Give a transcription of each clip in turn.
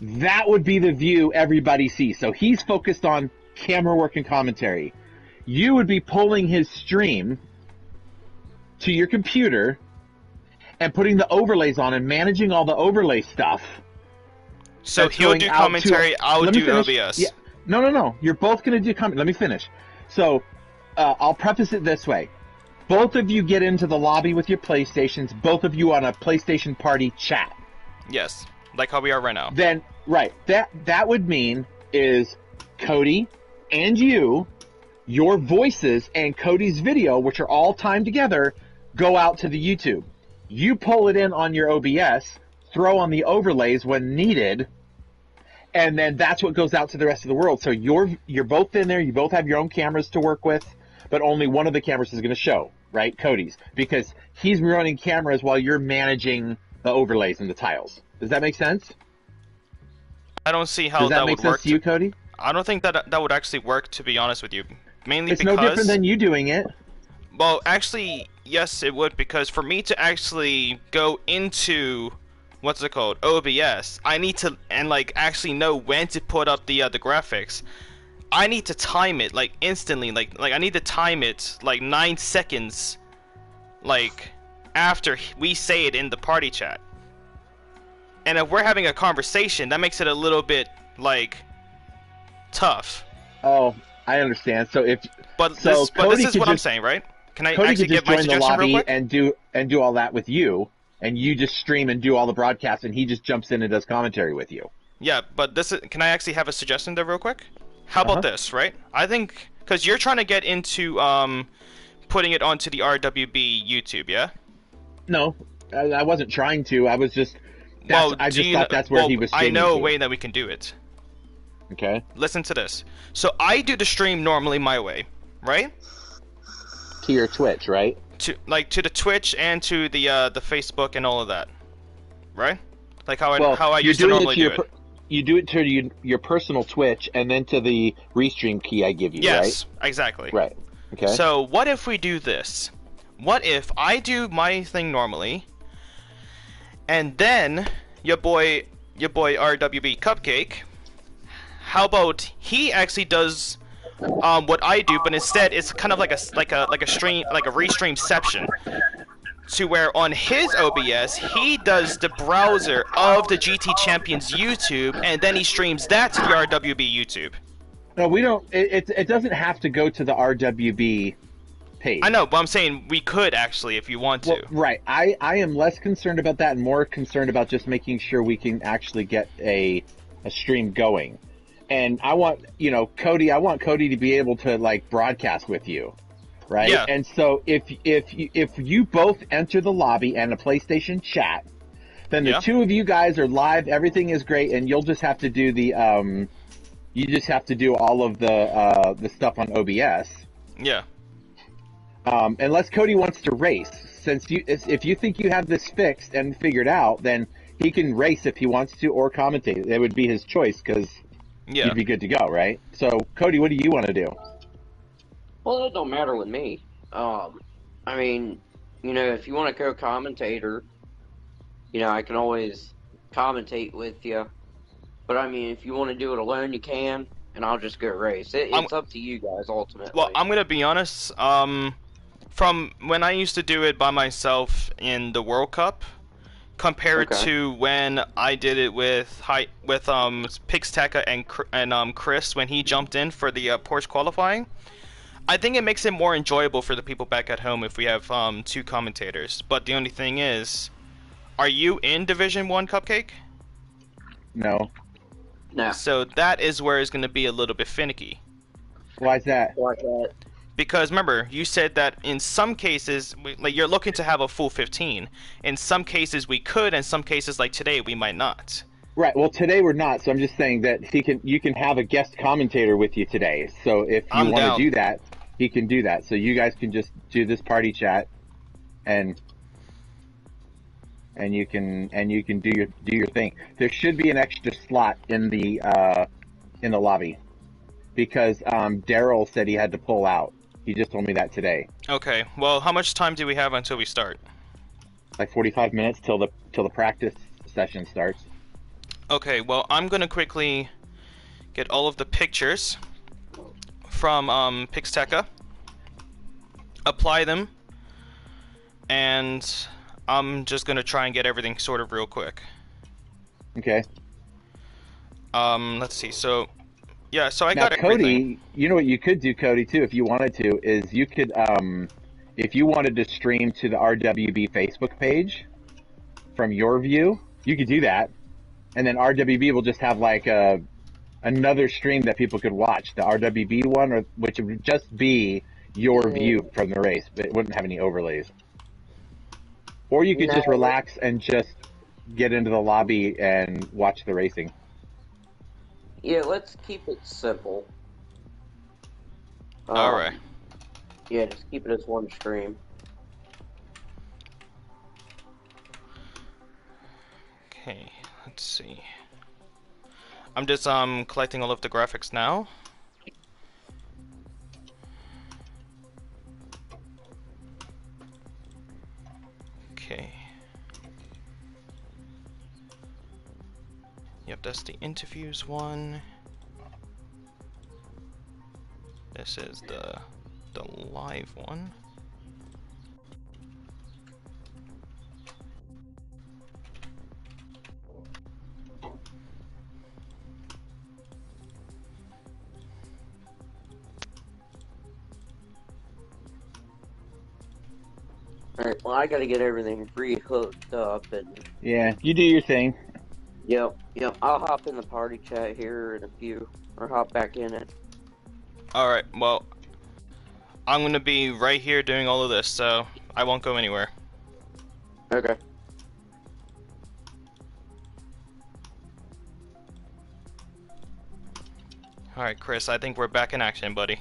That would be the view everybody sees. So he's focused on camera work and commentary. You would be pulling his stream to your computer and putting the overlays on and managing all the overlay stuff. So he'll do commentary, I'll do OBS. Yeah. No. You're both going to do commentary. Let me finish. So I'll preface it this way. Both of you get into the lobby with your PlayStations, both of you on a PlayStation party chat. Yes, like how we are right now. Then, right, that would mean is Cody and you, your voices and Cody's video, which are all timed together, go out to the YouTube. You pull it in on your OBS, throw on the overlays when needed, and then that's what goes out to the rest of the world. So you're both in there, you both have your own cameras to work with, but only one of the cameras is going to show, right? Cody's, because he's running cameras while you're managing the overlays and the tiles. Does that make sense? I don't see how that would work. Does that make sense to you, Cody? I don't think that would actually work, to be honest with you. Mainly it's because... no different than you doing it. Well, actually, yes, it would, because for me to actually go into, what's it called, OBS, I need to, and like, actually know when to put up the graphics. I need to time it, like, instantly, like I need to time it, like, 9 seconds, like, after we say it in the party chat. And if we're having a conversation, that makes it a little bit, like, tough. Oh, I understand. So if... But this is what I'm saying, right? Can I Cody actually could just get my join the suggestion real lobby quick? and do all that with you, and you just stream and do all the broadcasts, and he just jumps in and does commentary with you. Yeah, but can I actually have a suggestion there real quick? How about this, right? I think, because you're trying to get into putting it onto the RWB YouTube, yeah? No, I wasn't trying to. I was just... I just thought that's where he was streaming. I know a way that we can do it. Okay. Listen to this. So I do the stream normally my way, right? To your Twitch, right? To the Twitch and to the Facebook and all of that, right? Like how I used to normally do it. You do it to your personal Twitch and then to the restream key I give you, right? Yes, exactly. Right. Okay. So what if we do this? What if I do my thing normally, and then your boy RWB Cupcake, how about he actually does what I do, but instead it's kind of like a stream, like a restreamception, to where on his OBS he does the browser of the GT Champions YouTube, and then he streams that to the RWB YouTube. No, we don't. It doesn't have to go to the RWB page. I know, but I'm saying we could actually if you want to. Well, right. I am less concerned about that and more concerned about just making sure we can actually get a stream going. And I want, Cody, I want Cody to be able to like broadcast with you, right? Yeah. And so if you both enter the lobby and a PlayStation chat, then the two of you guys are live, everything is great, and you'll just have to do the you just have to do all of the stuff on OBS. Yeah. Unless Cody wants to race, if you think you have this fixed and figured out, then he can race if he wants to or commentate. It would be his choice because he'd be good to go, right? So, Cody, what do you want to do? Well, it don't matter with me. I mean, if you want to go commentator, I can always commentate with you. But I mean, if you want to do it alone, you can, and I'll just go race. It's up to you guys ultimately. Well, I'm gonna be honest. From when I used to do it by myself in the World Cup, compared to when I did it with Pixteka and Chris when he jumped in for the Porsche qualifying, I think it makes it more enjoyable for the people back at home if we have 2 commentators. But the only thing is, are you in Division 1, Cupcake? No. No. So that is where it's going to be a little bit finicky. Why is that? Because remember, you said that in some cases, you're looking to have a full 15. In some cases we could, in some cases like today we might not. Right. Well, today we're not. So I'm just saying that you can have a guest commentator with you today. So if you want to do that, he can do that. So you guys can just do this party chat, and you can do your thing. There should be an extra slot in the lobby because Daryl said he had to pull out. He just told me that today. Okay. Well, how much time do we have until we start? Like 45 minutes till the practice session starts. Okay, well, I'm gonna quickly get all of the pictures from Pixteca, apply them, and I'm just gonna try and get everything sorted real quick. Okay. Let's see. So, yeah, so I Now, got everything. Cody, you know what you could do, Cody, too, if you wanted to, is you could, if you wanted to stream to the RWB Facebook page from your view, you could do that, and then RWB will just have like another stream that people could watch, the RWB one, or which would just be your view from the race, but it wouldn't have any overlays. Or you could just No. relax and just get into the lobby and watch the racing. Yeah, let's keep it simple. Alright. Yeah, just keep it as one stream. Okay, let's see. I'm just collecting all of the graphics now. Okay. Yep, that's the interviews one. This is the live one. Alright, well, I gotta get everything re-hooked up and... Yeah, you do your thing. Yep, I'll hop in the party chat here in a few, or hop back in it. Alright, well, I'm gonna be right here doing all of this, so I won't go anywhere. Okay. Alright, Chris, I think we're back in action, buddy.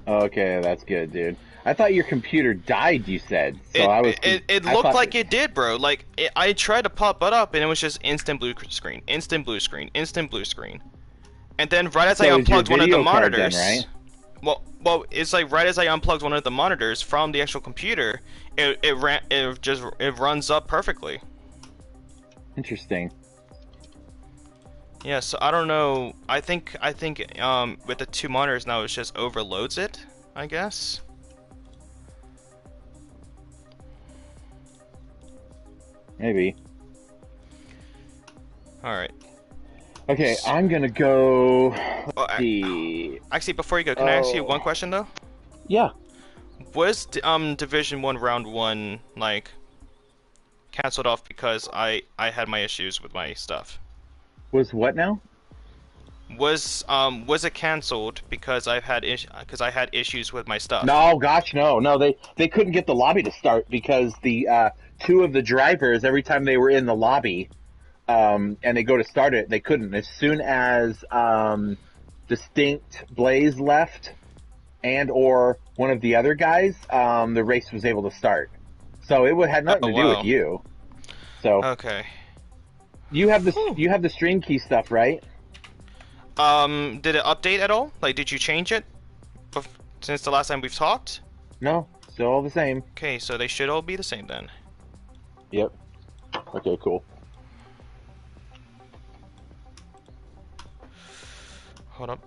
Okay, that's good, dude. I thought your computer died, you said. So It looked like it did, bro. Like, I tried to pop it up, and it was just instant blue screen, instant blue screen, instant blue screen. And then right as I unplugged one of the monitors... Then, right? Well, it's like right as I unplugged one of the monitors from the actual computer, it runs up perfectly. Interesting. Yeah, so I don't know. I think with the two monitors now, it just overloads it, I guess. Maybe. All right. Okay, I'm gonna go. Oh, Let's see. Actually, before you go, can I ask you one question though? Yeah. Was Division 1 Round 1 like canceled off because I had my issues with my stuff? Was what now? Was it canceled because I had issues with my stuff? No, gosh, no. They couldn't get the lobby to start because the two of the drivers, every time they were in the lobby, and they go to start it, they couldn't. As soon as Distinct Blaze left, and or one of the other guys, the race was able to start. So it had nothing to do with you. So okay. You have the stream key stuff, right? Did it update at all? Like, did you change it since the last time we've talked? No, still all the same. Okay, so they should all be the same then. Yep. Okay, cool. Hold up.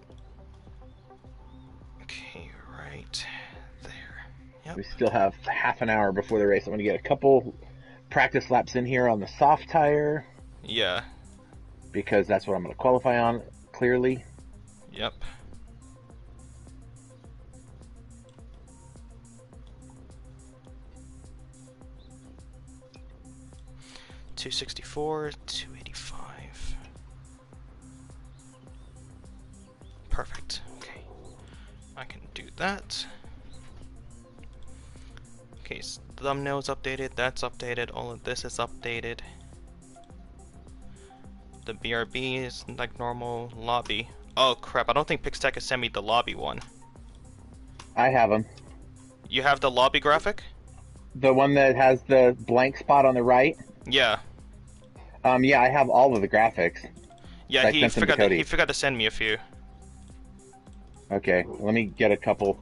Okay, right there. Yep. We still have half an hour before the race. I'm going to get a couple practice laps in here on the soft tire. Yeah. Because that's what I'm going to qualify on, clearly. Yep. $264, $285. Perfect. Okay. I can do that. Okay, so thumbnail's updated, that's updated, all of this is updated. The BRB is like normal. Lobby. Oh crap, I don't think Pixteca sent me the lobby one. I have them. You have the lobby graphic? The one that has the blank spot on the right? Yeah. Yeah, I have all of the graphics. Yeah, he forgot to send me a few. Okay, let me get a couple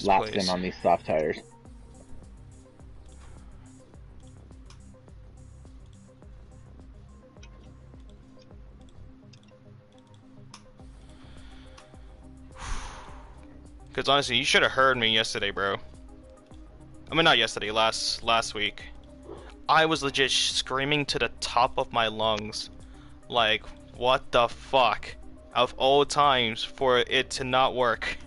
laps in on these soft tires. Cause honestly, you should have heard me yesterday, bro. I mean, not yesterday, last week. I was legit screaming to the top of my lungs, like, what the fuck? Of all times for it to not work.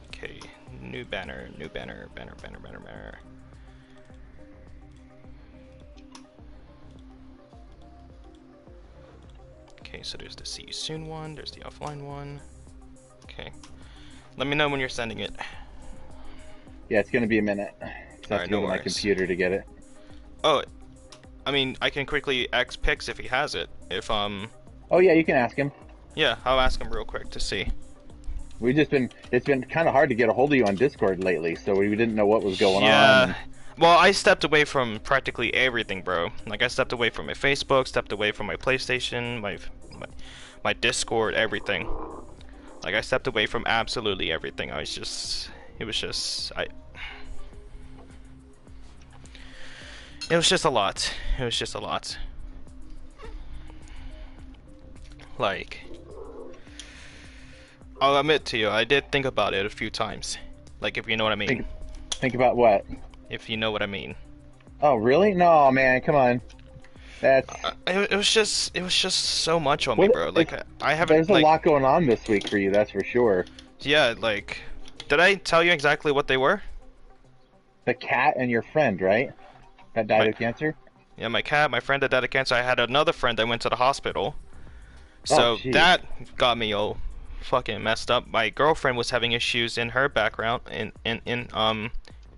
Okay, new banner, banner. Okay, so there's the see you soon one, there's the offline one. Okay. Let me know when you're sending it. Yeah, it's gonna be a minute. So I have Alright, to go no to my worries. computer to get it. Oh, I mean, I can quickly X Pix if he has it. If, Oh yeah, you can ask him. yeah, I'll ask him real quick to see. It's been kind of hard to get a hold of you on Discord lately, so we didn't know what was going on. Yeah. Well, I stepped away from practically everything, bro. Like, I stepped away from my Facebook, stepped away from my PlayStation, my Discord, everything. Like, I stepped away from absolutely everything. It was just a lot. It was just a lot. Like, I'll admit to you, I did think about it a few times. Like, if you know what I mean. Think about what? If you know what I mean. Oh, really? No, man, come on. That's It was just so much on me, bro. Like, I haven't. There's a lot going on this week for you, that's for sure. Yeah, like, did I tell you exactly what they were? The cat and your friend, right? That died of cancer? Yeah, my cat, my friend that died of cancer. I had another friend that went to the hospital. So that got me all fucking messed up. My girlfriend was having issues in her background, in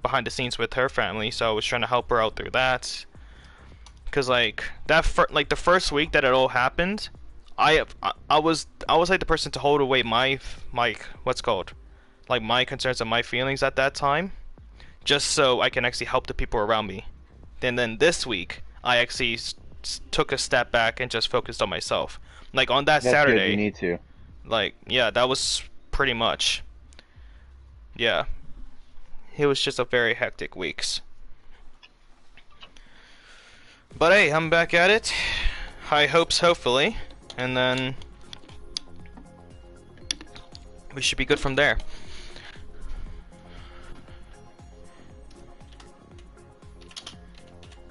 behind the scenes with her family. So I was trying to help her out through that. Cause like the first week that it all happened, I was like the person to hold away my what's called, like my concerns and my feelings at that time, just so I can actually help the people around me. And then this week, I actually took a step back and just focused on myself. Like on that Saturday. Good, you need to. Like, yeah, that was pretty much. Yeah. It was just a very hectic weeks. But hey, I'm back at it. High hopes, hopefully. And then we should be good from there.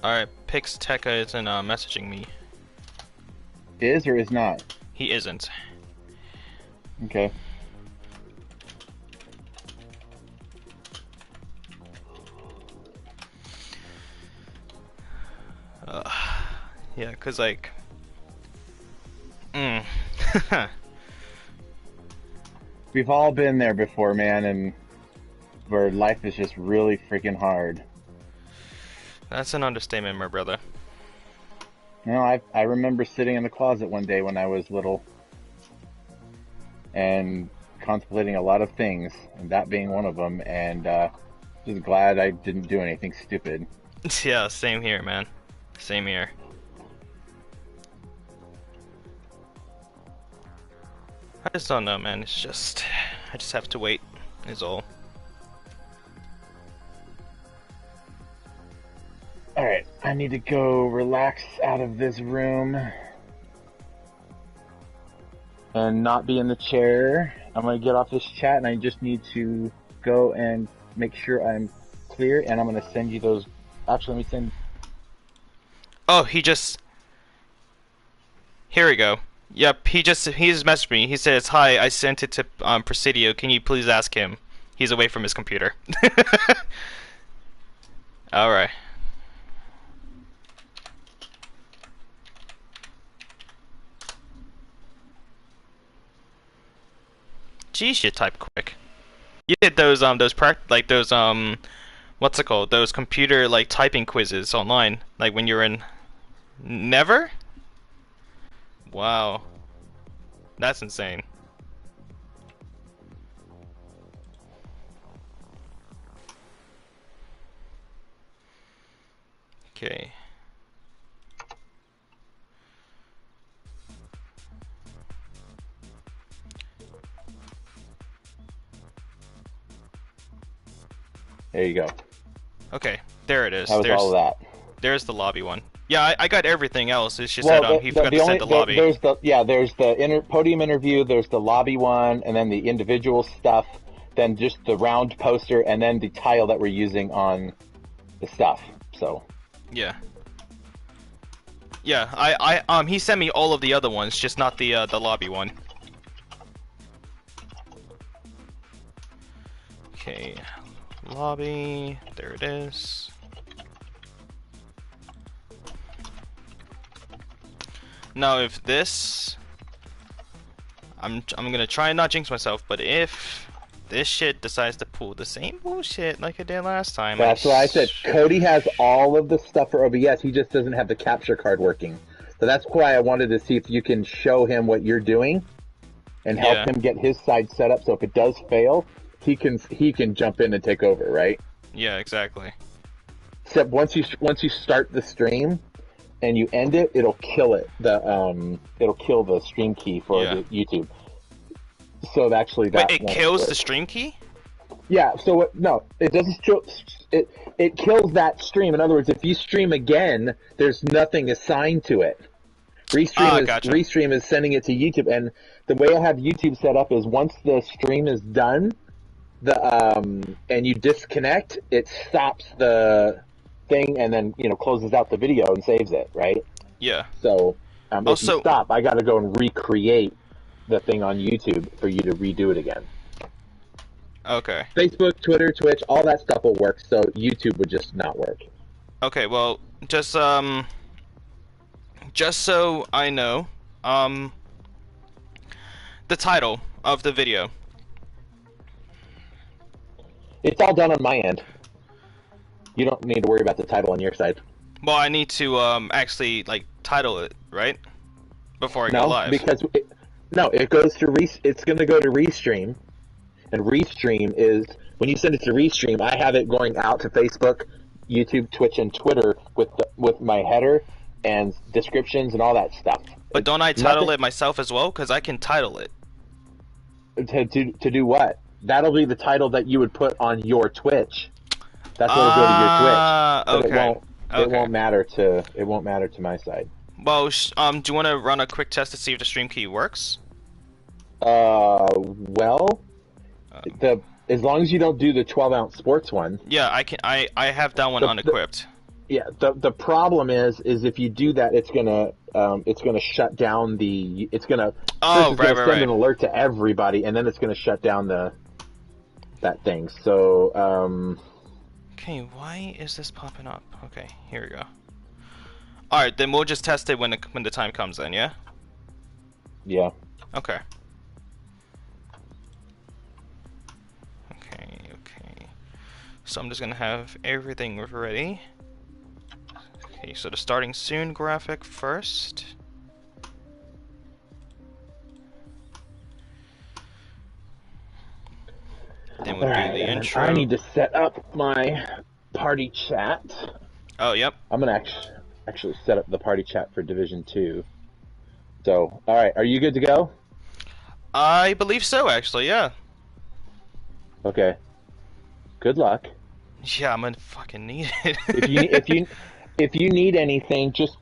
Alright, Pix Tekka isn't messaging me. Is or is not? He isn't. Okay. Yeah, cause like, we've all been there before, man, and where life is just really freaking hard. That's an understatement, my brother. You know, I remember sitting in the closet one day when I was little and contemplating a lot of things, and that being one of them, and just glad I didn't do anything stupid. Yeah, same here, man. Same here. I just don't know, man. It's just, I just have to wait, is all. Alright, I need to go relax out of this room and not be in the chair. I'm going to get off this chat and I just need to go and make sure I'm clear, and I'm going to send you those. Actually, let me send. Oh, he just. Here we go. Yep, he just messaged me. He says, "Hi, I sent it to Presidio. Can you please ask him? He's away from his computer." All right. Geez, you type quick. You did those what's it called? Those computer like typing quizzes online, like when you're in. Never? Wow. That's insane. Okay. There you go. Okay, there it is. That was all of that. There's the lobby one. Yeah, I got everything else. It's just Well, that he forgot the to only set the lobby. there's the podium interview, there's the lobby one, and then the individual stuff, then just the round poster, and then the tile that we're using on the stuff. So Yeah. Yeah, he sent me all of the other ones, just not the lobby one. Okay, lobby, there it is. Now if this, I'm gonna try and not jinx myself, but if this shit decides to pull the same bullshit like it did last time, that's why I said Cody has all of the stuff for OBS. He just doesn't have the capture card working. So that's why I wanted to see if you can show him what you're doing and help him get his side set up. So if it does fail, he can jump in and take over, right? Yeah, exactly. Except once you start the stream and you end it, it'll kill it. It'll kill the stream key for the YouTube. So actually, that wait, it kills the stream key? Yeah. So no, it doesn't. It kills that stream. In other words, if you stream again, there's nothing assigned to it. Restream is sending it to YouTube, and the way I have YouTube set up is once the stream is done, and you disconnect, it stops the thing and then closes out the video and saves it, right? Yeah. So if you stop, I got to go and recreate the thing on YouTube for you to redo it again. Okay. Facebook, Twitter, Twitch, all that stuff will work, so YouTube would just not work. Okay, well, just so I know, the title of the video. It's all done on my end. You don't need to worry about the title on your side. Well, I need to actually title it, right? Before I go live. Because it goes to it's going to go to Restream, and Restream is when you send it to Restream, I have it going out to Facebook, YouTube, Twitch, and Twitter with my header and descriptions and all that stuff. But don't I title it myself as well? Because I can title it. To do what? That'll be the title that you would put on your Twitch. That's what'll go to your Twitch. But it won't matter to my side. Well, do you want to run a quick test to see if the stream key works? Well, as long as you don't do the 12-ounce sports one. Yeah, I can. I have that one unequipped. The problem is if you do that, it's gonna shut down the. It's gonna send an alert to everybody, and then it's gonna shut down that thing. So. Okay, why is this popping up? Okay, here we go. All right, then we'll just test it when the time comes. Then, yeah. Yeah. Okay. Okay. So I'm just gonna have everything ready. Okay, so the starting soon graphic first. Then we'll do the intro. I need to set up my party chat. Oh, yep. I'm gonna actually set up the party chat for Division 2. So, all right, are you good to go? I believe so, actually. Yeah. Okay. Good luck. Yeah, I'm gonna fucking need it. If you need anything, just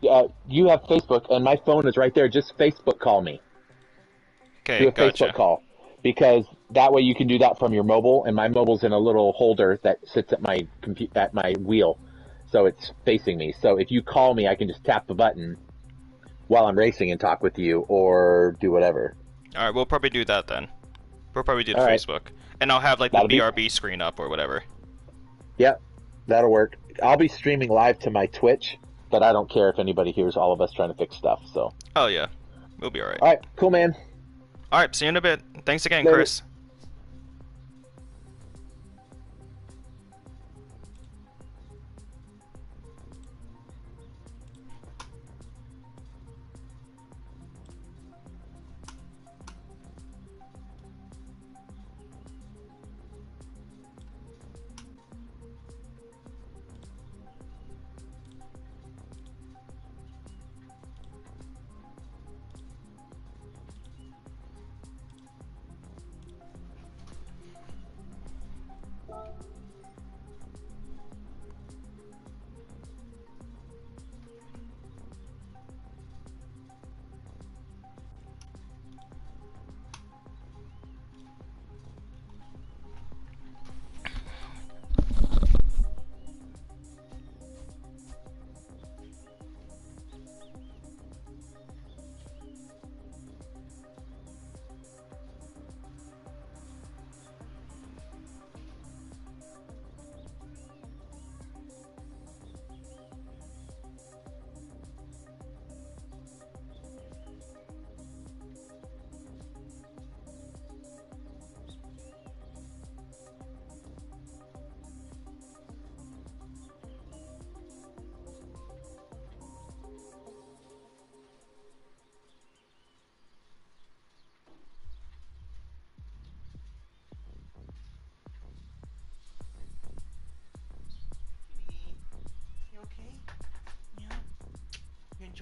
you have Facebook, and my phone is right there. Just Facebook call me. Okay, do a Facebook call, because that way you can do that from your mobile, and my mobile's in a little holder that sits at my wheel, so it's facing me. So if you call me, I can just tap the button while I'm racing and talk with you, or do whatever. All right, we'll probably do that then. We'll probably do the Facebook, and I'll have the BRB screen up or whatever. Yep, that'll work. I'll be streaming live to my Twitch, but I don't care if anybody hears all of us trying to fix stuff. So. Oh yeah, we'll be all right. All right, cool, man. All right, see you in a bit. Thanks again, Later. Chris.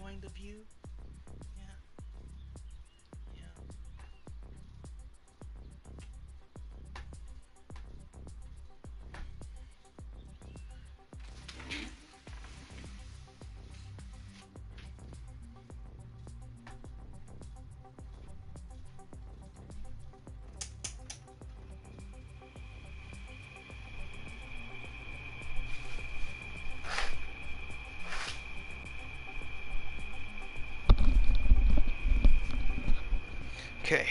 enjoying the view? Yeah. Yeah. Okay.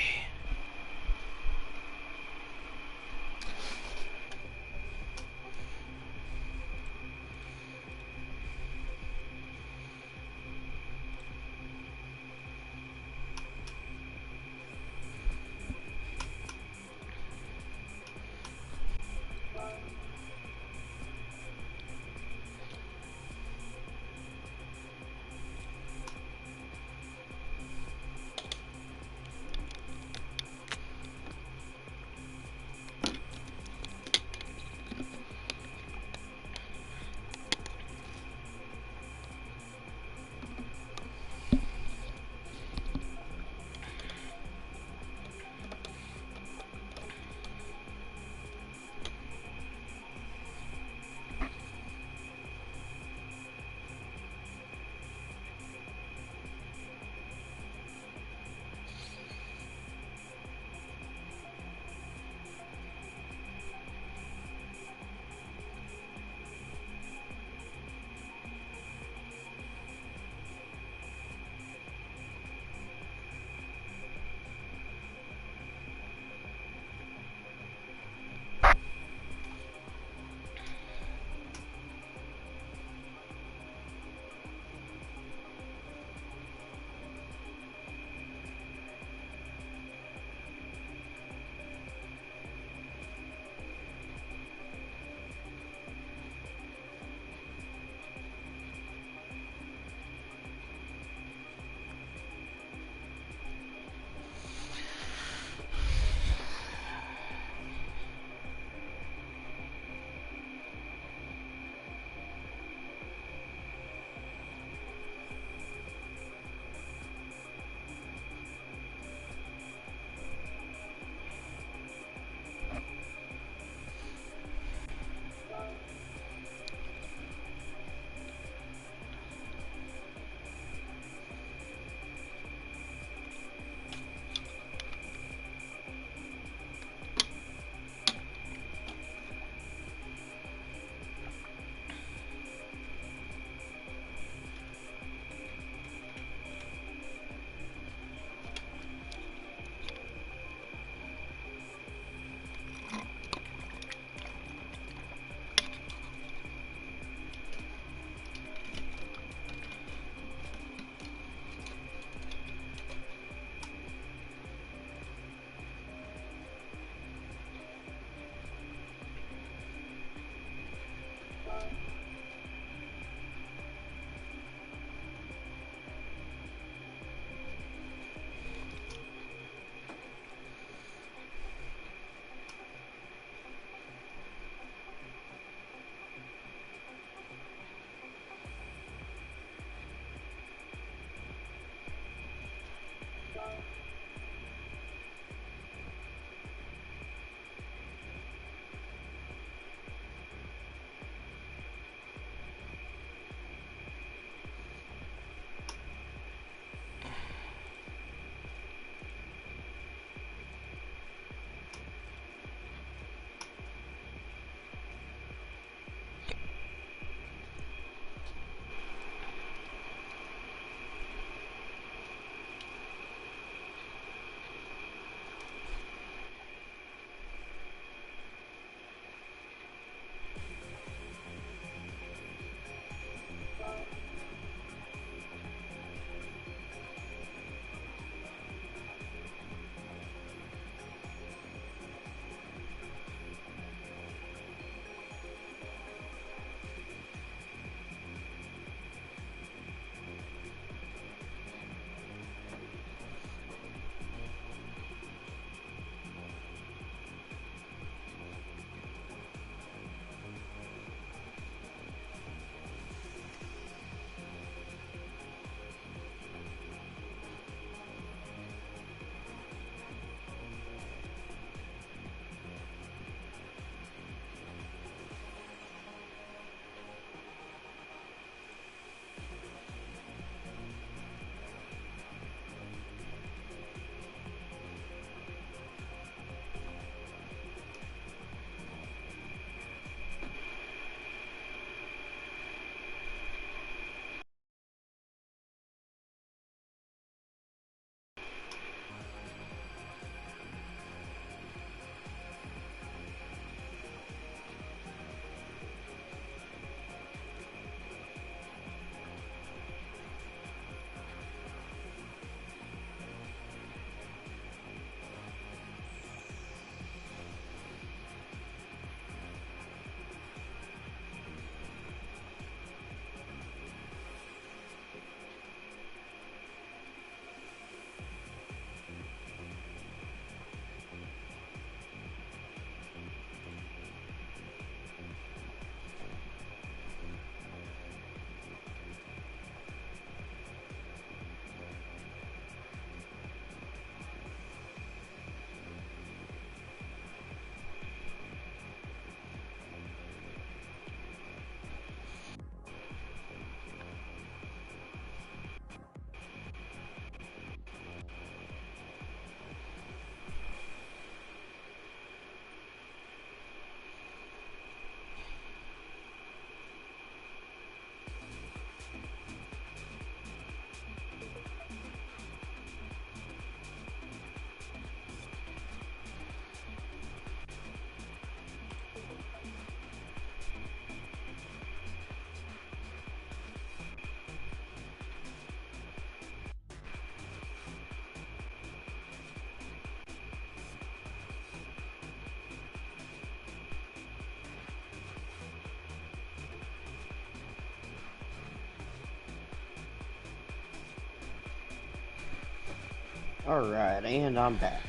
Alright, and I'm back.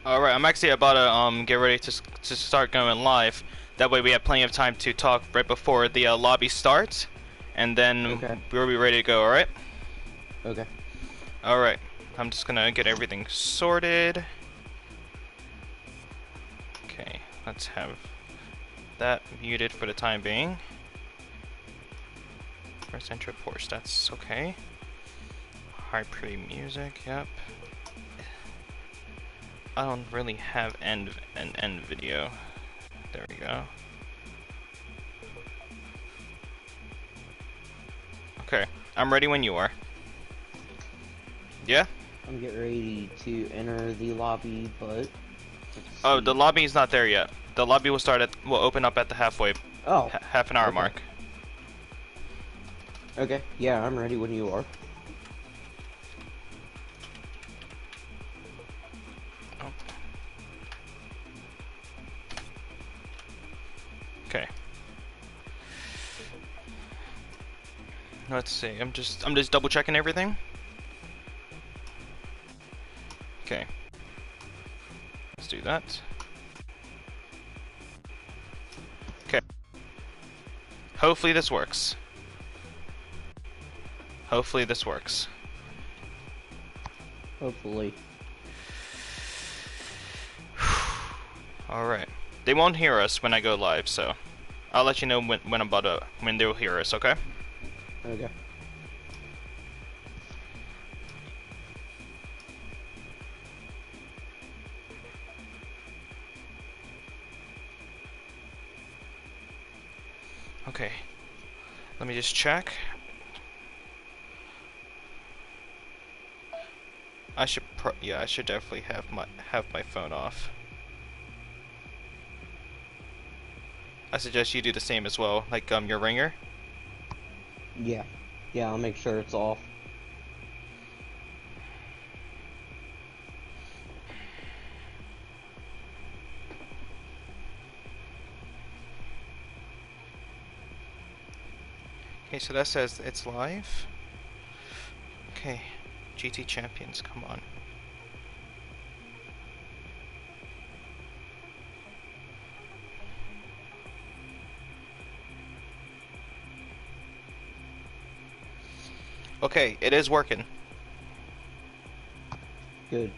Alright, I'm actually about to get ready to start going live. That way we have plenty of time to talk right before the lobby starts, and then Okay. we'll be ready to go. Alright. Okay. Alright. I'm just gonna get everything sorted. Okay, let's have that muted for the time being. First intro force, that's okay. High pretty music, yep. I don't really have an end video. There we go. Okay, I'm ready when you are. Yeah? I'm getting ready to enter the lobby, but let's Oh, see. the lobby is not there yet. The lobby will open up at the halfway, Oh, half an hour okay. mark. Okay. Yeah, I'm ready when you are. Okay. Let's see. I'm just double checking everything. Okay. Let's do that. Okay. Hopefully this works. Hopefully this works. Hopefully. Alright. They won't hear us when I go live, so I'll let you know when they'll hear us, okay? Okay. Okay. Let me just check. I should I should definitely have my phone off. I suggest you do the same as well, like your ringer. Yeah. Yeah, I'll make sure it's off. Okay, so that says it's live. Okay, GT Champions, come on. Okay, it is working. Good.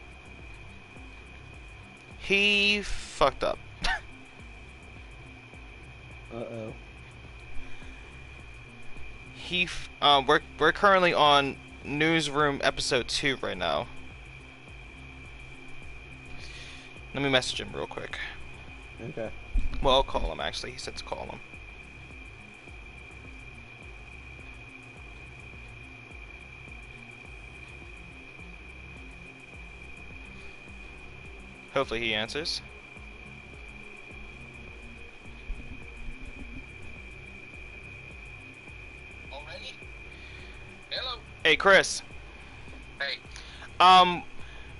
He fucked up. Uh-oh. We're currently on Newsroom episode 2 right now. Let me message him real quick. Okay. Well, I'll call him actually. He said to call him. Hopefully he answers. Already? Hello. Hey, Chris. Hey.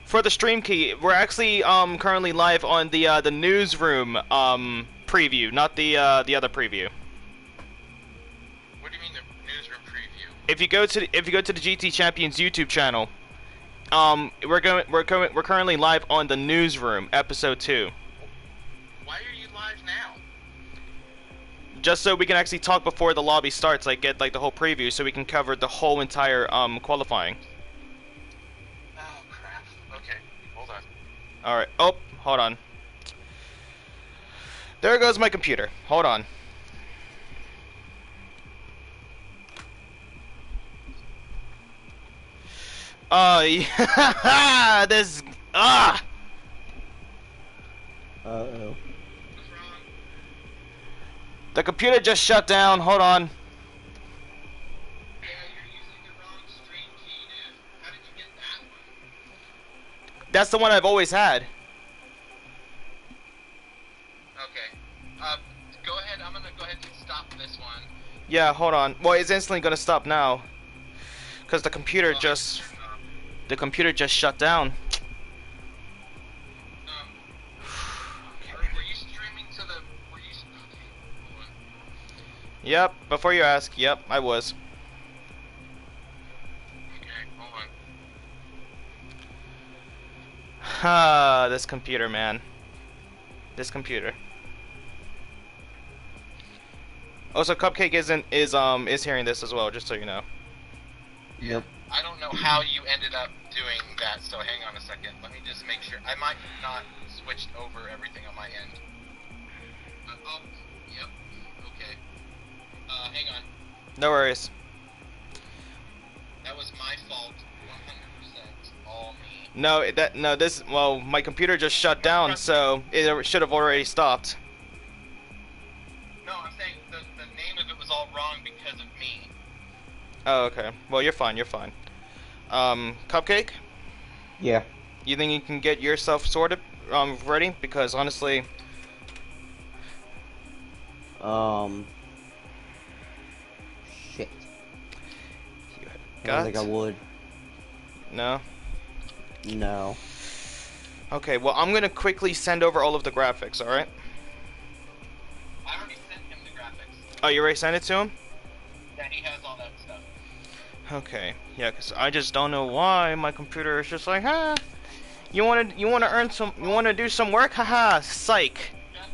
For the stream key, we're actually currently live on the Newsroom preview, not the other preview. What do you mean the newsroom preview? If you go to the GT Champions YouTube channel, we're currently live on the Newsroom episode 2. Why are you live now? Just so we can actually talk before the lobby starts, like get like the whole preview, so we can cover the whole entire qualifying. Oh crap. Okay. Hold on. All right. Oh, hold on. There goes my computer. Hold on. Yeah. This. Ah. Uh-oh. What's wrong? The computer just shut down. Hold on. Yeah, you're using the wrong stream key, dude. How did you get that one? That's the one I've always had. Okay. Go ahead. I'm gonna go ahead and stop this one. Yeah. Hold on. Well, it's instantly gonna stop now. Cause the computer Oh, just. stop. The computer just shut down. Were you streaming to the? Were you? Okay. Hold on. Yep. Before you ask, yep, I was. Okay. Hold on. Ah, this computer, man. This computer. Also, Cupcake is hearing this as well, just so you know. Yep. I don't know how you ended up doing that, so hang on a second. Let me just make sure. I might not switched over everything on my end. Oh, yep. Okay. Hang on. No worries. That was my fault. 100% all me. Well, my computer just shut down, so it should have already stopped. No, I'm saying the name of it was all wrong because of me. Oh, okay. Well, you're fine, you're fine. Cupcake? Yeah. You think you can get yourself sorted, ready? Because honestly... Shit. I Got? don't think I would. No? No. Okay, well, I'm gonna quickly send over all of the graphics, alright? I already sent him the graphics. Oh, you already sent it to him? Yeah, he has all that stuff. Okay, yeah, because I just don't know why my computer is just like, huh? You wanna do some work? Haha, psych. Yeah,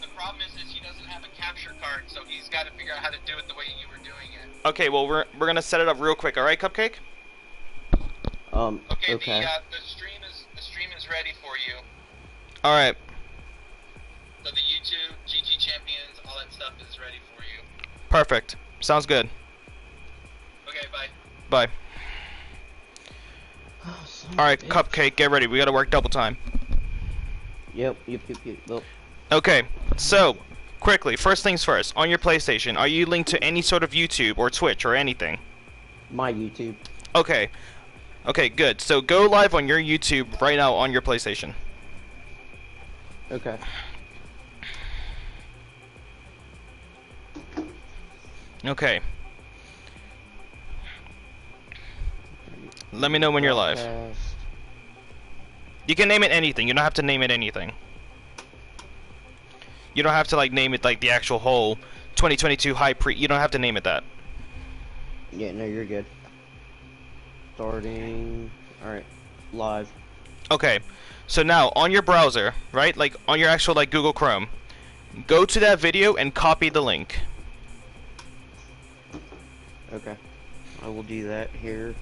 the problem is he doesn't have a capture card, so he's got to figure out how to do it the way you were doing it. Okay, well, we're gonna set it up real quick, alright, Cupcake? Okay, okay. the stream is ready for you. Alright, So the YouTube, GG Champions, all that stuff is ready for you. perfect. Sounds good. Okay, bye. Bye. Oh, son of Alright, a bitch. Cupcake, get ready. We gotta work double time. Yep. Well, Okay, so, quickly, first things first. On your PlayStation, are you linked to any sort of YouTube or Twitch or anything? my YouTube. Okay. Okay, good. So go live on your YouTube right now on your PlayStation. Okay. Okay. Let me know when you're live. Broadcast. You can name it anything. You don't have to name it anything. You don't have to like name it like the actual whole 2022 high pre. You don't have to name it that. Yeah, no, you're good. Starting. Alright. Live. Okay. So now on your browser, right? Like on your actual like Google Chrome, go to that video and copy the link. Okay. I will do that here.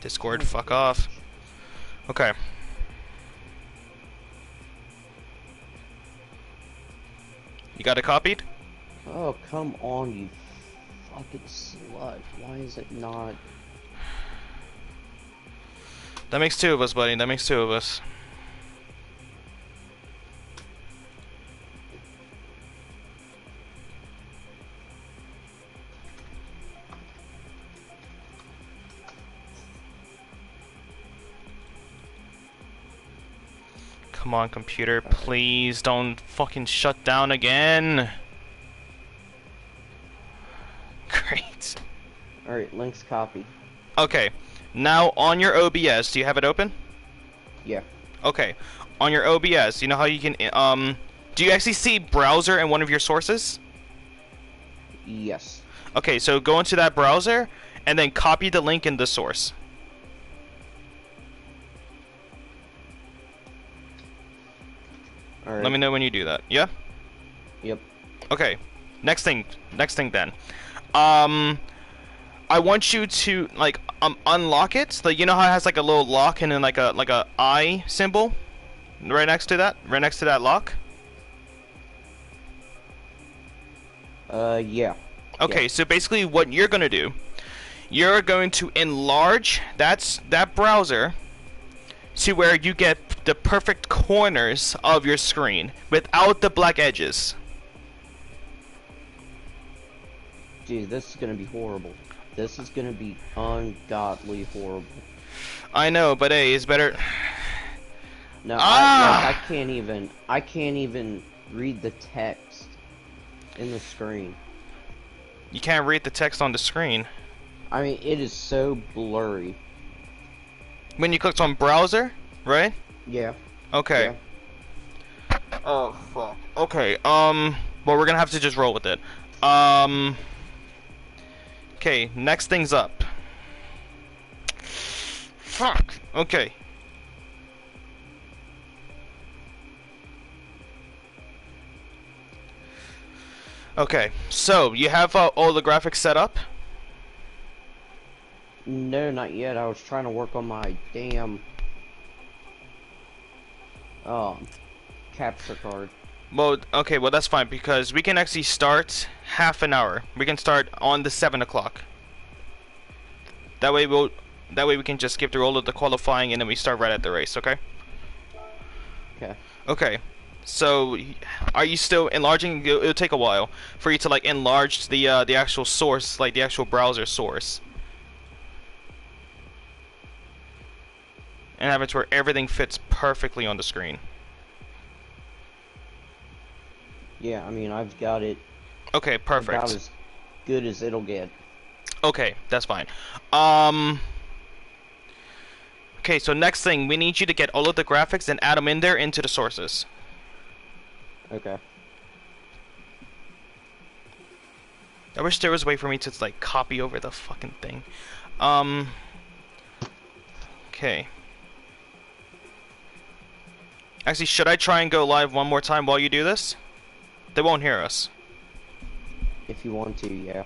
Discord, fuck off. Okay. You got it copied? Oh, come on, you fucking slut. Why is it not? That makes two of us, buddy. That makes two of us. Come on, computer. Please don't fucking shut down again. Great. Alright, links copied. Okay. Now on your OBS, do you have it open? Yeah. Okay. On your OBS, you know how you can do you actually see browser in one of your sources? Yes. Okay, so go into that browser and then copy the link in the source. Alright. Let me know when you do that. Yeah? Yep. Okay. Next thing then. I want you to like unlock it. Like you know how it has like a little lock and then like a eye symbol right next to that? Right next to that lock? Yeah. Okay, Yeah. so basically what you're going to do, you're going to enlarge that browser to where you get the perfect corners of your screen without the black edges. Dude, this is gonna be horrible. This is gonna be ungodly horrible. I know, but hey, it's better. No, Ah! I can't even read the text in the screen. You can't read the text on the screen. I mean, it is so blurry. When you clicked on browser, right? Yeah. Okay. Yeah. Oh fuck. Okay. Well, we're gonna have to just roll with it. Okay, next thing's up. Fuck. Okay. Okay, so you have all the graphics set up? No, not yet. I was trying to work on my damn capture card. Well, okay, well that's fine because we can actually start half an hour. We can start on the 7 o'clock. That way we can just skip through all of the qualifying and then we start right at the race, okay? Okay. Okay. So, are you still enlarging? It'll take a while for you to like enlarge the actual source, like the actual browser source, and have it where everything fits perfectly on the screen. Yeah, I mean, I've got it Okay, perfect. about as good as it'll get. Okay, that's fine. Okay, so next thing, we need you to get all of the graphics and add them in there into the sources. Okay. I wish there was a way for me to like copy over the fucking thing. Okay. Actually, should I try and go live one more time while you do this? They won't hear us. If you want to, yeah.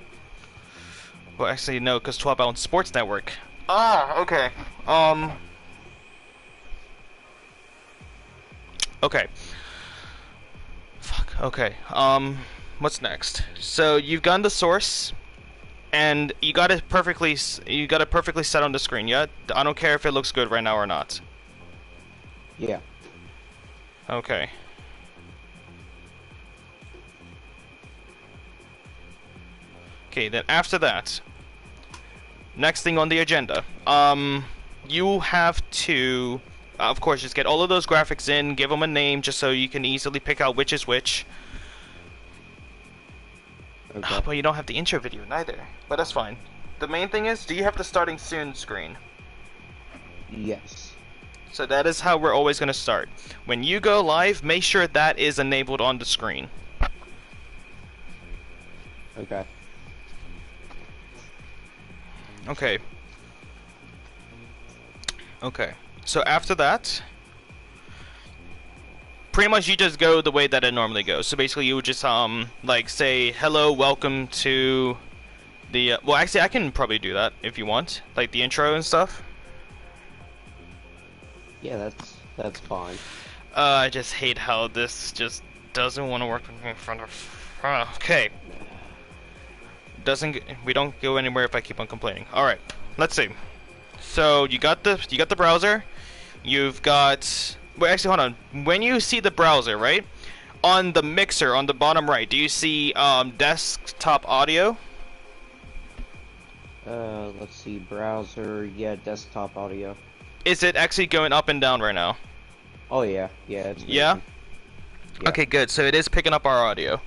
Well, actually, no, because 12 Ounce Sports Network. Ah, okay. Okay. Fuck, okay. What's next? So, you've gotten the source, and you got it perfectly set on the screen, yeah? I don't care if it looks good right now or not. Yeah. Okay. Okay, then after that, next thing on the agenda, you have to, of course, just get all of those graphics in, give them a name, just so you can easily pick out which is which. Okay. But you don't have the intro video neither, but that's fine. The main thing is, do you have the starting soon screen? Yes. So that is how we're always going to start. When you go live, make sure that is enabled on the screen. Okay. Okay. Okay. So after that, pretty much you just go the way that it normally goes. So basically you would just like say hello, welcome to the well, actually I can probably do that if you want, like the intro and stuff. Yeah, that's fine. I just hate how this just doesn't want to work with me in front of. Okay. We don't go anywhere if I keep on complaining. All right, let's see. So you got the browser. You've got. Wait, actually, hold on. When you see the browser, right, on the mixer on the bottom right, do you see desktop audio? Let's see, browser. Yeah, desktop audio. Is it actually going up and down right now? Oh yeah, yeah. It's Yeah? Yeah. Okay, good. So it is picking up our audio.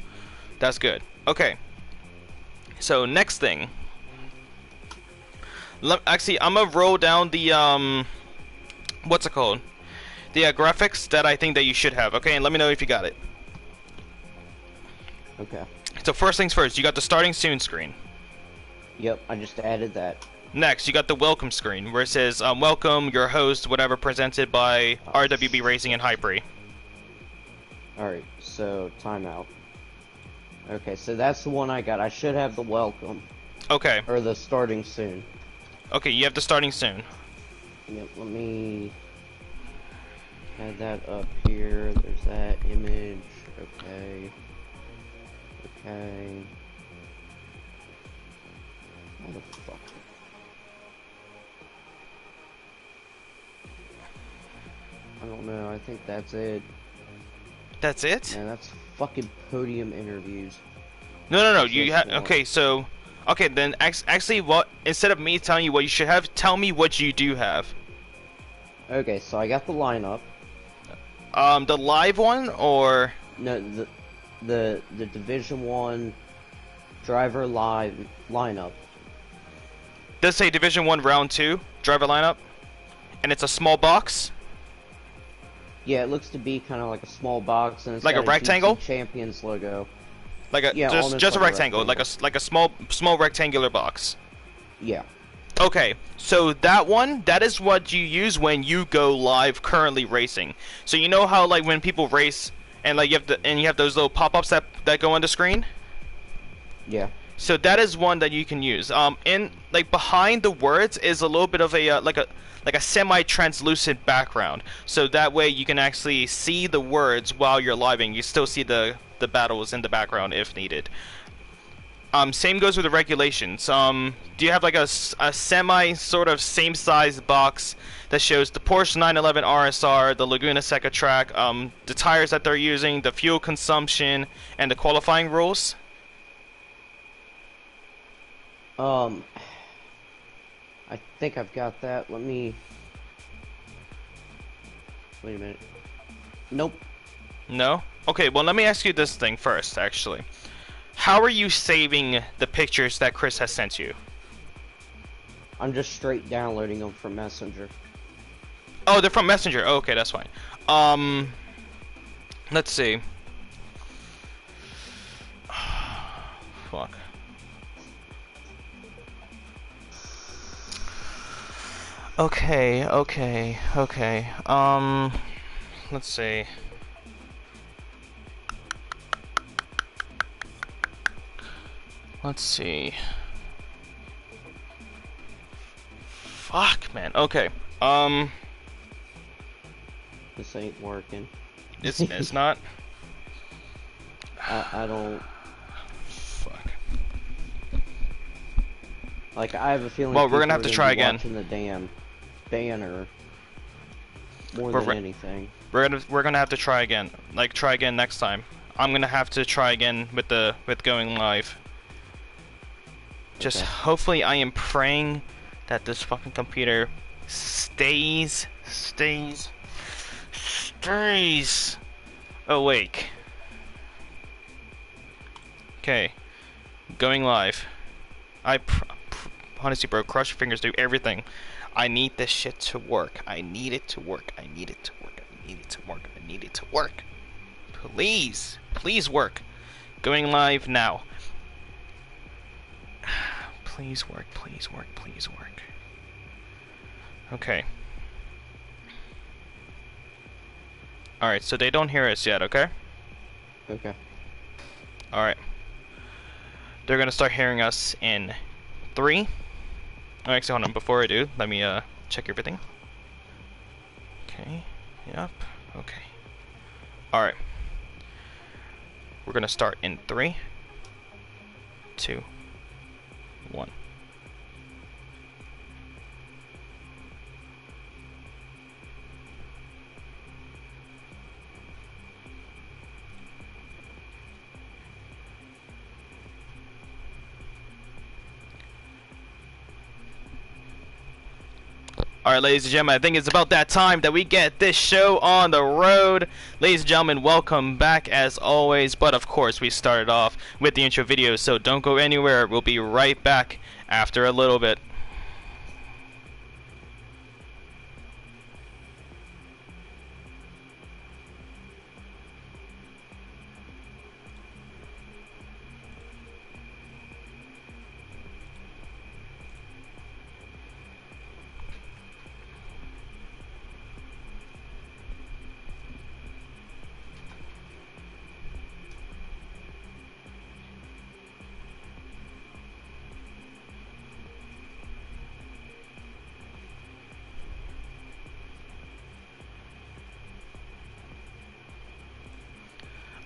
That's good. Okay. So next thing. Actually, I'm gonna roll down the what's it called? The graphics that I think that you should have. Okay, and let me know if you got it. Okay. So first things first, you got the starting soon screen. Yep, I just added that. Next, you got the welcome screen where it says welcome your host, whatever, presented by RWB Racing and Hypre. Alright, so timeout. Okay, so that's the one I got. I should have the welcome. Okay. Or the starting soon. Okay, you have the starting soon. Yep, let me add that up here. There's that image. Okay. Okay. How the fuck? I don't know. I think that's it. That's it? Man, that's fucking podium interviews. No. That's You what have I okay. So, okay, then actually, what instead of me telling you what you should have, tell me what you do have. Okay, so I got the lineup. The live one or No, the Division 1 driver live lineup. does say Division 1 Round 2 driver lineup, and it's a small box. Yeah, it looks to be kind of like a small box, and it's Like got a rectangle? GT Champions logo. Like a Yeah, almost just a like a rectangle, like a small rectangular box. Yeah. Okay, so that is what you use when you go live currently racing. So you know how like when people race and like you have those little pop-ups that go on the screen? Yeah. So that is one that you can use. In like behind the words is a little bit of a like a semi-translucent background. So that way you can actually see the words while you're living. You still see the battles in the background if needed. Same goes with the regulations. Do you have like a semi sort of same size box that shows the Porsche 911 RSR, the Laguna Seca track, the tires that they're using, the fuel consumption, and the qualifying rules? I think I've got that. Let me... Wait a minute. Nope. No? Okay, well let me ask you this thing first, actually. How are you saving the pictures that Chris has sent you? I'm just straight downloading them from Messenger. Oh, they're from Messenger. Oh, okay, that's fine. Let's see. Fuck. Okay. Let's see. Let's see. Fuck, man. Okay. This ain't working. It's not. I don't... Fuck. Like, I have a feeling... Well, we're gonna people have to are try be again. watching the damn banner more We're than re- anything. We're gonna have to try again. Like try again next time. I'm gonna have to try again with going live. Just Okay. hopefully I am praying that this fucking computer stays awake. Okay. Going live. Honestly, bro, cross your fingers, do everything. I need this shit to work. I need it to work. I need it to work. I need it to work. I need it to work. Please. Please work. Going live now. Please work. Please work. Please work. Okay. Alright, so they don't hear us yet, okay? Okay. Alright. They're gonna start hearing us in 3. Oh, actually, hold on. Before I do, let me check everything. Okay. Yep. Okay. Alright. We're gonna start in 3, 2, 1. Alright, ladies and gentlemen, I think it's about that time that we get this show on the road. Ladies and gentlemen, welcome back as always. But of course, we started off with the intro video, so don't go anywhere. We'll be right back after a little bit.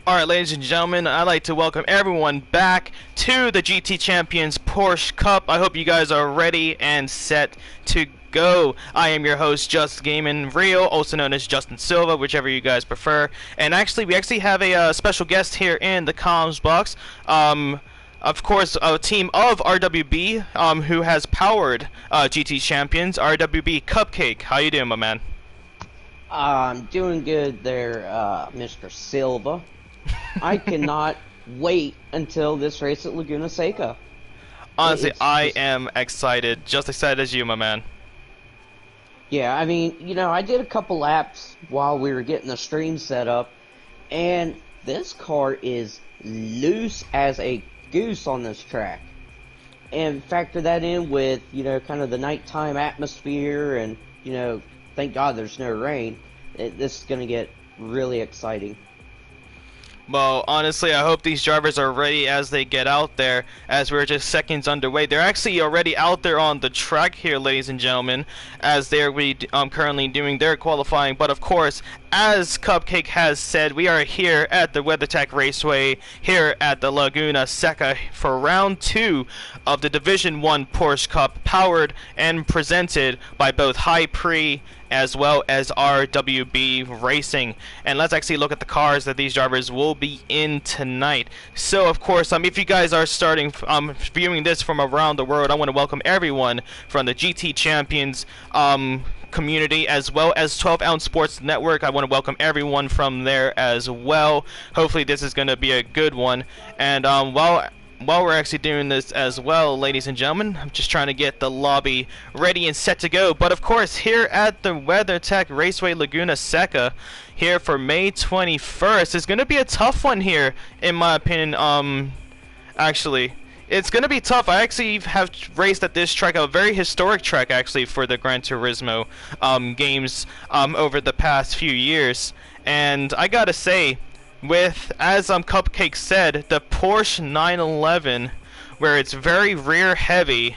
Alright, ladies and gentlemen, I'd like to welcome everyone back to the GT Champions Porsche Cup. I hope you guys are ready and set to go. I am your host, Just Gaming Rio, also known as Justin Silva, whichever you guys prefer. And we actually have a special guest here in the comms box. Of course, a team of RWB, who has powered GT Champions, RWB Cupcake. How you doing, my man? I'm doing good there, Mr. Silva. I cannot wait until this race at Laguna Seca. Honestly, It's I just- am excited. Just excited as you, my man. Yeah, I mean, I did a couple laps while we were getting the stream set up, and this car is loose as a goose on this track. And factor that in with, kind of the nighttime atmosphere and, thank God there's no rain. This is going to get really exciting. Well, honestly, I hope these drivers are ready as they get out there, as we're just seconds underway. They're actually already out there on the track here, ladies and gentlemen, as they're currently doing their qualifying. But of course, as Cupcake has said, we are here at the WeatherTech Raceway, here at the Laguna Seca for round 2 of the Division 1 Porsche Cup, powered and presented by both Hi-Pre as well as RWB Racing. And let's actually look at the cars that these drivers will be in tonight. So of course, if you guys are viewing this from around the world, I want to welcome everyone from the GT Champions community, as well as 12 Ounce Sports Network. I want to welcome everyone from there as well. Hopefully this is going to be a good one. And while we're actually doing this as well, ladies and gentlemen, I'm just trying to get the lobby ready and set to go. But of course, here at the WeatherTech Raceway Laguna Seca, here for May 21st, is going to be a tough one here, in my opinion. Actually, it's going to be tough. I actually have raced at this track, a very historic track actually for the Gran Turismo games over the past few years. And I gotta say, with, as Cupcake said, the Porsche 911, where it's very rear heavy,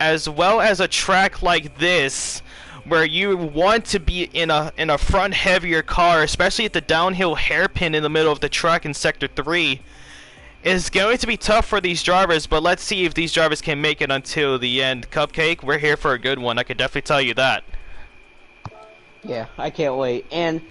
as well as a track like this, where you want to be in a front heavier car, especially at the downhill hairpin in the middle of the track in Sector 3, is going to be tough for these drivers. But let's see if these drivers can make it until the end. Cupcake, we're here for a good one, I could definitely tell you that. Yeah, I can't wait. And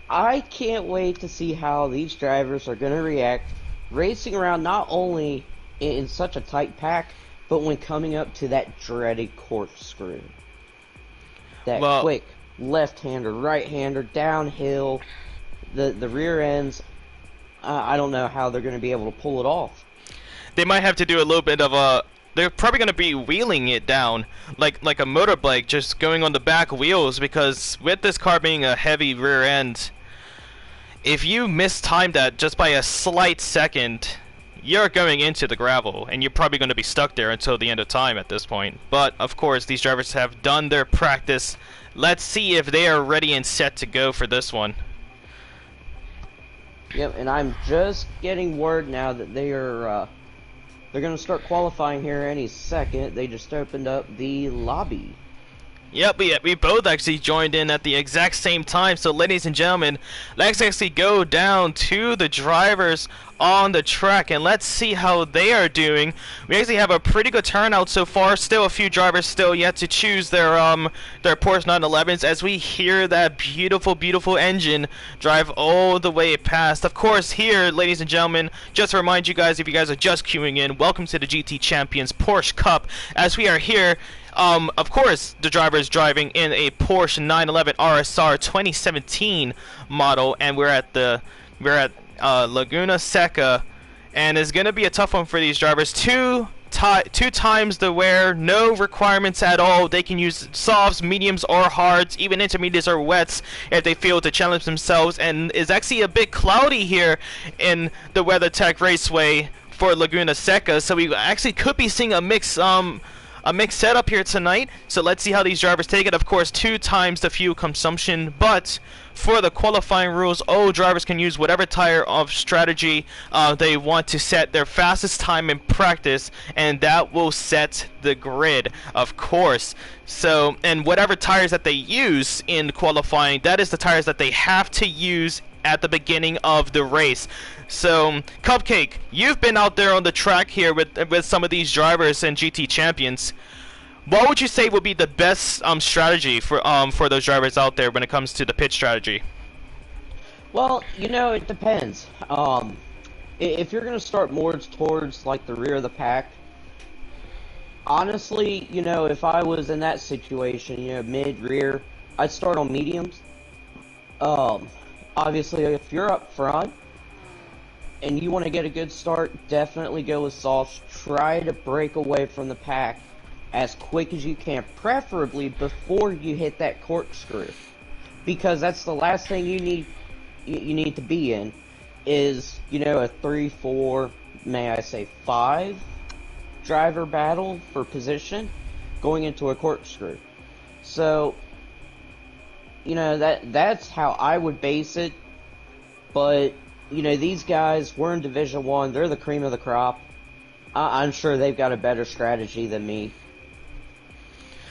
I can't wait to see how these drivers are going to react racing around, not only in such a tight pack, but when coming up to that dreaded corkscrew. That quick left-hander, right-hander, downhill, the rear ends. I don't know how they're going to be able to pull it off. They might have to do a little bit of they're probably going to be wheeling it down like a motorbike, just going on the back wheels, because with this car being a heavy rear end, if you mistime that just by a slight second, you're going into the gravel, and you're probably going to be stuck there until the end of time at this point. But of course, these drivers have done their practice. Let's see if they are ready and set to go for this one. Yep, and I'm just getting word now that they're going to start qualifying here any second. They just opened up the lobby. Yep, we both actually joined in at the exact same time. So ladies and gentlemen, let's actually go down to the drivers on the track and let's see how they are doing. We actually have a pretty good turnout so far. Still a few drivers still yet to choose their Porsche 911s, as we hear that beautiful engine drive all the way past. Of course, here, ladies and gentlemen, just to remind you guys, if you guys are just queuing in, welcome to the GT Champions Porsche Cup, as we are here. Of course, the driver is driving in a Porsche 911 RSR 2017 model, and we're at Laguna Seca, and it's gonna be a tough one for these drivers. Two times the wear, no requirements at all. They can use softs, mediums, or hards, even intermediates or wets if they feel to challenge themselves. And it's actually a bit cloudy here in the WeatherTech Raceway for Laguna Seca, so we actually could be seeing a mixed setup here tonight. So let's see how these drivers take it. Of course, 2 times the fuel consumption, but for the qualifying rules, all drivers can use whatever tire of strategy they want to set their fastest time in practice, and that will set the grid, of course. So, and whatever tires that they use in qualifying, that is the tires that they have to use at the beginning of the race. So, Cupcake, you've been out there on the track here with some of these drivers and GT Champions. What would you say would be the best strategy for those drivers out there when it comes to the pit strategy? Well, it depends. If you're going to start more towards like the rear of the pack, honestly, if I was in that situation, mid-rear, I'd start on mediums. Obviously, if you're up front and you want to get a good start, definitely go with softs. Try to break away from the pack as quick as you can, preferably before you hit that corkscrew, because that's the last thing you need to be in. is, you know, a 3, 4, may I say 5 driver battle for position going into a corkscrew. So, you know, that's how I would base it. But, you know, these guys, we're in Division 1, they're the cream of the crop. I'm sure they've got a better strategy than me.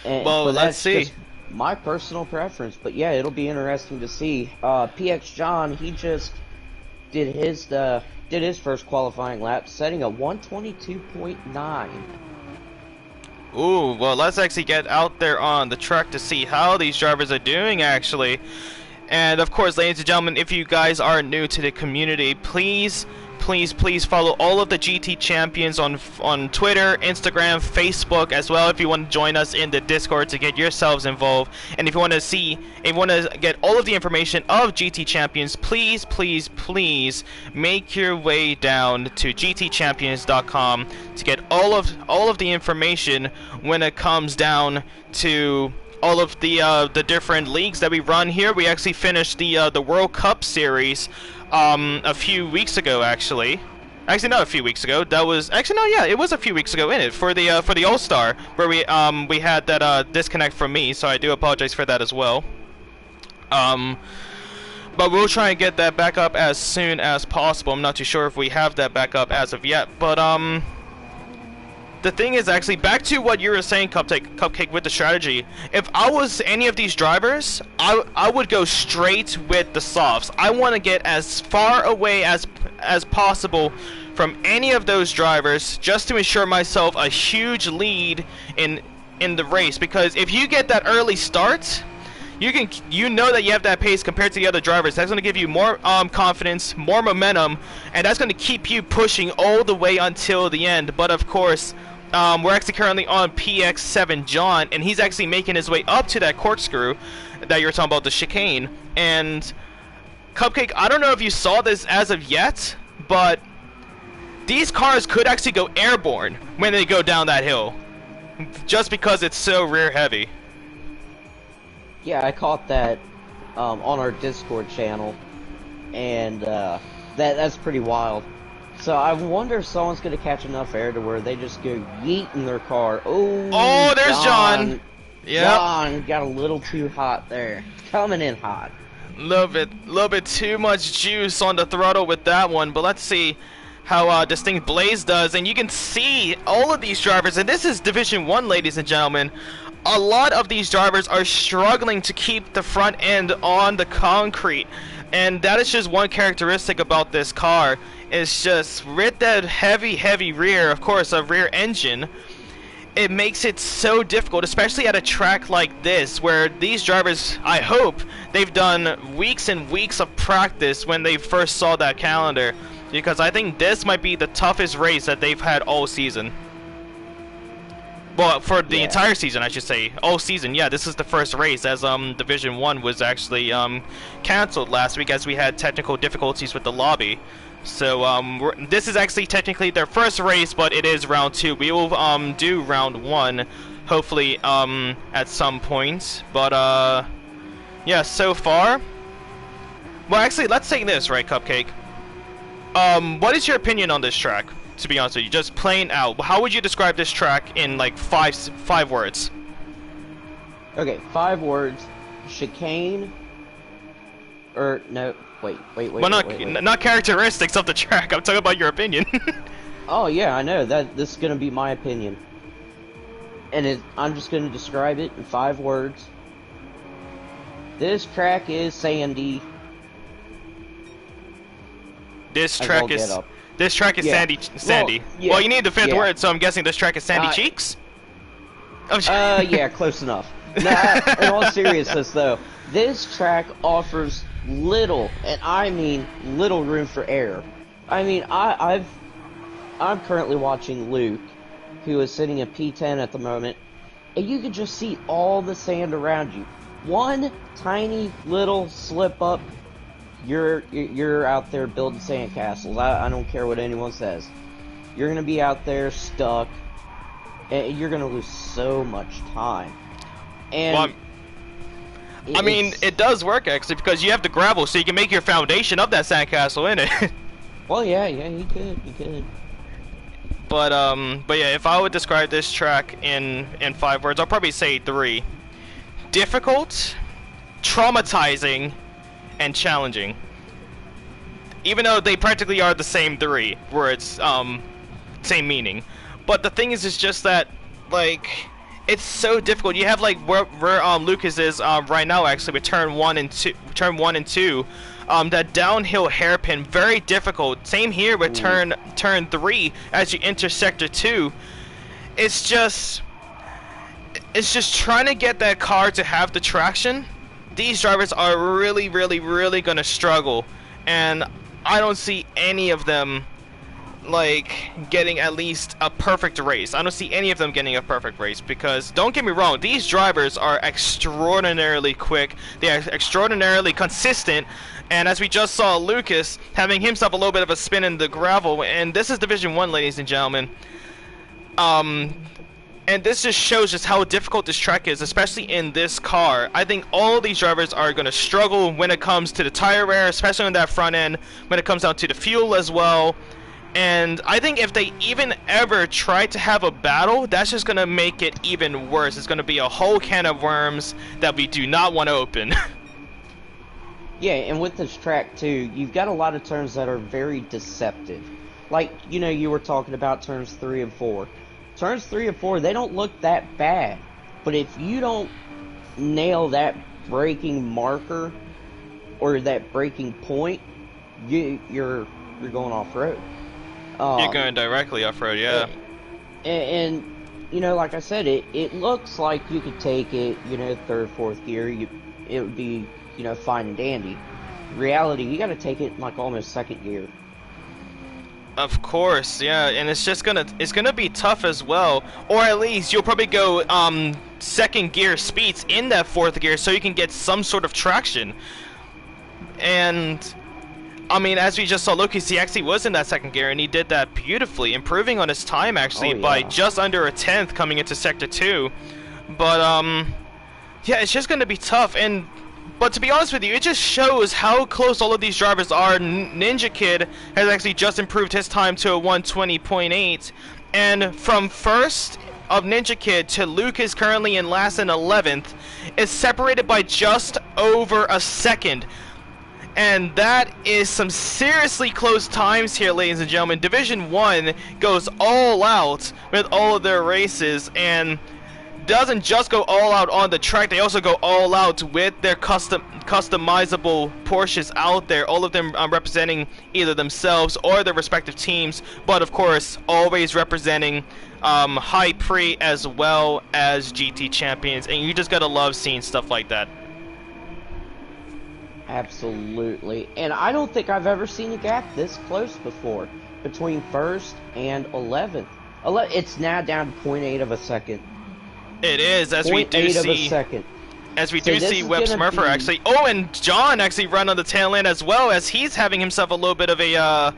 Well, but let's that's see. just my personal preference. But yeah, it'll be interesting to see. PX John, he just did his first qualifying lap, setting a 122.9. Ooh, well, let's actually get out there on the track to see how these drivers are doing, actually. And, of course, ladies and gentlemen, if you guys are new to the community, please follow all of the GT champions on Twitter, Instagram, Facebook as well, if you want to join us in the Discord to get yourselves involved. And if you want to get all of the information of GT champions, please make your way down to gtchampions.com to get all of the information when it comes down to all of the different leagues that we run here. We actually finished the World Cup series a few weeks ago, actually not a few weeks ago. That was actually, no, yeah, it was a few weeks ago in it for the All-Star, where we had that disconnect from me, so I do apologize for that as well. But we'll try and get that back up as soon as possible. I'm not too sure if we have that back up as of yet, but the thing is, actually, back to what you were saying, Cupcake, with the strategy. If I was any of these drivers, I would go straight with the softs. I want to get as far away as possible from any of those drivers, just to ensure myself a huge lead in the race. Because if you get that early start, you know that you have that pace compared to the other drivers. That's going to give you more confidence, more momentum, and that's going to keep you pushing all the way until the end. But of course, we're actually currently on PX7 John, and he's actually making his way up to that corkscrew that you were talking about, the chicane. And Cupcake, I don't know if you saw this as of yet, but these cars could actually go airborne when they go down that hill, just because it's so rear heavy. Yeah, I caught that on our Discord channel, and that's pretty wild. So I wonder if someone's gonna catch enough air to where they just go yeet in their car. Oh, there's John. Yeah, John got a little too hot there. Coming in hot. Little bit too much juice on the throttle with that one. But let's see how Distinct Blaze does, and you can see all of these drivers, and this is Division 1, ladies and gentlemen. A lot of these drivers are struggling to keep the front end on the concrete, and that is just one characteristic about this car. It's just with that heavy rear, of course, a rear engine. It makes it so difficult, especially at a track like this, where these drivers, I hope, they've done weeks and weeks of practice when they first saw that calendar, because I think this might be the toughest race that they've had all season. Well, for the entire season, I should say. All season, yeah, this is the first race, as Division 1 was actually cancelled last week as we had technical difficulties with the lobby. So this is actually technically their first race, but it is round 2. We will do round 1, hopefully at some point. But yeah, so far. Well, actually, let's say this, right, Cupcake? What is your opinion on this track? To be honest with you, just plain out, how would you describe this track in like five words? Okay, 5 words. Chicane. Or no, wait. Well, not characteristics of the track. I'm talking about your opinion. Oh yeah, I know that this is gonna be my opinion, and I'm just gonna describe it in 5 words. This track is sandy. This track is sandy. Well, you need the 5th word, so I'm guessing this track is sandy cheeks? Yeah, close enough. Now, in all seriousness, though, this track offers little, and I mean little, room for error. I mean, I'm currently watching Luke, who is sitting in P10 at the moment, and you can just see all the sand around you. One tiny little slip up, you're out there building sandcastles. I don't care what anyone says. You're gonna be out there stuck, and you're gonna lose so much time. And I mean, it does work actually, because you have the gravel, so you can make your foundation of that sandcastle in it. Well, yeah, he could. But yeah, if I would describe this track in 5 words, I'll probably say 3: difficult, traumatizing, and challenging. Even though they practically are the same 3 words, same meaning. But the thing is, it's just that, like, it's so difficult. You have like where Lucas is right now, actually, with turn 1 and 2. That downhill hairpin, very difficult. Same here with turn 3 as you enter sector 2. It's just trying to get that car to have the traction. These drivers are really gonna struggle, and I don't see any of them like getting at least a perfect race. I don't see any of them getting a perfect race, because don't get me wrong, these drivers are extraordinarily quick, they are extraordinarily consistent, and as we just saw Lucas having himself a little bit of a spin in the gravel, and this is Division 1, ladies and gentlemen. And this just shows just how difficult this track is, especially in this car. I think all these drivers are going to struggle when it comes to the tire wear, especially on that front end, when it comes down to the fuel as well. And I think if they even ever try to have a battle, that's just going to make it even worse. It's going to be a whole can of worms that we do not want to open. Yeah, and with this track too, you've got a lot of turns that are very deceptive. Like, you know, you were talking about turns 3 and 4. Turns 3 and 4, they don't look that bad. But if you don't nail that braking marker or that braking point, you're going off-road. You're going directly off-road, yeah. And you know, like I said, it looks like you could take it, you know, 3rd, 4th gear, it would be, you know, fine and dandy. Reality, you got to take it in like almost 2nd gear. Of course, yeah, and it's gonna be tough as well. Or at least you'll probably go 2nd gear speeds in that 4th gear so you can get some sort of traction. And I mean, as we just saw, Lucas, he actually was in that 2nd gear, and he did that beautifully, improving on his time actually by just under a 10th coming into sector 2. But yeah, it's just gonna be tough. But to be honest with you, it just shows how close all of these drivers are. Ninja Kid has actually just improved his time to a 120.8, and from first of Ninja Kid to Lucas currently in last and 11th is separated by just over a second. And that is some seriously close times here, ladies and gentlemen. Division 1 goes all out with all of their races, and doesn't just go all out on the track, they also go all out with their customizable Porsches out there, all of them representing either themselves or their respective teams, but of course always representing High Pre as well as GT champions, and you just gotta love seeing stuff like that. Absolutely. And I don't think I've ever seen a gap this close before between 1st and 11th. It's now down to 0.8 of a second. It is, as we do see. As we do see Webb Smurfer actually. Oh, and John actually run on the tail end as well, as he's having himself a little bit of a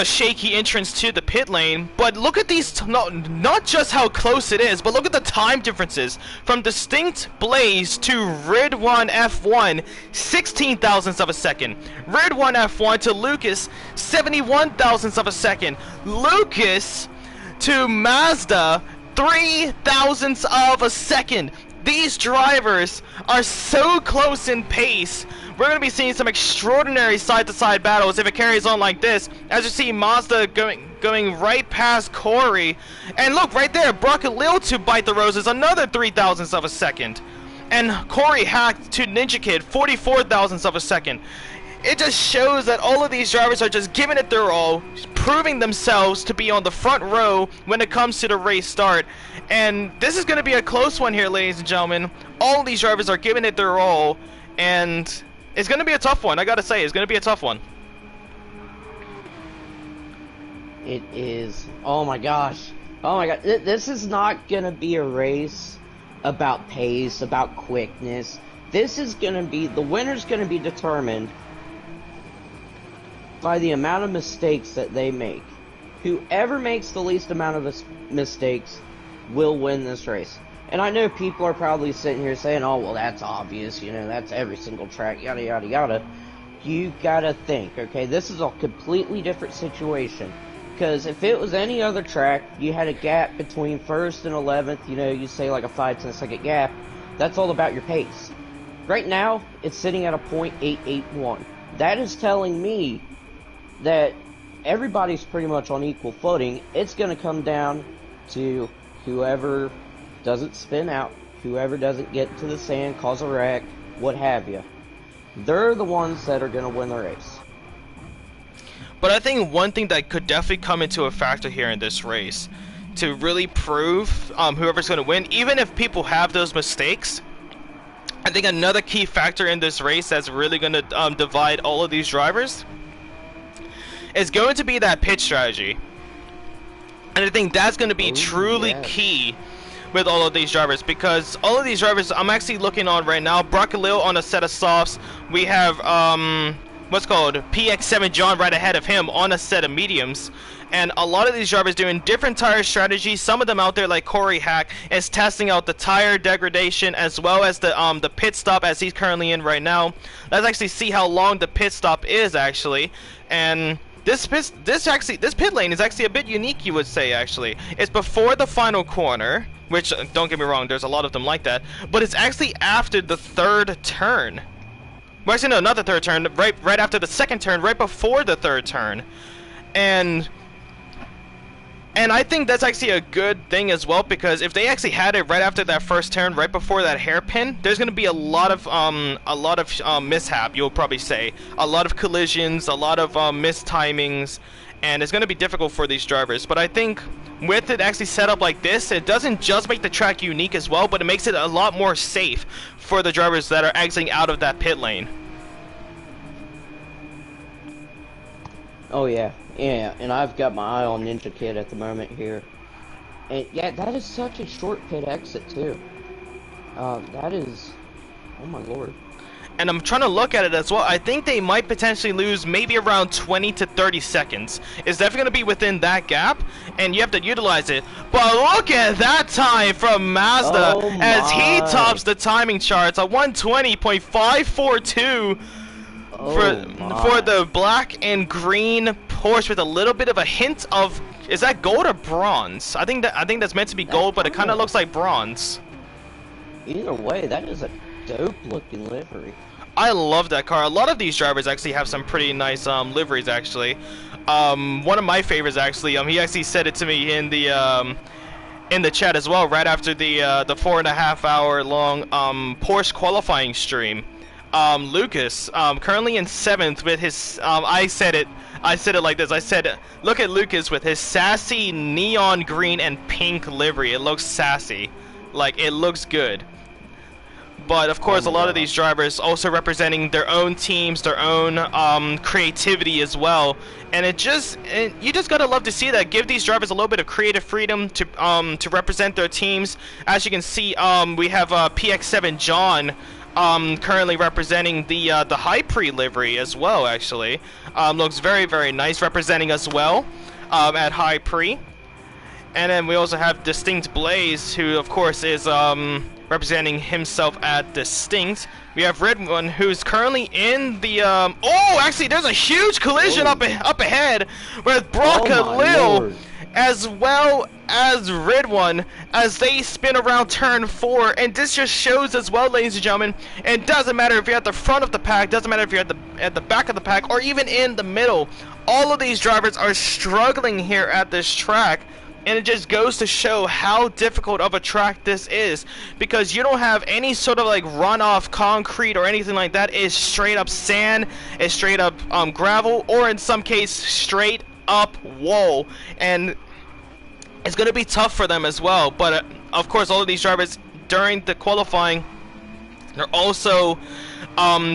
shaky entrance to the pit lane. But look at these, not just how close it is, but look at the time differences. From Distinct Blaze to Ridwan F1, 16 thousandths of a second. Ridwan F1 to Lucas, 71 thousandths of a second. Lucas to Mazda, 3 thousandths of a second. These drivers are so close in pace. We're going to be seeing some extraordinary side-to-side battles if it carries on like this. As you see, Mazda going right past Corey. And look, right there, Brock Lil to Bite the Roses, another 3 thousandths of a second. And Corey hacked to Ninja Kid, 44 thousandths of a second. It just shows that all of these drivers are just giving it their all, proving themselves to be on the front row when it comes to the race start. And this is going to be a close one here, ladies and gentlemen. All of these drivers are giving it their all, and it's going to be a tough one. I got to say, it's going to be a tough one. It is. Oh my gosh. Oh my god. This is not going to be a race about pace, about quickness. This is going to be, the winner's going to be determined by the amount of mistakes that they make. Whoever makes the least amount of mistakes will win this race. And I know people are probably sitting here saying, oh, well, that's obvious, you know, that's every single track, yada, yada, yada. you gotta think, okay, this is a completely different situation. Because if it was any other track, you had a gap between 1st and 11th, you say like a 5-10 second gap, that's all about your pace. Right now, it's sitting at a .881. That is telling me that everybody's pretty much on equal footing. It's going to come down to whoever doesn't spin out, whoever doesn't get to the sand, cause a wreck, what have you. They're the ones that are going to win the race. But I think one thing that could definitely come into a factor here in this race, to really prove whoever's going to win, even if people have those mistakes, I think another key factor in this race that's really going to divide all of these drivers is going to be that pit strategy. And I think that's going to be truly key with all of these drivers, because all of these drivers, I'm actually looking on right now, Brock Khalil on a set of softs, we have what's called PX7 John right ahead of him on a set of mediums. And a lot of these drivers doing different tire strategies. Some of them out there, like Corey Hack, is testing out the tire degradation as well as the pit stop as he's currently in right now. Let's actually see how long the pit stop is actually. And this pit lane is actually a bit unique, you would say. Actually, it's before the final corner, which don't get me wrong, there's a lot of them like that. But it's actually after the third turn. Well, actually, no, not the third turn. Right after the second turn, right before the third turn, and I think that's actually a good thing as well, because if they actually had it right after that first turn, right before that hairpin, there's going to be a lot of mishap. You'll probably say a lot of collisions, a lot of mistimings, and it's going to be difficult for these drivers. But I think with it actually set up like this, it doesn't just make the track unique as well, but it makes it a lot more safe for the drivers that are exiting out of that pit lane. Oh yeah, and I've got my eye on Ninja Kid at the moment here. And yeah, that is such a short pit exit too. That is, oh my lord. And I'm trying to look at it as well. I think they might potentially lose maybe around 20 to 30 seconds. It's definitely going to be within that gap, and you have to utilize it. But look at that time from Mazda as he tops the timing charts, a 120.542 for the black and green Porsche with a little bit of a hint of, is that gold or bronze? I think that's meant to be gold, but it kind of looks like bronze. Either way, that is a dope looking livery. I love that car. A lot of these drivers actually have some pretty nice liveries actually. One of my favorites actually, he actually said it to me in the chat as well, right after the 4.5 hour long Porsche qualifying stream. Lucas, currently in 7th with his I said it like this. I said, look at Lucas with his sassy neon green and pink livery. It looks sassy, like it looks good. But of course, a lot of these drivers also representing their own teams, their own creativity as well. And you just gotta love to see that. Give these drivers a little bit of creative freedom to represent their teams. As you can see, we have PX7 John currently representing the High Pre livery as well. Actually, looks very, very nice, representing us well at High Pre. And then we also have Distinct Blaze, who of course is representing himself at Distinct. We have Red One, who's currently in the oh, actually there's a huge collision up ahead with Brock Khalil as well as Red One as they spin around turn 4. And this just shows as well, ladies and gentlemen, it doesn't matter if you're at the front of the pack, doesn't matter if you're at the back of the pack, or even in the middle. All of these drivers are struggling here at this track. And it just goes to show how difficult of a track this is, because you don't have any sort of like runoff concrete or anything like that. It's straight up sand, it's straight up gravel, or in some case straight up wall, and it's gonna be tough for them as well. But of course, all of these drivers during the qualifying, they're also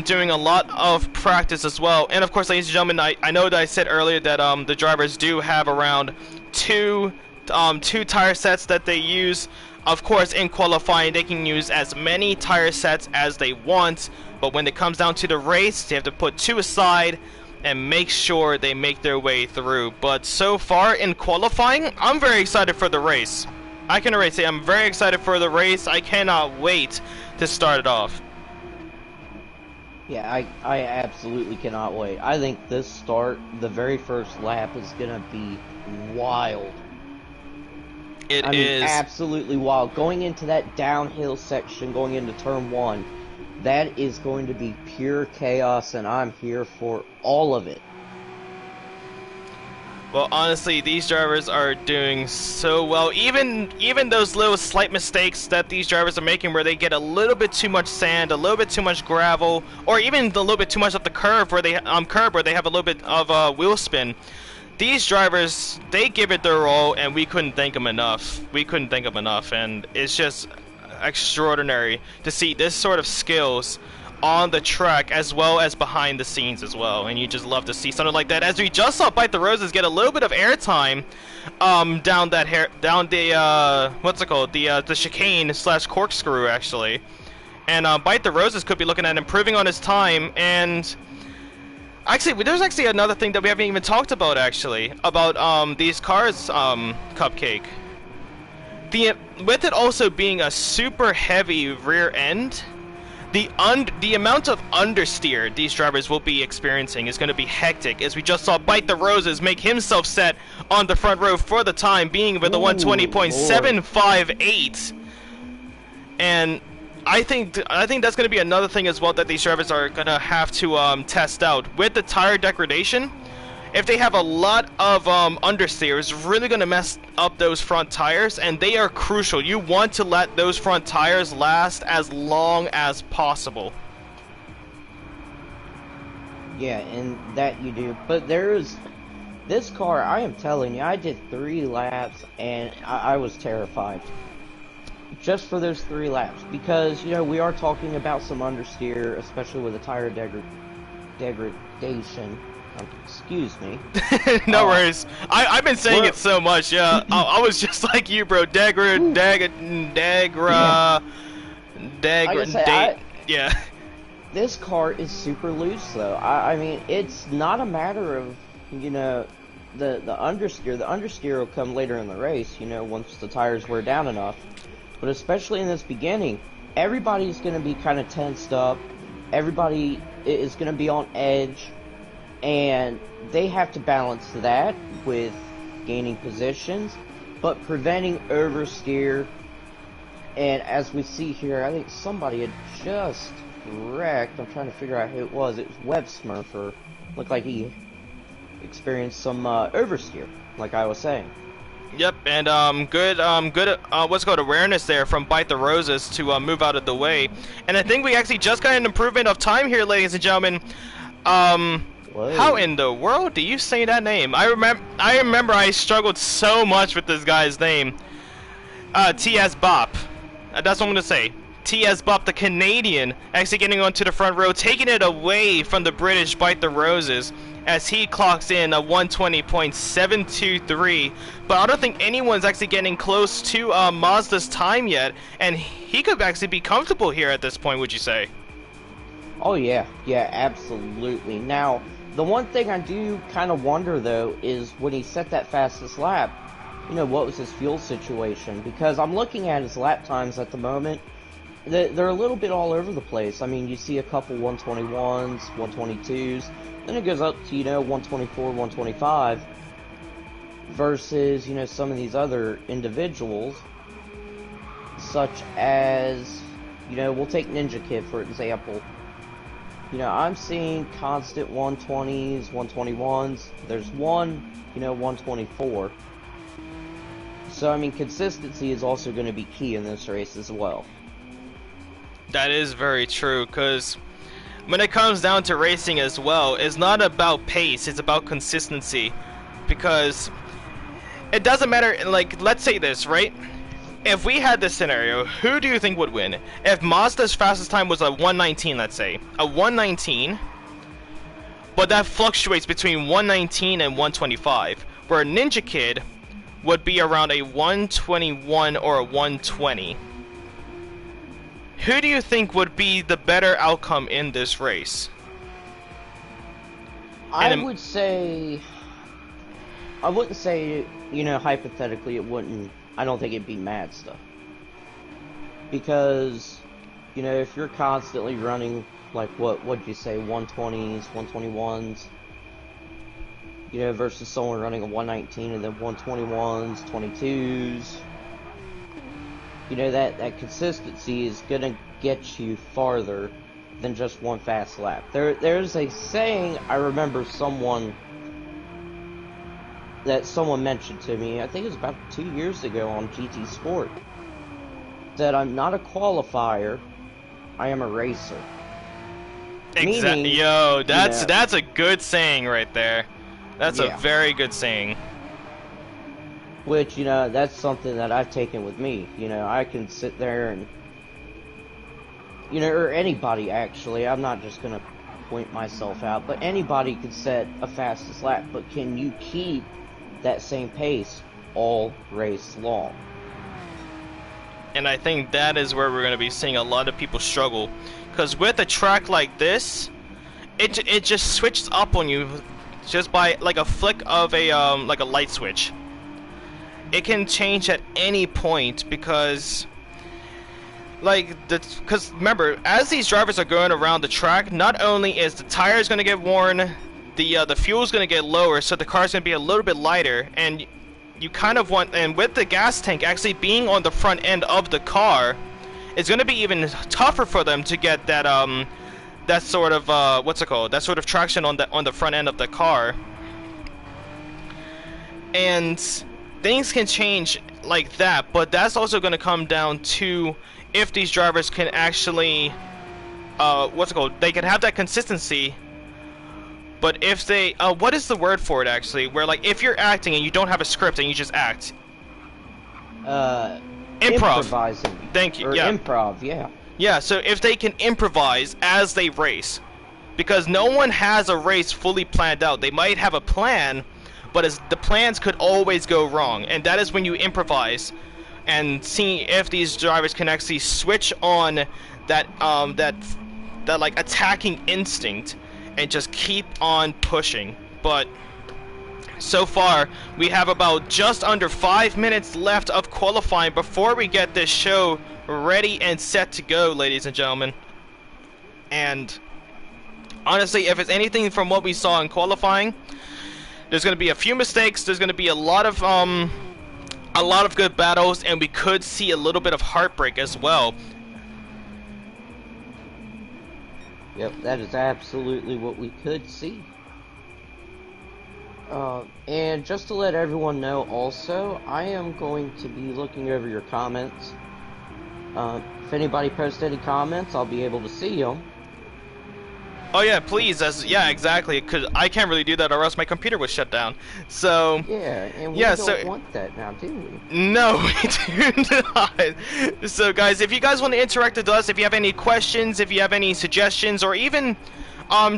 doing a lot of practice as well. And of course, ladies and gentlemen, I know that I said earlier that the drivers do have around two tire sets that they use. Of course, in qualifying they can use as many tire sets as they want, but when it comes down to the race, they have to put 2 aside and make sure they make their way through. But so far in qualifying, I'm very excited for the race. I can already say I'm very excited for the race. I cannot wait to start it off. Yeah, I absolutely cannot wait. I think this start, the very first lap, is gonna be wild. It I mean, is. absolutely wild. Going into that downhill section, going into turn one, that is going to be pure chaos, and I'm here for all of it. Well, honestly, these drivers are doing so well. Even those little slight mistakes that these drivers are making, where they get a little bit too much sand, a little bit too much gravel, or even a little bit too much of the curve where they have a little bit of wheel spin. These drivers, they give it their all, and we couldn't thank them enough. We couldn't thank them enough, and it's just extraordinary to see this sort of skills on the track as well as behind the scenes as well, and you just love to see something like that. As we just saw Bite the Roses get a little bit of airtime down the what's it called, the chicane / corkscrew actually, and Bite the Roses could be looking at improving on his time. And actually, there's actually another thing that we haven't even talked about actually about these cars, Cupcake. With it also being a super heavy rear end, the amount of understeer these drivers will be experiencing is going to be hectic, as we just saw Bite the Roses make himself set on the front row for the time being with a 120.758. And I think that's going to be another thing as well that these drivers are going to have to test out. With the tire degradation, if they have a lot of understeer, it's really going to mess up those front tires, and they are crucial. You want to let those front tires last as long as possible. Yeah, and that you do. But there's this car, I am telling you, I did 3 laps, and I was terrified. Just for those 3 laps. Because, you know, we are talking about some understeer, especially with the tire degradation. Excuse me. No worries. I've been saying it so much. Yeah, I was just like you, bro. Yeah. This car is super loose, though. I mean, it's not a matter of, you know, the understeer. The understeer will come later in the race, you know, once the tires wear down enough. But especially in this beginning, everybody's going to be kind of tensed up. Everybody is going to be on edge. And they have to balance that with gaining positions, but preventing oversteer. And as we see here, I think somebody had just wrecked. I'm trying to figure out who it was. It was Web Smurfer. Looked like he experienced some oversteer, like I was saying. Yep, and good what's called awareness there from Bite the Roses to move out of the way. And I think we actually just got an improvement of time here, ladies and gentlemen. Whoa. How in the world do you say that name? I remember I struggled so much with this guy's name. T.S. Bop. That's what I'm gonna say. T.S. Bop, the Canadian, actually getting onto the front row, taking it away from the British Bite the Roses, as he clocks in a 120.723. But I don't think anyone's actually getting close to Mazda's time yet, and he could actually be comfortable here at this point, would you say? Oh yeah, absolutely. Now, the one thing I do kind of wonder, though, is when he set that fastest lap, you know, what was his fuel situation? Because I'm looking at his lap times at the moment. They're a little bit all over the place. I mean, you see a couple 121s, 122s, then it goes up to, you know, 124, 125, versus, you know, some of these other individuals, such as, you know, we'll take Ninja Kid, for example. You know, I'm seeing constant 120s, 121s. There's one, you know, 124. So, I mean, consistency is also going to be key in this race as well. That is very true, because when it comes down to racing as well, it's not about pace, it's about consistency. Because it doesn't matter, like, let's say this, right? If we had this scenario, who do you think would win? If Mazda's fastest time was a 119, let's say, a 119, but that fluctuates between 119 and 125, where Ninja Kid would be around a 121 or a 120. Who do you think would be the better outcome in this race? I wouldn't say, you know, hypothetically it wouldn't. I don't think it'd be Mazda. Because, you know, if you're constantly running like what'd you say, 120s, 121s, you know, versus someone running a 119 and then 121s, 22s. You know, that consistency is gonna get you farther than just one fast lap. There's a saying I remember someone mentioned to me, I think it was about 2 years ago on GT Sport, that I'm not a qualifier, I am a racer. Exactly. Meaning, Yo, you know, that's a good saying right there. That's Yeah. a very good saying. which, you know, that's something that I've taken with me. You know, I can sit there and, you know, or anybody actually, I'm not just gonna point myself out, but anybody could set a fastest lap, but can you keep that same pace all race long? And I think that is where we're going to be seeing a lot of people struggle. Because with a track like this, it just switches up on you just by like a flick of a like a light switch. It can change at any point because because remember, as these drivers are going around the track, not only is the tires going to get worn, the fuel's going to get lower, so the car's going to be a little bit lighter, and you kind of want, and with the gas tank actually being on the front end of the car, it's going to be even tougher for them to get that that sort of that sort of traction on the front end of the car. And things can change like that, but that's also going to come down to if these drivers can actually they can have that consistency. But if they what is the word for it actually, where like if you're acting and you don't have a script and you just act, improv. Improvising. Thank you. Or Yeah. improv, yeah. Yeah, so if they can improvise as they race, because no one has a race fully planned out. They might have a plan, but the plans could always go wrong, and that is when you improvise and see if these drivers can actually switch on that that like attacking instinct and just keep on pushing. But so far, we have about just under 5 minutes left of qualifying before we get this show ready and set to go, ladies and gentlemen. And honestly, if it's anything from what we saw in qualifying, there's going to be a few mistakes, there's going to be a lot of good battles, and we could see a little bit of heartbreak as well. Yep, that is absolutely what we could see. And just to let everyone know also, I am going to be looking over your comments. If anybody posts any comments, I'll be able to see them. Oh yeah, please, yeah, exactly, because I can't really do that or else my computer was shut down. So Yeah, and we Yeah, don't so- want that now, do we? no, we do not. So guys, if you guys want to interact with us, if you have any questions, if you have any suggestions, or even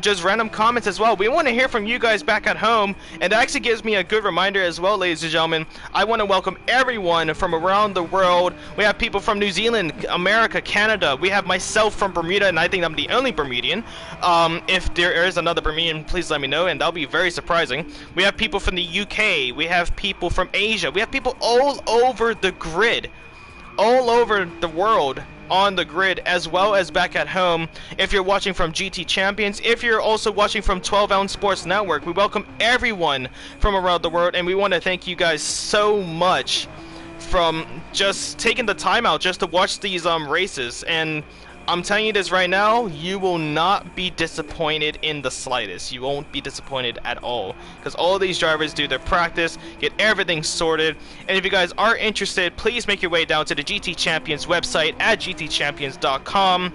just random comments as well, we want to hear from you guys back at home. And it actually gives me a good reminder as well, ladies and gentlemen. I want to welcome everyone from around the world. We have people from New Zealand, America, Canada. We have myself from Bermuda, and I think I'm the only Bermudian. If there is another Bermudian, please let me know, and that'll be very surprising. We have people from the UK. We have people from Asia. We have people all over the grid, all over the world on the grid, as well as back at home. If you're watching from GT Champions, if you're also watching from 12 Ounce Sports Network, we welcome everyone from around the world, and we want to thank you guys so much from just taking the time out just to watch these races. And I'm telling you this right now, you will not be disappointed in the slightest. You won't be disappointed at all, because all these drivers do their practice, get everything sorted. And if you guys are interested, please make your way down to the GT Champions website at gtchampions.com,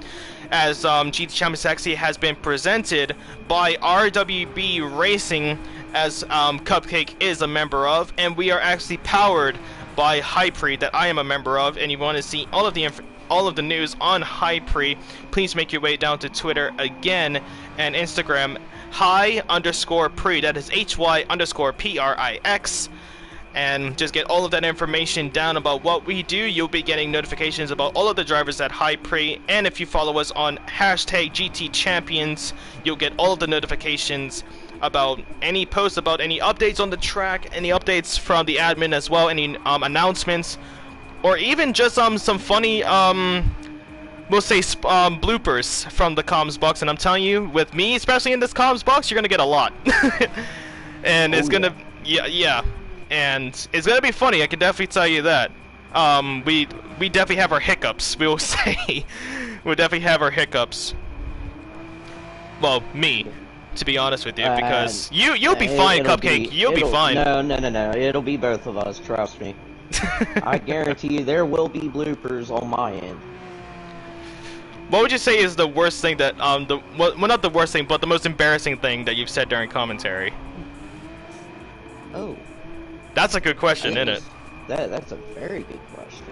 as GT Champions actually has been presented by RWB Racing, as Cupcake is a member of, and we are actually powered by Hypre, that I am a member of. And you want to see all of the news on Hypre, please make your way down to Twitter again and Instagram, Hy_Prix, that is HY_PRIX, and just get all of that information down about what we do. You'll be getting notifications about all of the drivers at Hypre, and if you follow us on hashtag GT Champions, you'll get all of the notifications about any posts, about any updates on the track, any updates from the admin as well, any announcements, or even just some funny we'll say bloopers from the comms box, and I'm telling you, with me, especially in this comms box, you're gonna get a lot. And it's gonna, yeah, and it's gonna be funny. I can definitely tell you that. We definitely have our hiccups. We will say, we'll definitely have our hiccups. Well, me, to be honest with you, because you'll be fine, Cupcake. You'll be fine. No. It'll be both of us. Trust me. I guarantee you, there will be bloopers on my end. What would you say is the worst thing that well, not the worst thing, but the most embarrassing thing that you've said during commentary? Oh, that's a good question, isn't it? That's a very good question.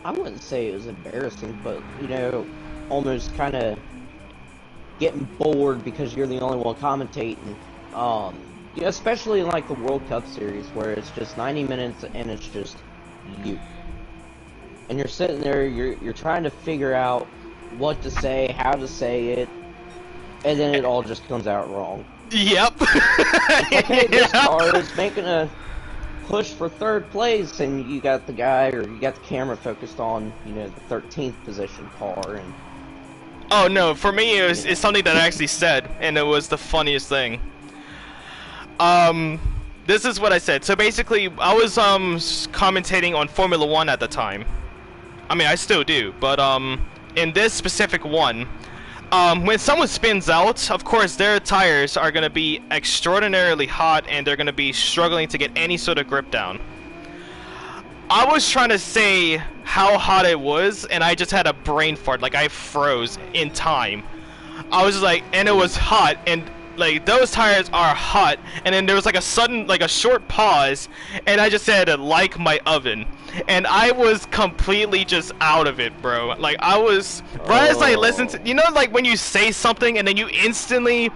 I wouldn't say it was embarrassing, but you know, almost kind of getting bored because you're the only one commentating. You know, especially in like the World Cup series where it's just 90 minutes and it's just you. And you're sitting there, you're trying to figure out what to say, how to say it, and then it all just comes out wrong. Yep. Okay, this car is making a push for third place, and you got the guy, or you got the camera focused on, you know, the 13th position car, and... Oh no, for me it's something that I actually said, and it was the funniest thing. This is what I said. So basically, I was commentating on Formula 1 at the time. I mean, I still do, but in this specific one, when someone spins out, of course their tires are going to be extraordinarily hot and they're going to be struggling to get any sort of grip down. I was trying to say how hot it was, and I just had a brain fart, like I froze in time. I was just like, and it was hot, and like those tires are hot, and then there was like a sudden, like a short pause, and I just said, like my oven. And I was completely just out of it, bro. Like, I was... Right as I listened to... You know, like, when you say something and then you instantly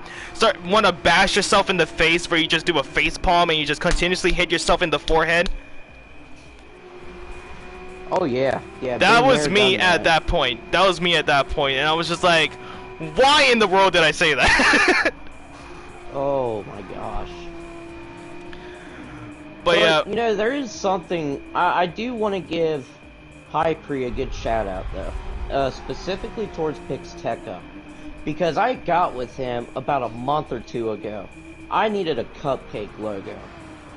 want to bash yourself in the face where you just do a face palm and you just continuously hit yourself in the forehead? Oh, yeah. Yeah. That was me at that point. That was me at that point. And I was just like, why in the world did I say that? Oh, my gosh. But yeah, you know, there is something I do want to give Hypri a good shout out though, specifically towards Pixteca, because I got with him about a month or two ago. I needed a Cupcake logo.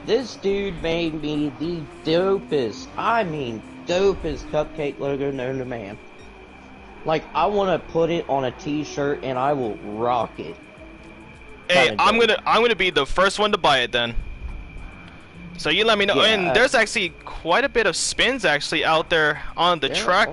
This dude made me the dopest, I mean dopest Cupcake logo known to man. Like, I want to put it on a t-shirt and I will rock it. Hey, I'm gonna be the first one to buy it then. So you let me know, and there's actually quite a bit of spins actually out there on the track,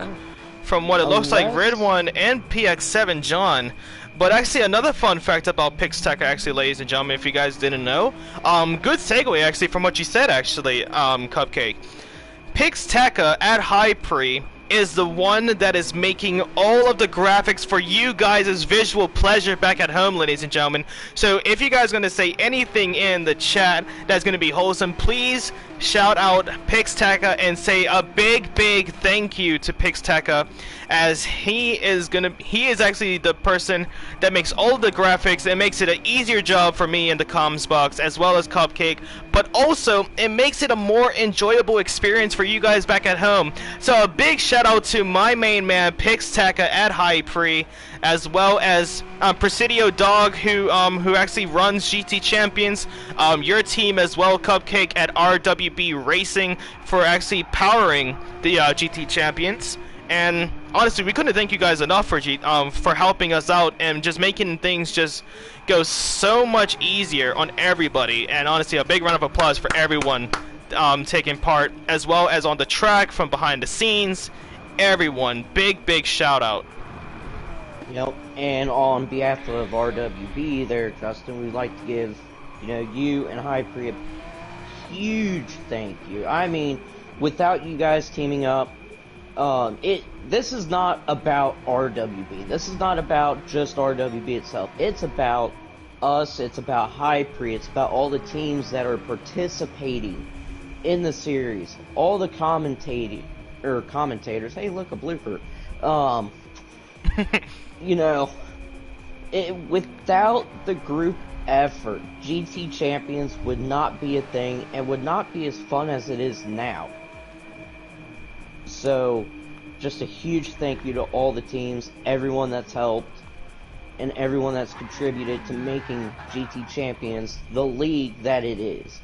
from what it looks like, Red One and PX7 John. But actually, another fun fact about Pixteca, actually, ladies and gentlemen, if you guys didn't know, good segue actually from what you said actually, Cupcake. Pixteca at Hypri is the one that is making all of the graphics for you guys' visual pleasure back at home, ladies and gentlemen. So if you guys are going to say anything in the chat that's going to be wholesome, please shout out Pixteca and say a big thank you to Pixteca, as he is actually the person that makes all of the graphics and makes it an easier job for me in the comms box as well as Cupcake, but also it makes it a more enjoyable experience for you guys back at home. So a big shout out to my main man Pixteca at Hypri, as well as Presidio Dog, who actually runs GT Champions, your team as well, Cupcake at RWB Racing, for actually powering the GT Champions. And honestly, we couldn't thank you guys enough for helping us out and just making things just go so much easier on everybody. And honestly, a big round of applause for everyone taking part, as well as on the track, from behind the scenes. Everyone, big shout out. Yep, and on behalf of RWB there, Justin, we'd like to give, you know, you and Hypri a huge thank you. I mean, without you guys teaming up, this is not about RWB. This is not about just RWB itself. It's about us, it's about Hypri, it's about all the teams that are participating in the series, all the commentators. Hey, look, a blooper. You know, without the group effort, GT Champions would not be a thing and would not be as fun as it is now. So, just a huge thank you to all the teams, everyone that's helped, and everyone that's contributed to making GT Champions the league that it is.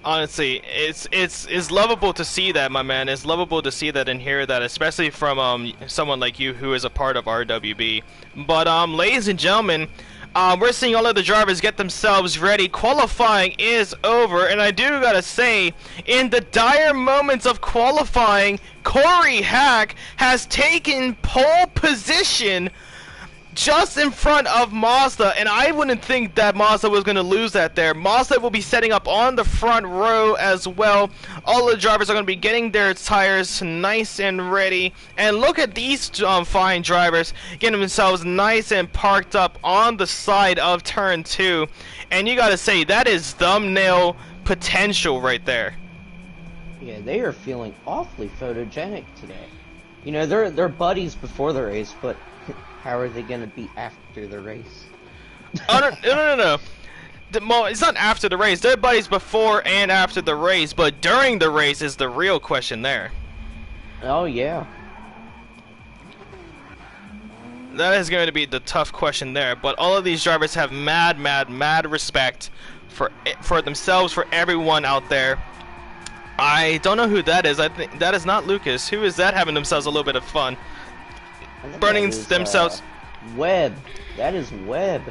Honestly, it's lovable to see that, my man. It's lovable to see that and hear that, especially from someone like you who is a part of RWB. But ladies and gentlemen, we're seeing all of the drivers get themselves ready. Qualifying is over, and I do gotta say, in the dire moments of qualifying, Corey Hack has taken pole position just in front of Mazda, and I wouldn't think that Mazda was going to lose that there. Mazda will be setting up on the front row as well. All the drivers are going to be getting their tires nice and ready, and look at these fine drivers getting themselves nice and parked up on the side of turn 2, and you gotta say, that is thumbnail potential right there. Yeah, they are feeling awfully photogenic today. You know, they're buddies before the race, but how are they going to be after the race? Oh, no. It's not after the race. They're buddies before and after the race, but during the race is the real question there. Oh, yeah. That is going to be the tough question there, but all of these drivers have mad respect for themselves, for everyone out there. I don't know who that is. I think that is not Lucas. Who is that having themselves a little bit of fun? Burning themselves. Webb. That is Webb.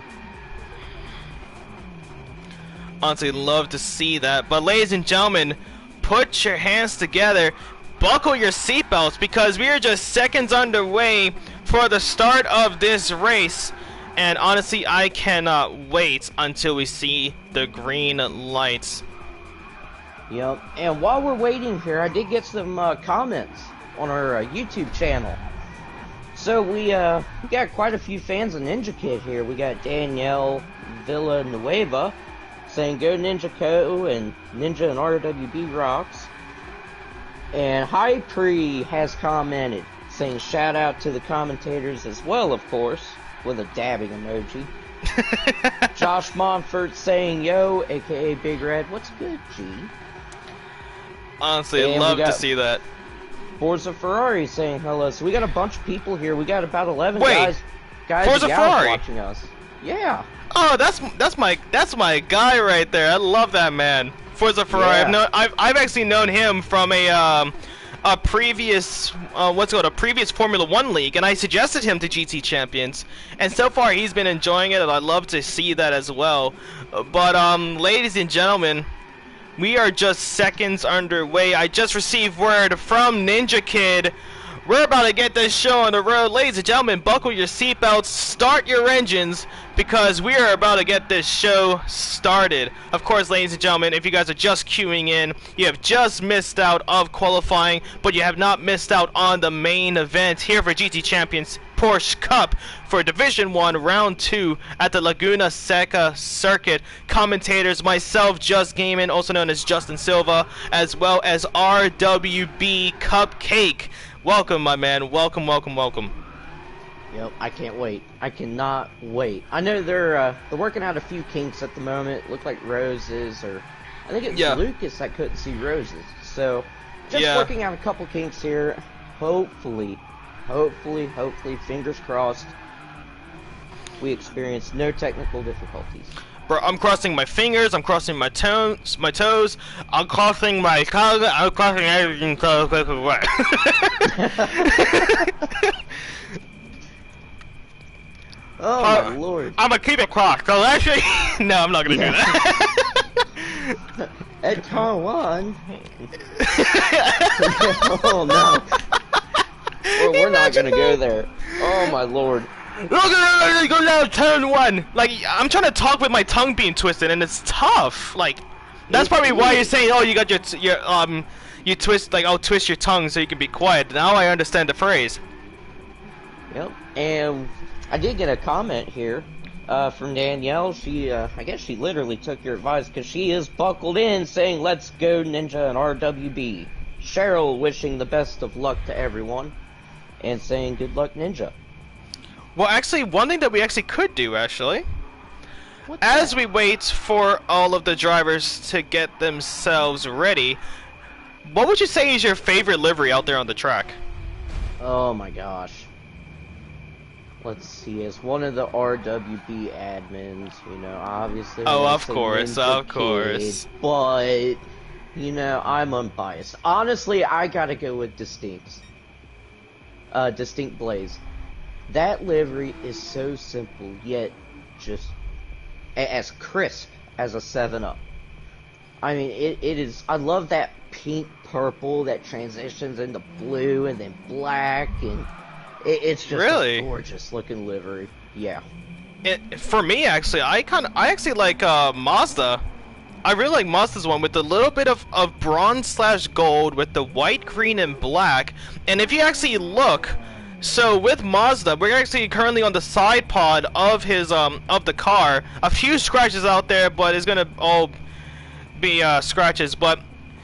Honestly, love to see that. But ladies and gentlemen, put your hands together, buckle your seatbelts, because we are just seconds underway for the start of this race. And honestly, I cannot wait until we see the green lights. Yep. And while we're waiting here, I did get some comments on our YouTube channel. So we got quite a few fans of Ninja Kid here. We got Danielle Villanueva saying go Ninja Co. and Ninja and RWB rocks. And High Pre has commented saying shout out to the commentators as well, of course, with a dabbing emoji. Josh Monfort saying yo, aka Big Red, what's good, G? Honestly, I'd love to see that. Forza Ferrari saying hello. So we got a bunch of people here. We got about 11 guys Forza and gals Ferrari watching us. Yeah. Oh, that's my guy right there. I love that man. Forza Ferrari. Yeah. I've actually known him from a previous a previous Formula 1 league, and I suggested him to GT Champions, and so far he's been enjoying it, and I'd love to see that as well. But ladies and gentlemen, we are just seconds underway. I just received word from Ninja Kid. We're about to get this show on the road. Ladies and gentlemen, buckle your seatbelts, start your engines, because we are about to get this show started. Of course, ladies and gentlemen, if you guys are just queuing in, you have just missed out of qualifying, but you have not missed out on the main event here for GT Champions Porsche Cup for Division 1 Round 2 at the Laguna Seca Circuit. Commentators, myself, Just Gaming, also known as Justin Silva, as well as RWB Cupcake. Welcome, my man. Welcome. Yep, I can't wait. I cannot wait. I know they're working out a few kinks at the moment. Look like Roses, or I think it's Lucas that couldn't see Roses. So, just working out a couple kinks here. Hopefully, fingers crossed, we experience no technical difficulties. Bro, I'm crossing my fingers, I'm crossing my toes, I'm crossing my tongue, I'm crossing everything. Oh my lord. I'm gonna keep it crossed, so actually, no, I'm not gonna do that. At Taiwan. Oh no. Well, we're not gonna go there. Oh my lord. Look at it, go down turn 1. Like, I'm trying to talk with my tongue being twisted, and it's tough. Like, that's probably why you're saying, oh, you got you twist, like, oh, twist your tongue so you can be quiet. Now I understand the phrase. Yep. And I did get a comment here from Danielle. She, I guess she literally took your advice, because she is buckled in saying, let's go Ninja and RWB. Cheryl wishing the best of luck to everyone, and saying good luck Ninja. Well, actually, one thing that we actually could do, as we wait for all of the drivers to get themselves ready, what would you say is your favorite livery out there on the track? Oh my gosh. Let's see, as one of the RWB admins, you know, obviously. Oh, I'm of course, Ninja of course. Kid, but, you know, I'm unbiased. Honestly, I gotta go with Distinct Blaze. That livery is so simple, yet just as crisp as a 7-Up. I mean, it is. I love that pink purple that transitions into blue and then black, and it's just Really? a gorgeous looking livery. Yeah. For me, actually, I actually like Mazda. I really like Mazda's one with a little bit of bronze / gold with the white, green, and black. And if you actually look, so with Mazda, we're actually currently on the side pod of his of the car. A few scratches out there, but it's gonna all be scratches. But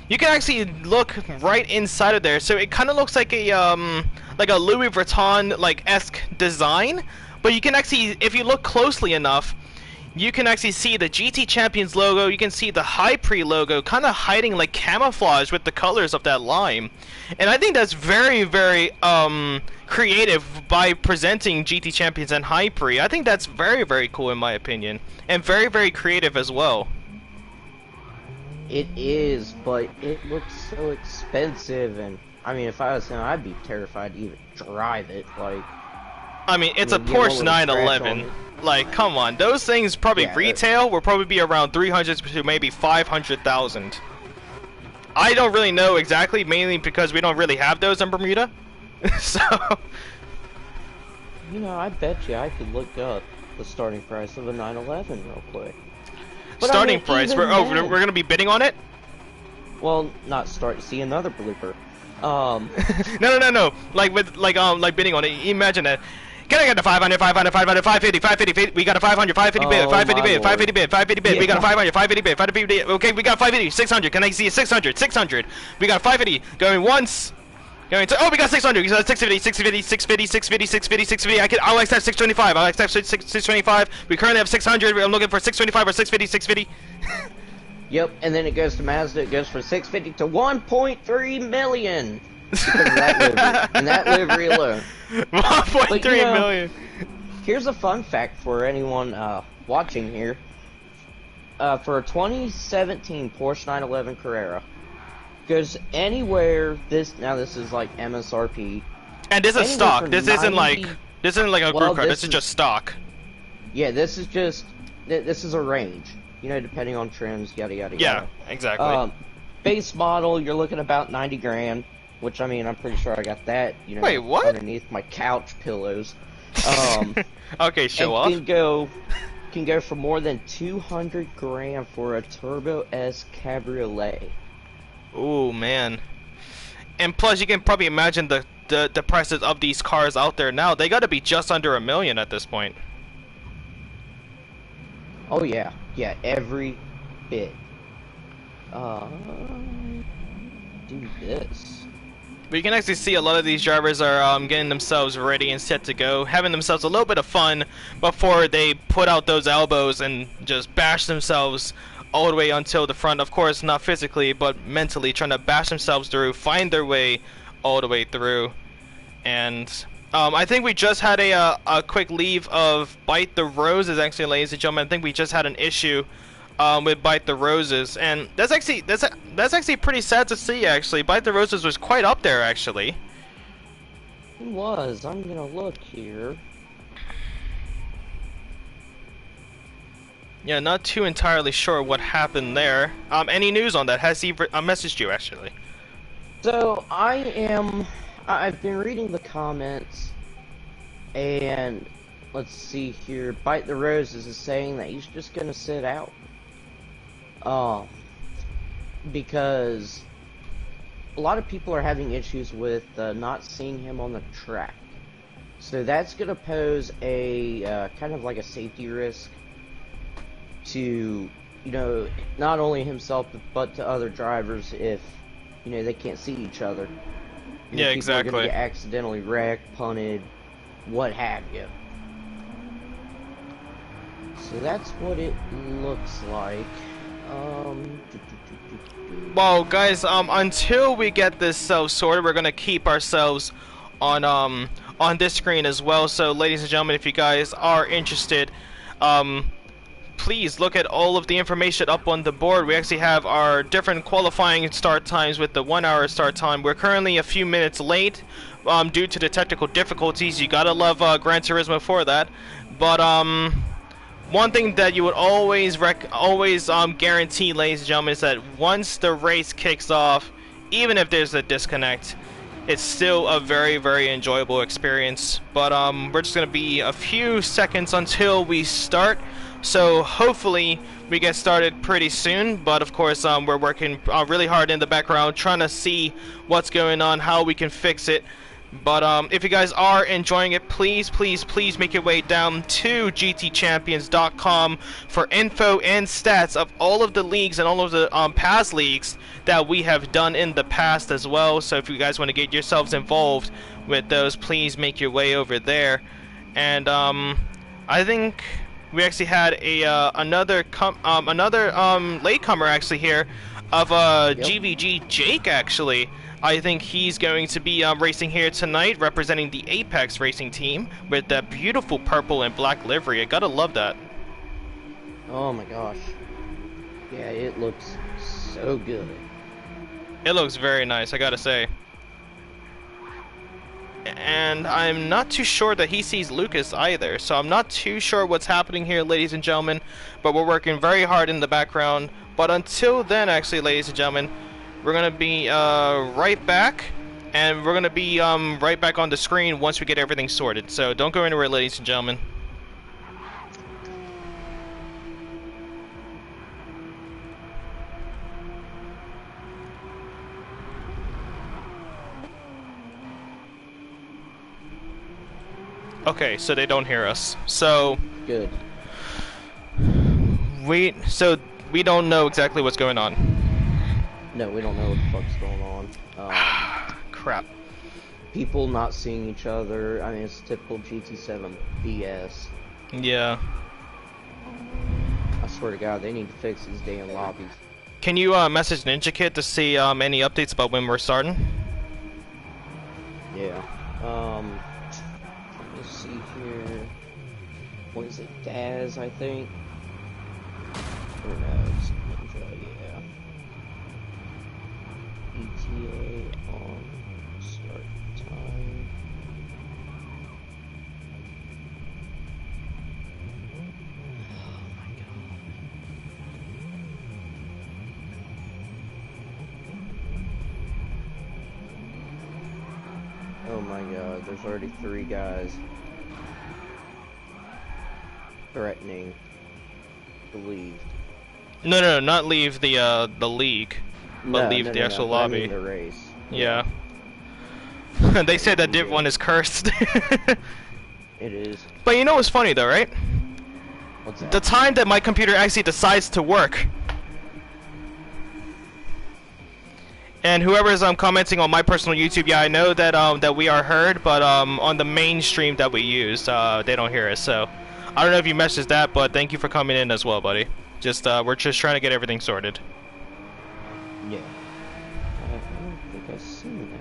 you can actually look right inside of there, so it kind of looks like a Louis Vuitton esque design. But you can actually, if you look closely enough, you can actually see the GT Champions logo. You can see the Hypre logo kind of hiding like camouflage with the colors of that lime. And I think that's very, very creative by presenting GT Champions and Hypre. I think that's very, very cool in my opinion, and very, very creative as well. It is, but it looks so expensive, and I mean, if I was him, I'd be terrified to even drive it. Like, I mean, it's a you get one Porsche little scratch on 911. it. Like, come on, those things probably Yeah, retail will probably be around 300 to maybe 500,000. I don't really know exactly, mainly because we don't really have those in Bermuda. So, You know, I bet you I could look up the starting price of a 911 real quick. But I starting mean, price. even then- We're gonna be bidding on it. Well, not start. See another blooper. No. Like bidding on it. Imagine that. Can I get the 500, 500, 500, 550, 550? We got a 500, 550 bid, Oh, 550 my bid, lord. 550 bid, 550 bid. We got a Yeah. 500, 550 bid, 550 bid. Okay, we got 550, 600. Can I see a 600? 600. We got 550 going once. Going to, oh, we got 600. We got 650, 650, 650, 650, 650, 650. I'll accept 625. I'll accept 625. We currently have 600. I'm looking for 625 or 650, 650. Yep, and then it goes to Mazda. It goes from 650 to 1.3 million because of that livery, and that livery alone. 1.3 you know, million. Here's a fun fact for anyone watching here. For a 2017 Porsche 911 Carrera, goes anywhere. This is like MSRP. And this is Anywhere stock. from This isn't 90 like a Well, group car. this This is is- just stock. Yeah, this is just this is a range. You know, depending on trims, yada yada Yeah, yada. exactly. Base model, you're looking about 90 grand. Which I mean, I'm pretty sure I got that. You know, Wait, what? underneath my couch pillows. Okay, show and off. can go for more than 200 grand for a Turbo S Cabriolet. Ooh, man. And plus, you can probably imagine the prices of these cars out there now. They gotta be just under $1 million at this point. Oh yeah, every bit. Do this. But you can actually see a lot of these drivers are getting themselves ready and set to go, having themselves a little bit of fun before they put out those elbows and just bash themselves all the way until the front. Of course, not physically, but mentally, trying to bash themselves through, find their way all the way through. And I think we just had a quick leave of Bite the Roses, actually, ladies and gentlemen. I think we just had an issue with Bite the Roses, and that's actually pretty sad to see. Actually, Bite the Roses was quite up there, actually. It was. I'm gonna look here. Yeah, not too entirely sure what happened there. Any news on that? Has he messaged you actually? So I've been reading the comments, and let's see here. Bite the Roses is saying that he's just gonna sit out. Because a lot of people are having issues with not seeing him on the track. So that's gonna pose a kind of like a safety risk to, you know, not only himself but to other drivers if, you know, they can't see each other. You know, Yeah, people are exactly. gonna get accidentally wrecked, punted, what have you. So that's what it looks like. Well, guys, until we get this sorted, we're gonna keep ourselves on this screen as well. So, ladies and gentlemen, if you guys are interested, please look at all of the information up on the board. We actually have our different qualifying start times with the 1 hour start time. We're currently a few minutes late due to the technical difficulties. You gotta love Gran Turismo for that. But one thing that you would always guarantee, ladies and gentlemen, is that once the race kicks off, even if there's a disconnect, it's still a very, very enjoyable experience. But we're just gonna be a few seconds until we start. So hopefully we get started pretty soon, but of course we're working really hard in the background trying to see what's going on, how we can fix it. But if you guys are enjoying it, please make your way down to gtchampions.com for info and stats of all of the leagues and all of the past leagues that we have done in the past as well. So if you guys want to get yourselves involved with those, please make your way over there. And I think we actually had another latecomer actually here of GVG Jake actually. I think he's going to be racing here tonight, representing the Apex Racing team with that beautiful purple and black livery. I gotta love that. Oh my gosh. Yeah, it looks so good. It looks very nice, I gotta say. And I'm not too sure that he sees Lucas either, so I'm not too sure what's happening here, ladies and gentlemen, but we're working very hard in the background. But until then, actually, ladies and gentlemen, we're gonna be right back, and we're gonna be right back on the screen once we get everything sorted. So don't go anywhere, ladies and gentlemen. Okay, so they don't hear us. So good. We don't know exactly what's going on. No, we don't know what the fuck's going on. Crap. People not seeing each other. I mean, it's typical GT7 BS. Yeah. I swear to God, they need to fix these damn lobbies. Can you message Ninja Kid to see any updates about when we're starting? Yeah. Let me see here. What is it? Daz, I think. Or no, it's Ninja, yeah. ETA on start time. Oh my God. Oh my God, there's already 3 guys threatening to leave. No, not leave the league, but leave the actual lobby. I mean the race. Yeah. They said that Div 1 is cursed. It is. But you know what's funny though, right? What's that? The time that my computer actually decides to work. And whoever's commenting on my personal YouTube, yeah, I know that that we are heard, but on the main stream that we use, they don't hear us. So I don't know if you messaged that, but thank you for coming in as well, buddy. Just we're just trying to get everything sorted. Yeah. I don't think I've seen that.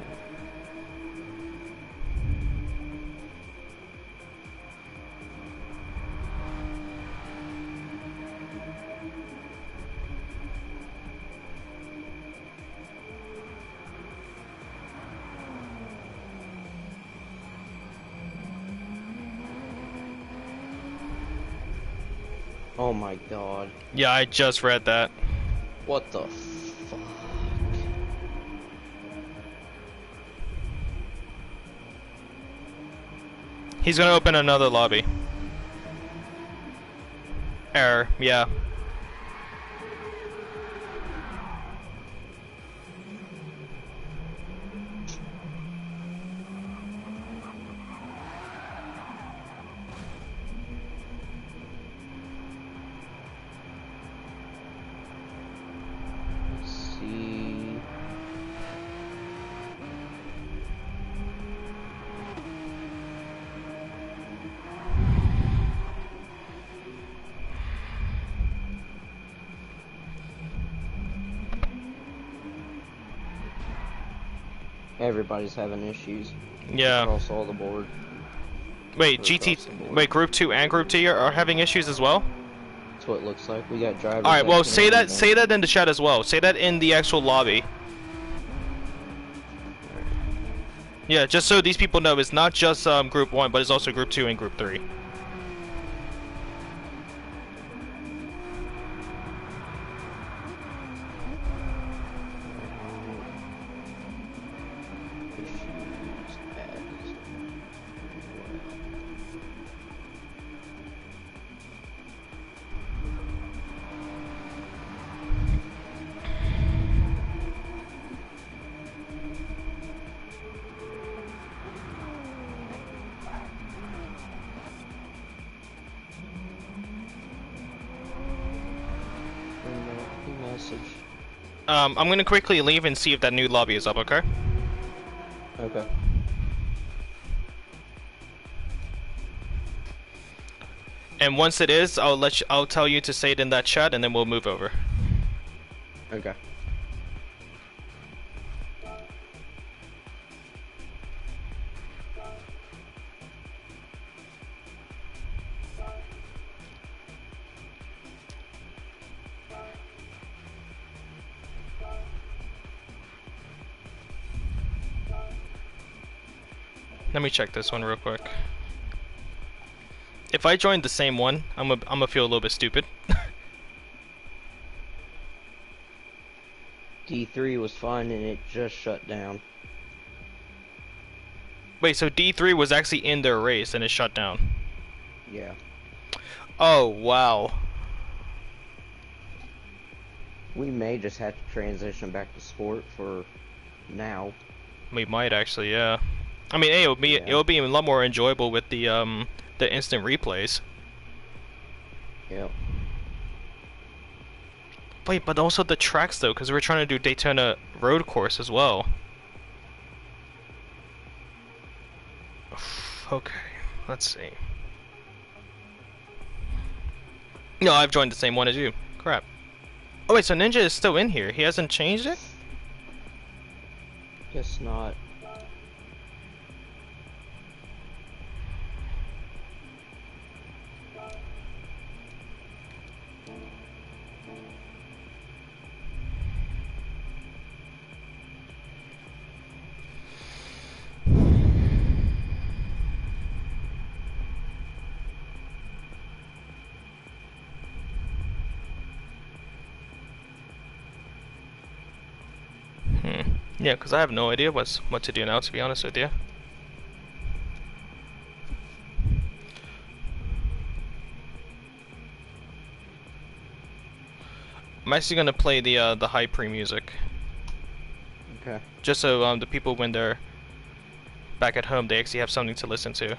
Oh my God. Yeah, I just read that. What the fuck? He's gonna open another lobby. Error, yeah. Let's see. Everybody's having issues Yeah. across all the board. Wait, Or GT. across the board. Wait, Group 2 and Group T are having issues as well? That's what it looks like. We got drivers. All right. Well, that say can't that. even- Say that in the chat as well. Say that in the actual lobby. Yeah, just so these people know, it's not just Group 1, but it's also Group 2 and Group 3. Issues as well. Message. I'm gonna quickly leave and see if that new lobby is up. Okay. Okay. And once it is, I'll tell you to say it in that chat, and then we'll move over. Okay. Let me check this one real quick. If I joined the same one, I'm gonna feel a little bit stupid. D3 was fun and it just shut down. Wait, so D3 was actually in their race and it shut down. Yeah. Oh, wow. We may just have to transition back to sport for now. We might actually, yeah. I mean, hey, it'll be a lot more enjoyable with the instant replays. Yep. Wait, but also the tracks though, because we're trying to do Daytona Road Course as well. Okay, let's see. No, I've joined the same one as you. Crap. Oh wait, so Ninja is still in here. He hasn't changed it? Guess not. Yeah, because I have no idea what to do now, to be honest with you. I'm actually gonna play the high pre music, Okay. just so the people when they're back at home, they actually have something to listen to.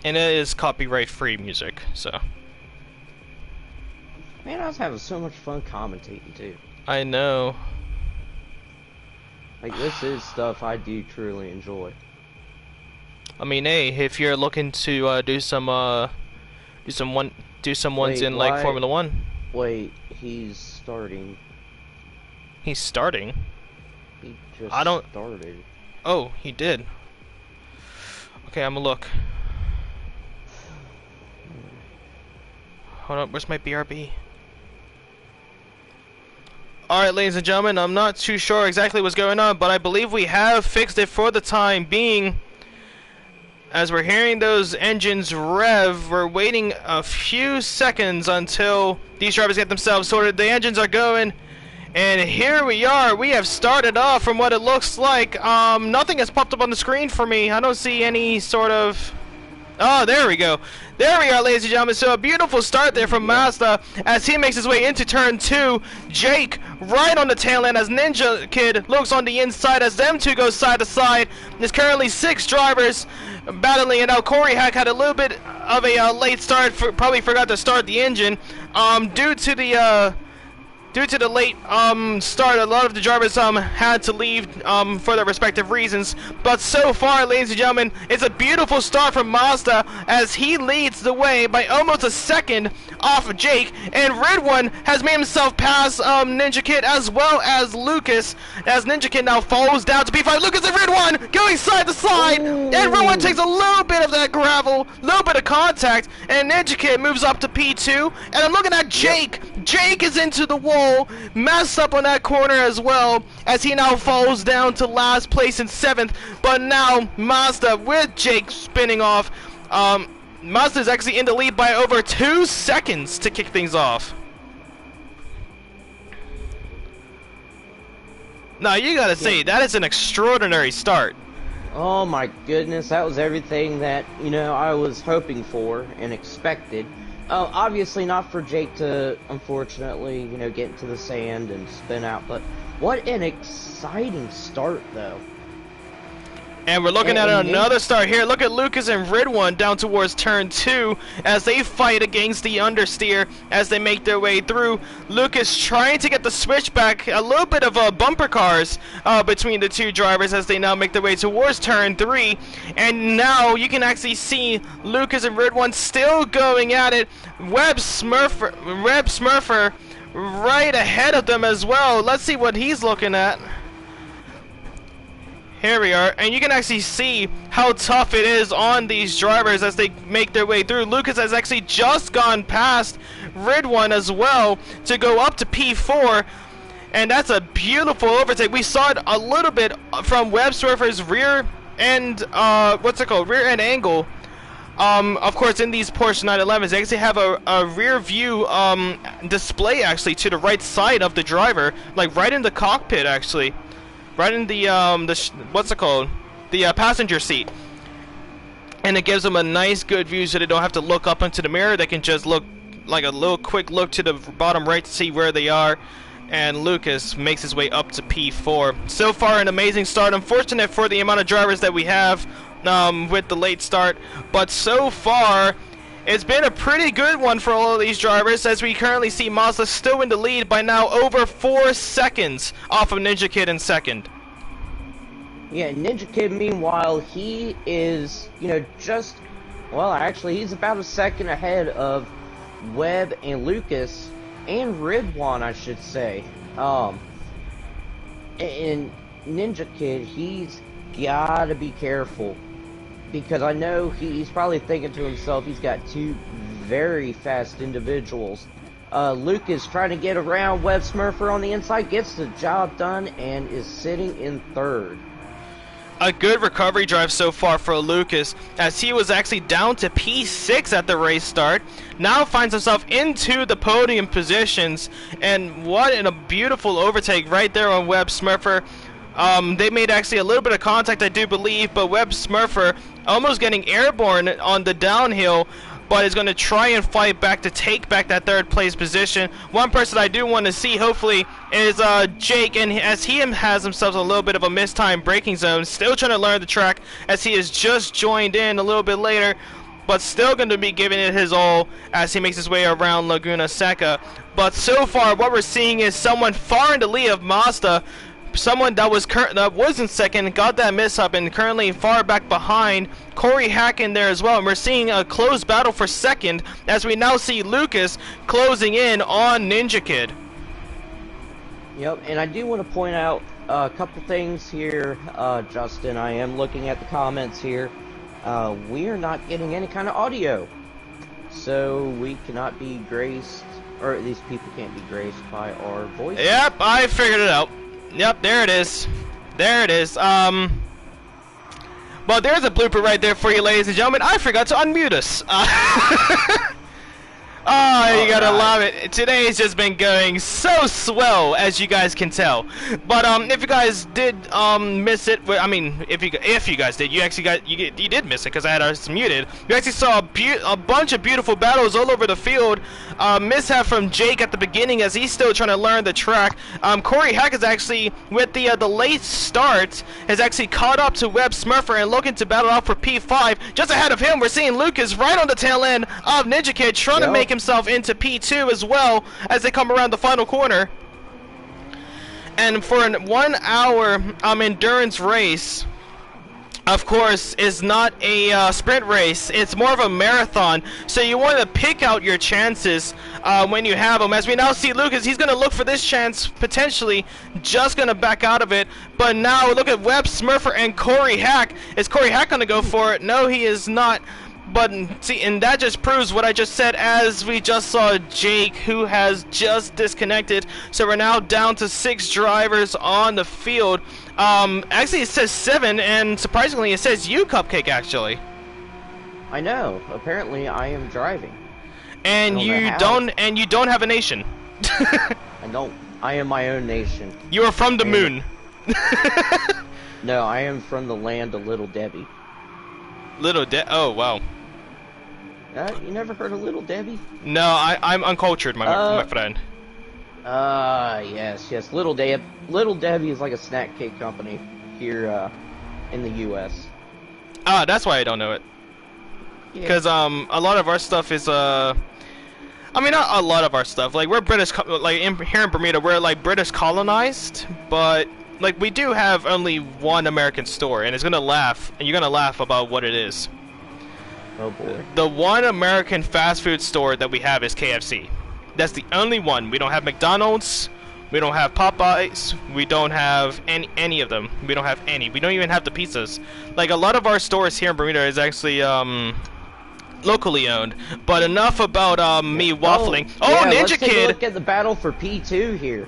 And it is copyright free music, so. Man, I was having so much fun commentating too. I know. Like, this is stuff I do truly enjoy. I mean, hey, if you're looking to do some ones Wait, in like why- Formula One, Wait, he's starting. he's starting. He just I don't- started. Oh, he did. Okay, I'm gonna look. Hold on, where's my BRB? Alright, ladies and gentlemen, I'm not too sure exactly what's going on, but I believe we have fixed it for the time being. As we're hearing those engines rev, we're waiting a few seconds until these drivers get themselves sorted. The engines are going, and here we are. We have started off from what it looks like. Nothing has popped up on the screen for me. I don't see any sort of... Oh, there we go. There we are, ladies and gentlemen. So a beautiful start there from Mazda as he makes his way into turn 2. Jake right on the tail end as Ninja Kid looks on the inside as them two go side to side. There's currently 6 drivers battling it out. Corey Hack had a little bit of a late start. Probably forgot to start the engine due to the due to the late start, a lot of the drivers had to leave for their respective reasons. But so far, ladies and gentlemen, it's a beautiful start from Mazda as he leads the way by almost a second off of Jake. And Red One has made himself pass Ninja Kid as well as Lucas, as Ninja Kid now falls down to P5. Lucas and Red One going side to side, and Red One takes a little bit of that gravel, little bit of contact, and Ninja Kid moves up to P2. And I'm looking at Jake. Jake is into the wall, messed up on that corner as well, as he now falls down to last place in 7th. But now Mazda with Jake spinning off. Mazda is actually in the lead by over 2 seconds to kick things off. Now you gotta say, that is an extraordinary start. Oh my goodness, that was everything that, you know, I was hoping for and expected. Obviously not for Jake to, unfortunately, you know, get into the sand and spin out, but what an exciting start, though. And we're looking at another start here. Look at Lucas and Red One down towards turn 2 as they fight against the understeer as they make their way through. Lucas trying to get the switchback, a little bit of bumper cars between the two drivers as they now make their way towards turn 3. And now you can actually see Lucas and Red One still going at it. Web Smurfer right ahead of them as well. Let's see what he's looking at. Here we are, and you can actually see how tough it is on these drivers as they make their way through. Lucas has actually just gone past Red One as well to go up to P4, and that's a beautiful overtake. We saw it a little bit from Web Surfer's rear end, rear end angle. Of course, in these Porsche 911s, they actually have a rear view display actually to the right side of the driver, like right in the cockpit actually. Right in the passenger seat, and it gives them a nice good view so they don't have to look up into the mirror. They can just look like a little quick look to the bottom right to see where they are. And Lucas makes his way up to P4. So far an amazing start. Unfortunate for the amount of drivers that we have with the late start, but so far it's been a pretty good one for all of these drivers, as we currently see Mazda still in the lead by now over 4 seconds off of Ninja Kid in second. Yeah, Ninja Kid, meanwhile, he is, you know, actually, he's about a second ahead of Webb and Lucas, and Ridwan, I should say. And Ninja Kid, he's gotta be careful. Because I know he's probably thinking to himself, he's got 2 very fast individuals. Lucas trying to get around Web Smurfer on the inside, gets the job done, and is sitting in 3rd. A good recovery drive so far for Lucas, as he was actually down to P6 at the race start. Now finds himself into the podium positions, and what a beautiful overtake right there on Web Smurfer. They made actually a little bit of contact, I do believe, but Web Smurfer almost getting airborne on the downhill, but is going to try and fight back to take back that 3rd place position. One person I do want to see, hopefully, is Jake, and as he has himself a little bit of a mistimed braking zone, still trying to learn the track as he has just joined in a little bit later, but still going to be giving it his all as he makes his way around Laguna Seca. But so far, what we're seeing is someone far in the lead of Mazda, someone that was in second, got that mishap, and currently far back behind. Corey Hack in there as well, and we're seeing a close battle for second as we now see Lucas closing in on Ninja Kid. Yep, and I do want to point out a couple things here, Justin. I am looking at the comments here. We are not getting any kind of audio, so we cannot be graced, or these people can't be graced by our voice. Yep, I figured it out. Yep, there it is. There it is. Well, there's a blooper right there for you, ladies and gentlemen. I forgot to unmute us. Oh, you gotta love it. Today has just been going so swell, as you guys can tell. But if you guys did miss it, I mean, if you guys did, you actually you did miss it because I had us muted. You actually saw a bunch of beautiful battles all over the field. Mishap from Jake at the beginning as he's still trying to learn the track. Corey Hack is actually, with the late start, has actually caught up to Web Smurfer and looking to battle out for P5. Just ahead of him, we're seeing Lucas right on the tail end of Ninja Kid trying to make himself into P2 as well as they come around the final corner. And for an 1 hour endurance race, of course, is not a sprint race. It's more of a marathon. So you want to pick out your chances when you have them. As we now see Lucas, he's going to look for this chance, potentially just going to back out of it. But now look at Webb Smurfer and Corey Hack. Is Corey Hack going to go for it? No, he is not. But see, and that just proves what I just said, as we just saw Jake, who has just disconnected. So we're now down to 6 drivers on the field. Actually, it says 7, and surprisingly, it says you, Cupcake. Actually, I know. Apparently, I am driving. And you don't have a nation. I don't. I am my own nation. You are from the moon. No, I am from the land of Little Debbie. Oh wow. You never heard of Little Debbie? No, I'm uncultured, my friend. Yes. Little Debbie is like a snack cake company here in the U.S. Ah, that's why I don't know it. Because a lot of our stuff is I mean, not a lot of our stuff. Like, we're British, like here in Bermuda, we're like British colonized, but like we do have only one American store, and it's gonna laugh, and you're gonna laugh about what it is. Oh boy. The one American fast food store that we have is KFC. That's the only one. We don't have McDonald's. We don't have Popeyes. We don't have any of them. We don't have any. We don't even have the pizzas. Like, a lot of our stores here in Bermuda is actually locally owned. But enough about me waffling. Oh, yeah, Ninja let's Kid. Take a look at the battle for P2 here.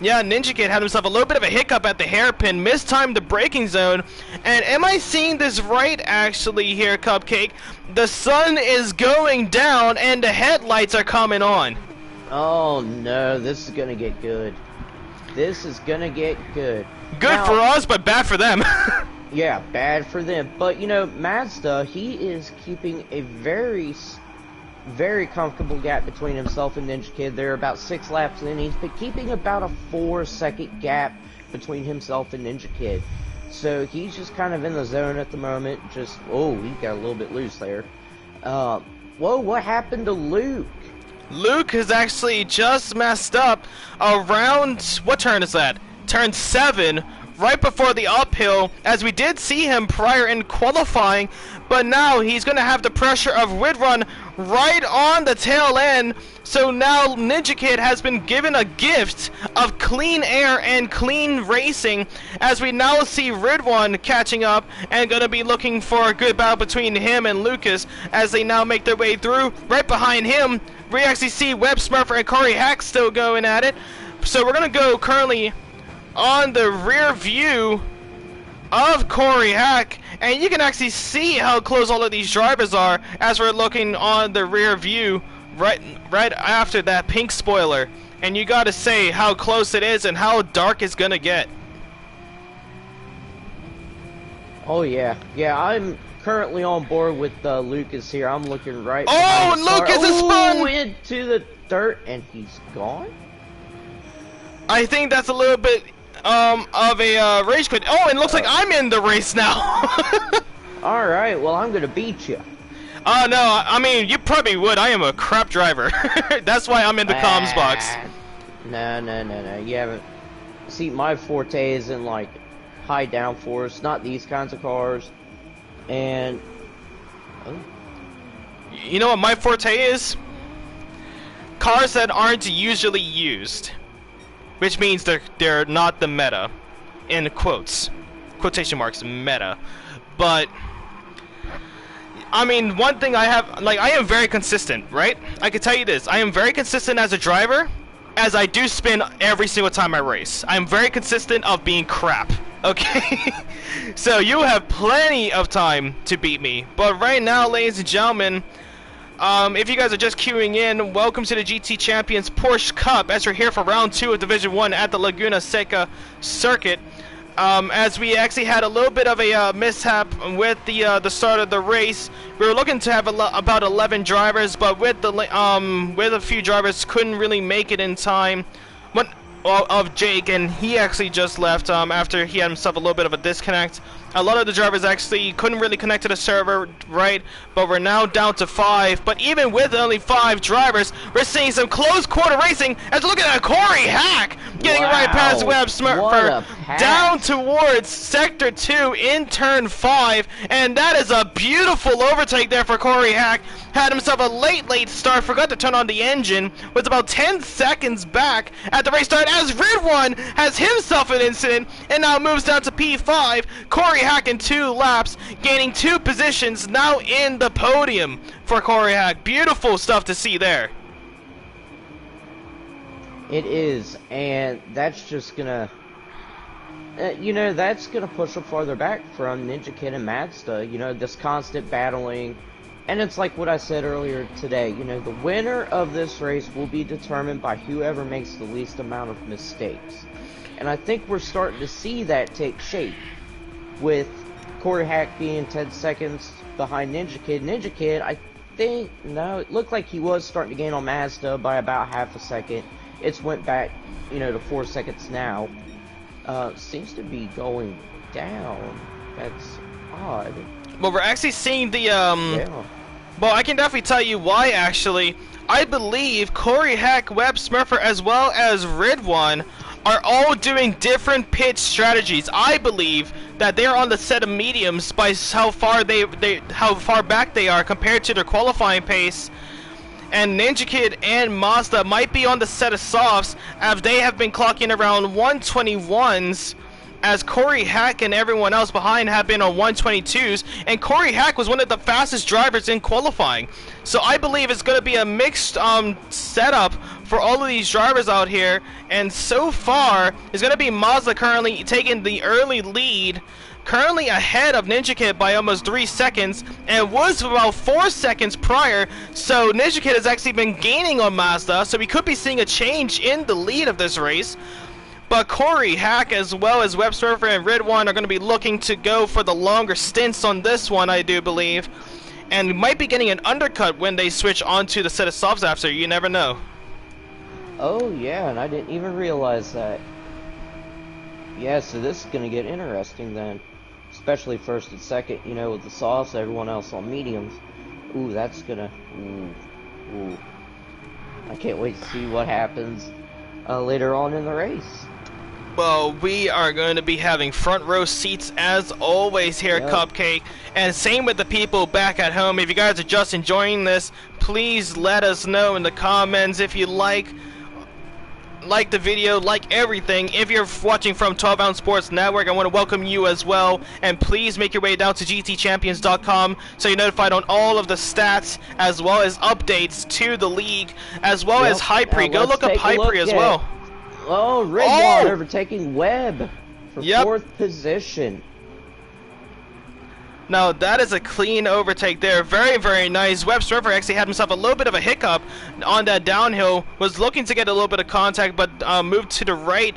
Yeah, Ninja Kid had himself a little bit of a hiccup at the hairpin, mistimed the braking zone, and am I seeing this right, actually, here, Cupcake? The sun is going down, and the headlights are coming on. Oh, no, this is gonna get good. This is gonna get good. Good now, for us, but bad for them. Yeah, bad for them. But, you know, Mazda, he is keeping a very comfortable gap between himself and Ninja Kid. They're about 6 laps in. He's been keeping about a 4-second gap between himself and Ninja Kid. So he's just kind of in the zone at the moment. Just, oh, he got a little bit loose there. Whoa, what happened to Luke? Luke has actually just messed up around, what turn is that? Turn 7, right before the uphill, as we did see him prior in qualifying, but now he's going to have the pressure of Widrun right on the tail end. So now Ninja Kid has been given a gift of clean air and clean racing, as we now see Ridwan catching up and going to be looking for a good battle between him and Lucas as they now make their way through. Right behind him, we actually see Webb Smurfer and Corey Hack still going at it. So we're going to go currently on the rear view of Corey Hack, and you can actually see how close all of these drivers are as we're looking on the rear view right after that pink spoiler. And you gotta say how close it is and how dark it's gonna get. Oh yeah, I'm currently on board with Lucas here. I'm looking right. Oh, Lucas is spun into the dirt, and he's gone. I think that's a little bit of a rage quit. Oh, and it looks like I'm in the race now. All right, well, I'm gonna beat you. Oh no, I mean, you probably would. I am a crap driver. That's why I'm in the comms box. No. You haven't. See, my forte is in like high downforce, not these kinds of cars. And you know what my forte is? Cars that aren't usually used, which means they're not the meta, in quotation marks, meta. But I mean, one thing I have, like, I am very consistent, right? I can tell you this, I am very consistent as a driver, as I do spin every single time I race. I'm very consistent of being crap, okay? So you have plenty of time to beat me. But right now, ladies and gentlemen, if you guys are just queuing in, welcome to the GT Champions Porsche Cup, as we're here for round 2 of Division 1 at the Laguna Seca circuit. As we actually had a little bit of a mishap with the start of the race. We were looking to have about 11 drivers, but with a few drivers couldn't really make it in time. Of Jake, and he actually just left after he had himself a little bit of a disconnect. A lot of the drivers actually couldn't really connect to the server, right? But we're now down to 5. But even with only 5 drivers, we're seeing some close quarter racing. As look at that, Corey Hack getting right past Webb Smurfer down towards Sector 2 in Turn 5. And that is a beautiful overtake there for Corey Hack. Had himself a late start, forgot to turn on the engine, was about 10 seconds back at the race start as Rid1 has himself an incident and now moves down to P5. Corey Hack in 2 laps, gaining 2 positions, now in the podium for Corey Hack. Beautiful stuff to see there. It is, and that's just gonna, that's gonna push them farther back from Ninja Kid and Mazda. This constant battling. And it's like what I said earlier today, the winner of this race will be determined by whoever makes the least amount of mistakes. And I think we're starting to see that take shape, with Corey Hack being 10 seconds behind Ninja Kid. Ninja Kid, I think, no, it looked like he was starting to gain on Mazda by about half a second. It's went back, to 4 seconds now. Seems to be going down. That's odd. Well, we're actually seeing the, Yeah. Well, I can definitely tell you why, actually. I believe Corey Hack, Webb Smurfer, as well as Rid1 are all doing different pit strategies. I believe that they're on the set of mediums by how far how far back they are compared to their qualifying pace. And Ninja Kid and Mazda might be on the set of softs, as they have been clocking around 121s, as Corey Hack and everyone else behind have been on 122s, and Corey Hack was one of the fastest drivers in qualifying. So I believe it's going to be a mixed setup for all of these drivers out here, and so far it's going to be Mazda currently taking the early lead, currently ahead of Ninja Kid by almost 3 seconds, and was about 4 seconds prior. So Ninja Kid has actually been gaining on Mazda, so we could be seeing a change in the lead of this race. But Corey Hack, as well as Webb Smurfer and Rid1, are going to be looking to go for the longer stints on this one, I do believe. And might be getting an undercut when they switch onto the set of softs after. You never know. Oh, yeah, and I didn't even realize that. Yeah, so this is going to get interesting then. Especially first and second, with the softs, everyone else on mediums. Ooh, that's going to... Ooh. I can't wait to see what happens later on in the race. Well, we are going to be having front row seats as always here at Cupcake, and same with the people back at home. If you guys are just enjoying this, please let us know in the comments if you like the video, like everything. If you're watching from 12 Ounce Sports Network, I want to welcome you as well, and please make your way down to gtchampions.com so you're notified on all of the stats as well as updates to the league, as well as Hypre. Go look up Hypre as well. Oh, Rid1 overtaking Webb for 4th position. Now, that is a clean overtake there. Very, very nice. Webb Smurfer actually had himself a little bit of a hiccup on that downhill. Was looking to get a little bit of contact, but moved to the right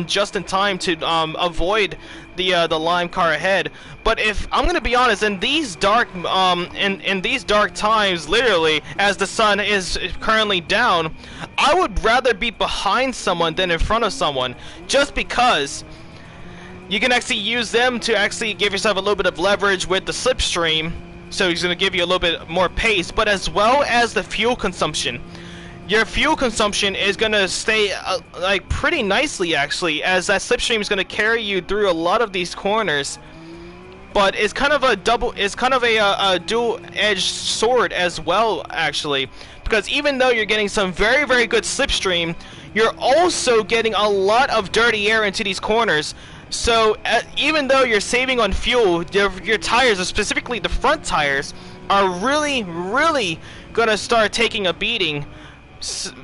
just in time to avoid the Lime car ahead. But if I'm gonna be honest, in these dark in these dark times, literally, as the sun is currently down, I would rather be behind someone than in front of someone, just because you can actually use them to actually give yourself a little bit of leverage with the slipstream, so he's going to give you a little bit more pace, but as well as the fuel consumption. Your fuel consumption is going to stay like pretty nicely, actually, as that slipstream is going to carry you through a lot of these corners. But it's kind of a a dual-edged sword as well, actually, because even though you're getting some very, very good slipstream, you're also getting a lot of dirty air into these corners. So even though you're saving on fuel, your tires, specifically the front tires, are really, really gonna start taking a beating.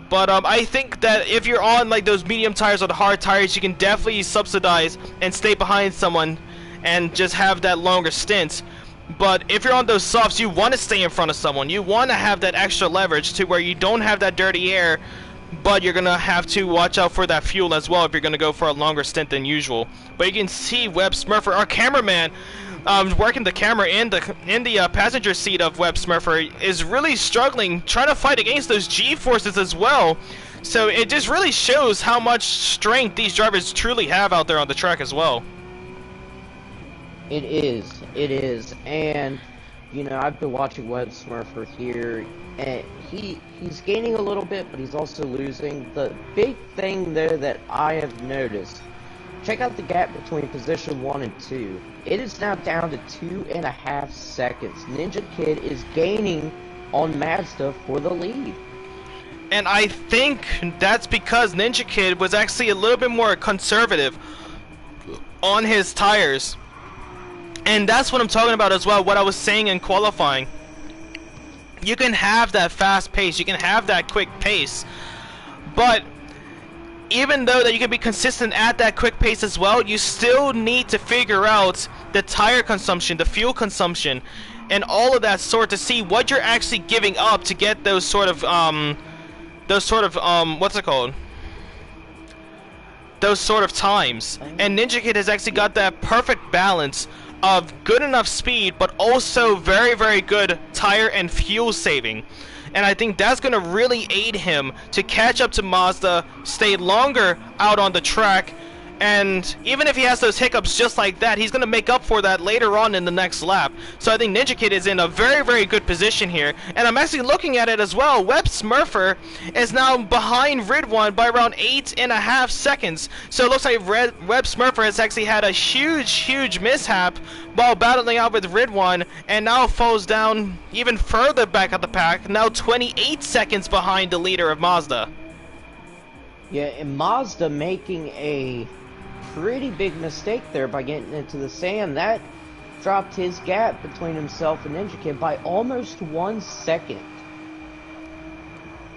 But I think that if you're on like those medium tires or the hard tires, you can definitely subsidize and stay behind someone and just have that longer stint. But if you're on those softs, you want to stay in front of someone. You want to have that extra leverage to where you don't have that dirty air, but you're gonna have to watch out for that fuel as well if you're gonna go for a longer stint than usual. But you can see Webb Smurfer, our cameraman, working the camera in the passenger seat of Webb Smurfer, is really struggling, trying to fight against those G-forces as well. So it just really shows how much strength these drivers truly have out there on the track as well. It is, and you know I've been watching Web Smurfer here, and he's gaining a little bit, but he's also losing. The big thing there that I have noticed, check out the gap between position 1 and 2. It is now down to 2.5 seconds. Ninja Kid is gaining on Mazda for the lead. And I think that's because Ninja Kid was actually a little bit more conservative on his tires. And that's what I'm talking about as well, what I was saying in qualifying. You can have that fast pace, you can have that quick pace, but even though that you can be consistent at that quick pace as well, you still need to figure out the tire consumption, the fuel consumption, and all of that sort to see what you're actually giving up to get those sort of what's it called? Those sort of times. And Ninja Kid has actually got that perfect balance of good enough speed, but also very, very good tire and fuel saving. And I think that's going to really aid him to catch up to Mazda, stay longer out on the track, and even if he has those hiccups just like that, he's going to make up for that later on in the next lap. So I think Ninja Kid is in a very, very good position here. And I'm actually looking at it as well. Web Smurfer is now behind Ridwan by around 8.5 seconds. So it looks like Web Smurfer has actually had a huge, huge mishap while battling out with Ridwan, and now falls down even further back at the pack, now 28 seconds behind the leader of Mazda. Yeah, and Mazda making a pretty big mistake there by getting into the sand. That dropped his gap between himself and Ninja Kid by almost 1 second.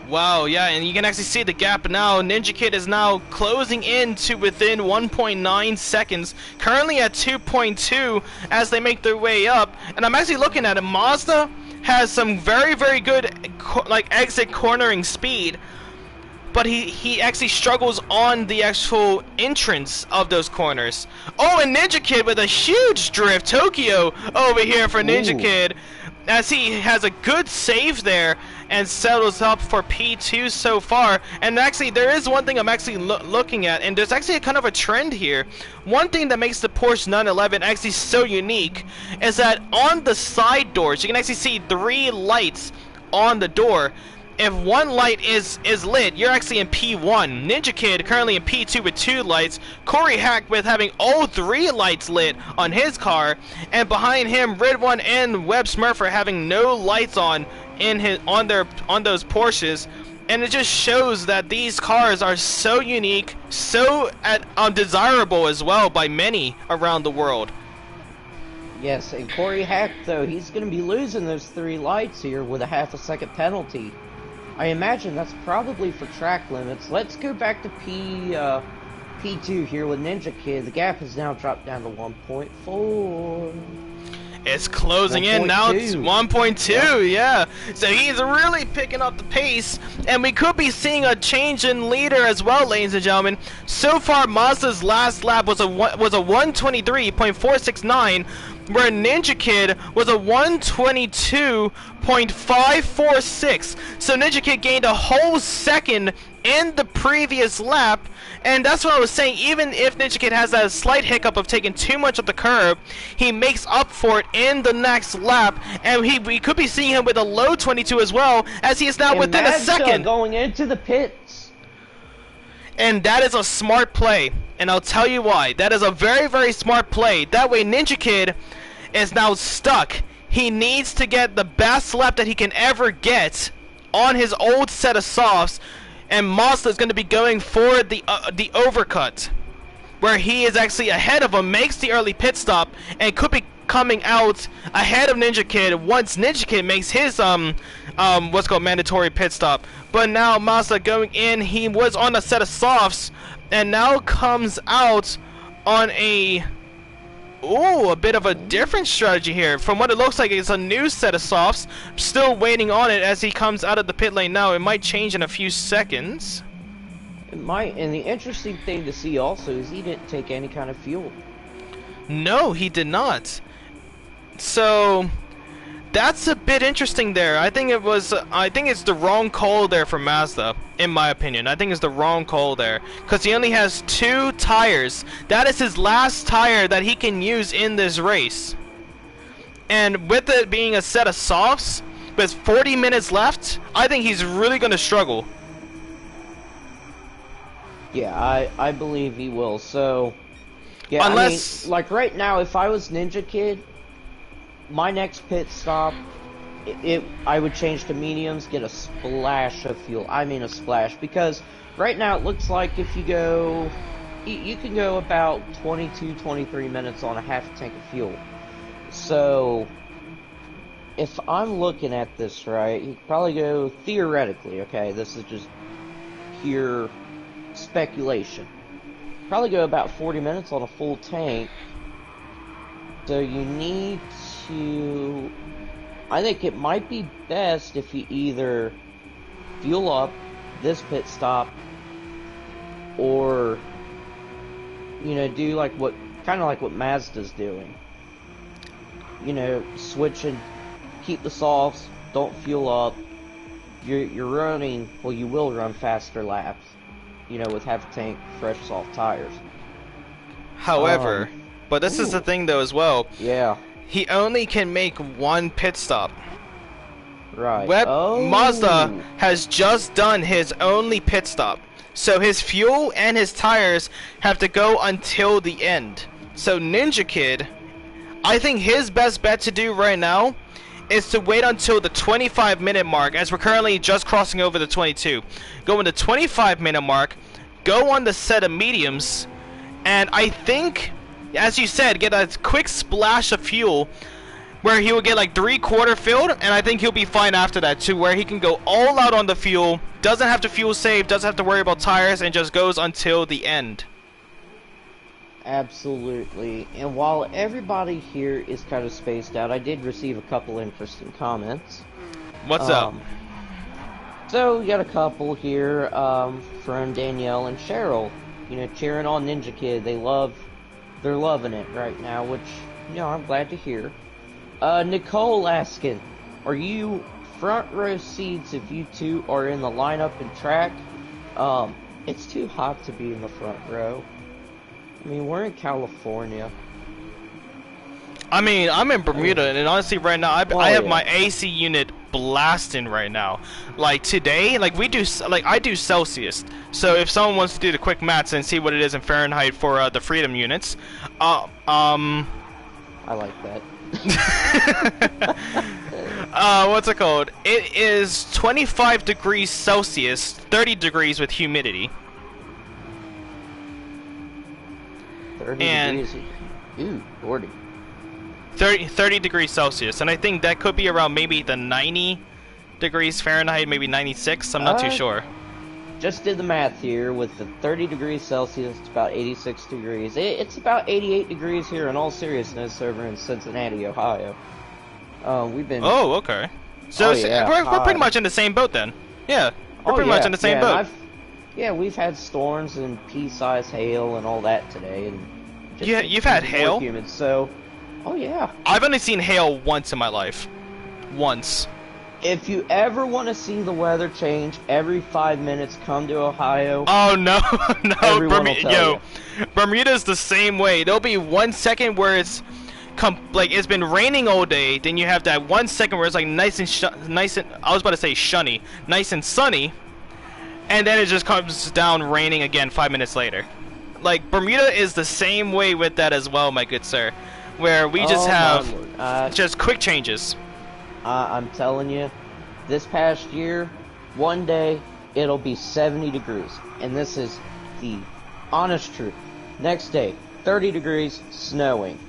Wow, yeah, and you can actually see the gap now. Ninja Kid is now closing in to within 1.9 seconds, currently at 2.2 as they make their way up. And I'm actually looking at it. Mazda has some very, very good exit cornering speed, but he actually struggles on the actual entrance of those corners. Oh, and Ninja Kid with a huge drift. Tokyo over here for Ninja Kid, as he has a good save there and settles up for P2 so far. And actually, there is one thing I'm actually looking at, and there's actually a kind of a trend here. One thing that makes the Porsche 911 actually so unique is that on the side doors, you can actually see 3 lights on the door. If one light is lit, you're actually in P1. Ninja Kid currently in P2 with 2 lights. Corey Hack with having all 3 lights lit on his car, and behind him, Ridwan and Web Smurfer having no lights on on those Porsches. And it just shows that these cars are so unique, so desirable as well by many around the world. Yes, and Corey Hack, though, he's going to be losing those 3 lights here with a half a second penalty. I imagine that's probably for track limits. Let's go back to P2 here with Ninja Kid. The gap has now dropped down to 1.4. It's closing in now. It's 1.2, yeah. So he's really picking up the pace, and we could be seeing a change in leader as well, ladies and gentlemen. So far, Mazda's last lap was a 123.469, where Ninja Kid was a 122.546. So Ninja Kid gained a whole second in the previous lap. And that's what I was saying. Even if Ninja Kid has that slight hiccup of taking too much of the curb, he makes up for it in the next lap. And we could be seeing him with a low 22 as well, as he is now within a second. Going into the pits. And that is a smart play. And I'll tell you why. That is a very, very smart play. That way Ninja Kid is now stuck. He needs to get the best lap that he can ever get on his old set of softs. And Mazda is going to be going for the overcut, where he is actually ahead of him, makes the early pit stop, and could be coming out ahead of Ninja Kid once Ninja Kid makes his what's called mandatory pit stop. But now Mazda going in, he was on a set of softs, and now comes out on a bit of a different strategy here. From what it looks like, it's a new set of softs. Still waiting on it as he comes out of the pit lane now. It might change in a few seconds. It might, and the interesting thing to see also is he didn't take any kind of fuel. No, he did not. So That's a bit interesting there. I think it's the wrong call there for Mazda, in my opinion. I think it's the wrong call there. Because he only has 2 tires. That is his last tire that he can use in this race. And with it being a set of softs, with 40 minutes left, I think he's really going to struggle. Yeah, I believe he will. So, yeah, Unless... I mean, like right now, if I was Ninja Kid, my next pit stop, I would change to mediums, get a splash of fuel. I mean a splash, because right now it looks like if you go, you can go about 22, 23 minutes on a half a tank of fuel. So, if I'm looking at this right, you could probably go, theoretically, okay, this is just pure speculation, probably go about 40 minutes on a full tank. So you need to, I think it might be best if you either fuel up this pit stop, or, you know, do like what, kind of like what Mazda's doing. You know, switch and keep the softs, don't fuel up. You're running, well, you will run faster laps, you know, with half a tank fresh soft tires. However, but this is the thing though as well. Yeah. He only can make 1 pit stop. Right. Mazda has just done his only pit stop. So his fuel and his tires have to go until the end. So Ninja Kid, I think his best bet to do right now is to wait until the 25-minute mark, as we're currently just crossing over the 22. Go in the 25-minute mark, go on the set of mediums, and I think, as you said, get a quick splash of fuel where he will get like 3/4 filled, and I think he'll be fine after that too, where he can go all out on the fuel, doesn't have to fuel save, doesn't have to worry about tires, and just goes until the end. Absolutely. And while everybody here is kind of spaced out, I did receive a couple interesting comments. What's up? So we got a couple here from Danielle and Cheryl, you know, cheering on Ninja Kid. They're loving it right now, which, you know, I'm glad to hear. Nicole asking, are you front row seats if you two are in the lineup and track? It's too hot to be in the front row. I mean, we're in California. I mean, I'm in Bermuda, and honestly, right now, I have my AC unit blasting right now. Like today, like I do Celsius. So if someone wants to do the quick maths and see what it is in Fahrenheit for the Freedom units, I like that. What's it called? It is 25 degrees Celsius, 30 degrees with humidity. 30 degrees. Ooh, 40. 30 degrees Celsius, and I think that could be around maybe the 90 degrees Fahrenheit, maybe 96. I'm not too sure. Just did the math here. With the 30 degrees Celsius, it's about 86 degrees. It's about 88 degrees here in all seriousness over in Cincinnati, Ohio. We've been... Oh, okay. So we're pretty much in the same boat then. Yeah, we're pretty much in the same boat. We've had storms and pea-sized hail and all that today. And you've had hail? Humid, so... Oh, yeah. I've only seen hail once in my life. Once. If you ever want to see the weather change, every 5 minutes come to Ohio. Oh, no. No, Bermuda's the same way. There'll be 1 second where it's... it's been raining all day, then you have that 1 second where it's like nice and I was about to say shunny, nice and sunny, and then it just comes down raining again 5 minutes later. Like, Bermuda is the same way with that as well, my good sir, where we just have just quick changes. I'm telling you, this past year, one day it'll be 70 degrees, and this is the honest truth. Next day, 30 degrees, snowing.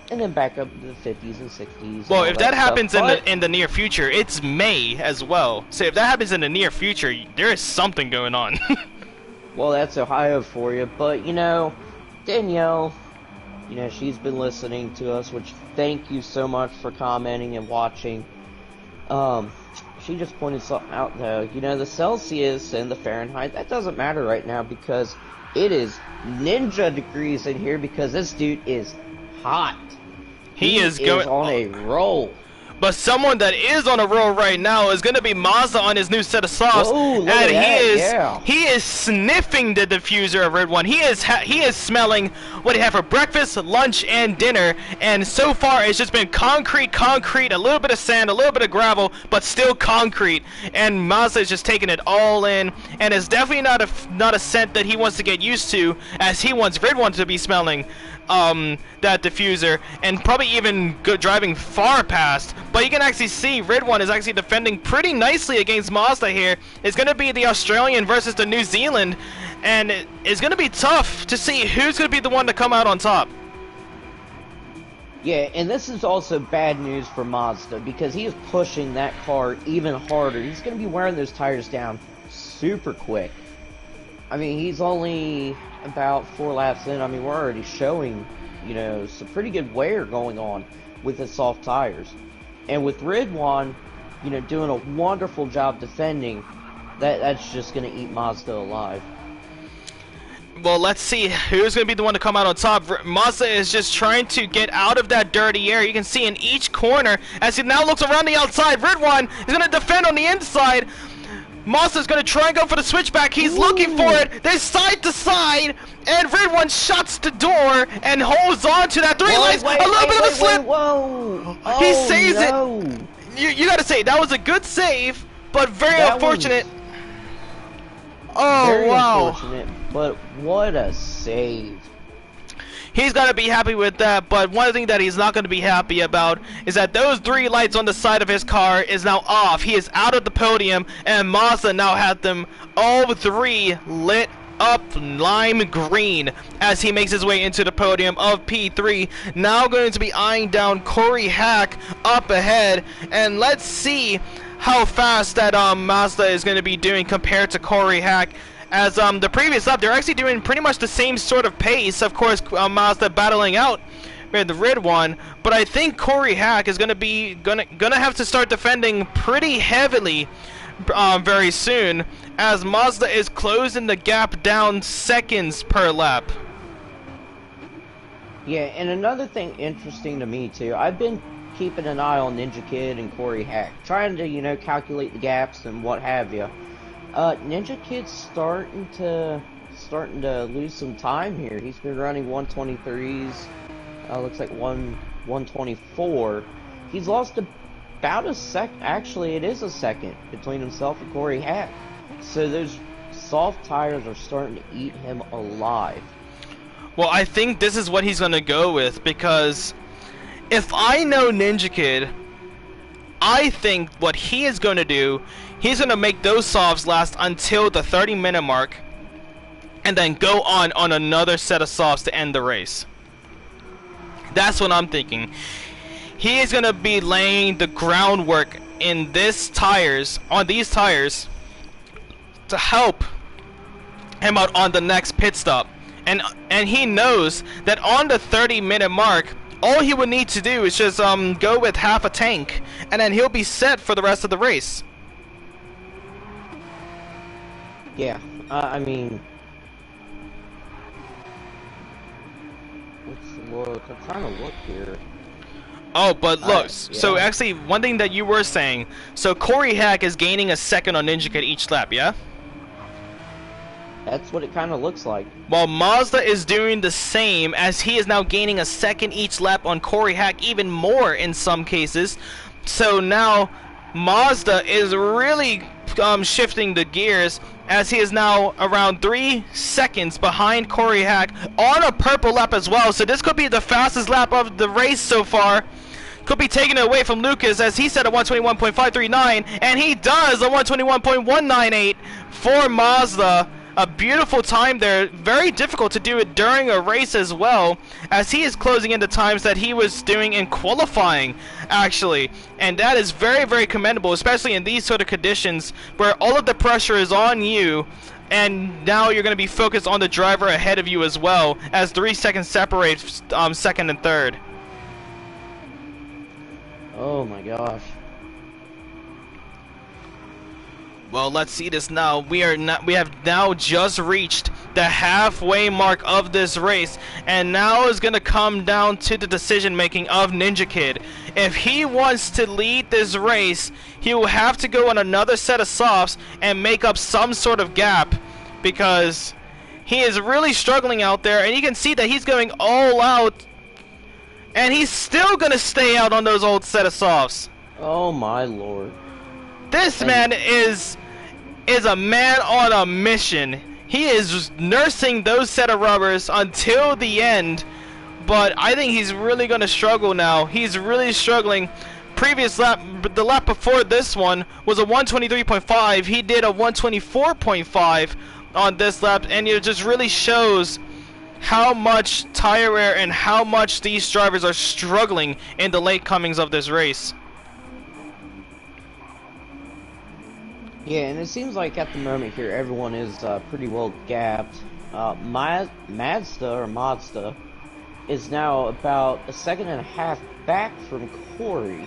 And then back up to the 50s and 60s. Well, if that happens in the near future, it's May as well. So if that happens in the near future, there is something going on. Well, that's Ohio for you. But, you know, Danielle, you know, she's been listening to us, which thank you so much for commenting and watching. She just pointed something out, though. You know, the Celsius and the Fahrenheit, that doesn't matter right now because it is ninja degrees in here because this dude is hot. He is going on a roll. But someone that is on a roll right now is going to be Mazda on his new set of softs. Whoa, look and at that, he is sniffing the diffuser of Red One. He is smelling what he had for breakfast, lunch, and dinner. And so far, it's just been concrete, a little bit of sand, a little bit of gravel, but still concrete. And Mazda is just taking it all in. And it's definitely not a scent that he wants to get used to, as he wants Red One to be smelling that diffuser, and probably even driving far past. But you can actually see Red One is actually defending pretty nicely against Mazda here. It's going to be the Australian versus the New Zealand, and it's going to be tough to see who's going to be the one to come out on top. Yeah, and this is also bad news for Mazda, because he is pushing that car even harder. He's going to be wearing those tires down super quick. I mean, he's only about 4 laps in. I mean, we're already showing, you know, some pretty good wear going on with his soft tires. And with Red One, you know, doing a wonderful job defending, that's just going to eat Mazda alive. Well, let's see who's going to be the one to come out on top. Mazda is just trying to get out of that dirty air. You can see in each corner, as he now looks around the outside, Red One is going to defend on the inside. Mazda's going to try and go for the switchback. He's looking for it. They're side to side. And Red One shuts the door and holds on to that 3 lights. A little bit of a slip. Whoa. He saves it. You got to say, that was a good save, but very unfortunate. Very unfortunate, but what a save. He's going to be happy with that, but one thing that he's not going to be happy about is that those 3 lights on the side of his car is now off. He is out of the podium, and Mazda now had them all 3 lit up lime green as he makes his way into the podium of P3. Now going to be eyeing down Corey Hack up ahead, and let's see how fast that Mazda is going to be doing compared to Corey Hack. As the previous lap, they're actually doing pretty much the same sort of pace. Of course, Mazda battling out with the Red One, but I think Corey Hack is gonna have to start defending pretty heavily very soon, as Mazda is closing the gap down seconds per lap. Yeah, and another thing interesting to me too, I've been keeping an eye on Ninja Kid and Corey Hack, trying to, you know, calculate the gaps and what have you. Ninja Kid's starting to lose some time here. He's been running 123s. Looks like 124. He's lost about a sec. Actually, it is a second between himself and Corey Hack. So those soft tires are starting to eat him alive. Well, I think this is what he's gonna go with, because if I know Ninja Kid, I think what he is going to do, he's going to make those softs last until the 30-minute mark, and then go on another set of softs to end the race. That's what I'm thinking. He is going to be laying the groundwork in these tires, to help him out on the next pit stop. And he knows that on the 30-minute mark, all he would need to do is just go with half a tank, and then he'll be set for the rest of the race. Yeah, I mean, let's look. I'm trying to look here. Oh, but look, yeah. so actually, one thing that you were saying, so Corey Hack is gaining a second on Ninja Kid each lap, yeah? That's what it kind of looks like. While Mazda is doing the same, as he is now gaining a second each lap on Corey Hack, even more in some cases. So now Mazda is really shifting the gears, as he is now around 3 seconds behind Corey Hack on a purple lap as well. So this could be the fastest lap of the race so far. Could be taken away from Lucas, as he said a 121.539, and he does a 121.198 for Mazda. A beautiful time there. Very difficult to do it during a race as well, as he is closing in the times that he was doing in qualifying, actually. And that is very, very commendable, especially in these sort of conditions where all of the pressure is on you, and now you're going to be focused on the driver ahead of you as well, as 3 seconds separate second and third. Oh my gosh. Well, let's see this now. We have now just reached the halfway mark of this race, and now is gonna come down to the decision making of Ninja Kid. If he wants to lead this race, he will have to go on another set of softs and make up some sort of gap, because he is really struggling out there, and you can see that he's going all out, and he's still gonna stay out on those old set of softs. Oh my lord. This man is a man on a mission. He is just nursing those set of rubbers until the end, but I think he's really going to struggle now. He's really struggling. Previous lap, the lap before this one was a 123.5. He did a 124.5 on this lap, and it just really shows how much tire wear and how much these drivers are struggling in the late comings of this race. Yeah, and it seems like at the moment here, everyone is pretty well gapped. Mazda is now about a second and a half back from Corey.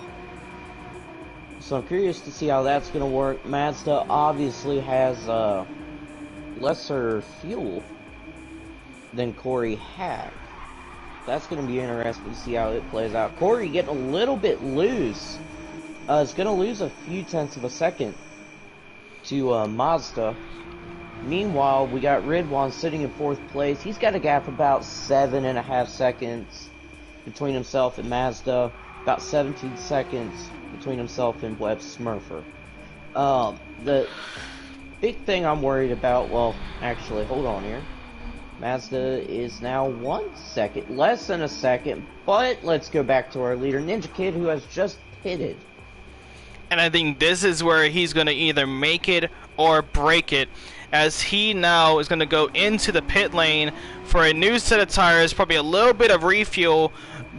So I'm curious to see how that's going to work. Mazda obviously has lesser fuel than Corey had. That's going to be interesting to see how it plays out. Corey getting a little bit loose. Is going to lose a few tenths of a second to Mazda. Meanwhile, we got Ridwan sitting in 4th place. He's got a gap about 7.5 seconds between himself and Mazda. About 17 seconds between himself and Webb Smurfer. The big thing I'm worried about, well, actually, hold on here. Mazda is now 1 second, less than a second, but let's go back to our leader, Ninja Kid, who has just pitted. And I think this is where he's going to either make it or break it, as he now is going to go into the pit lane for a new set of tires, probably a little bit of refuel,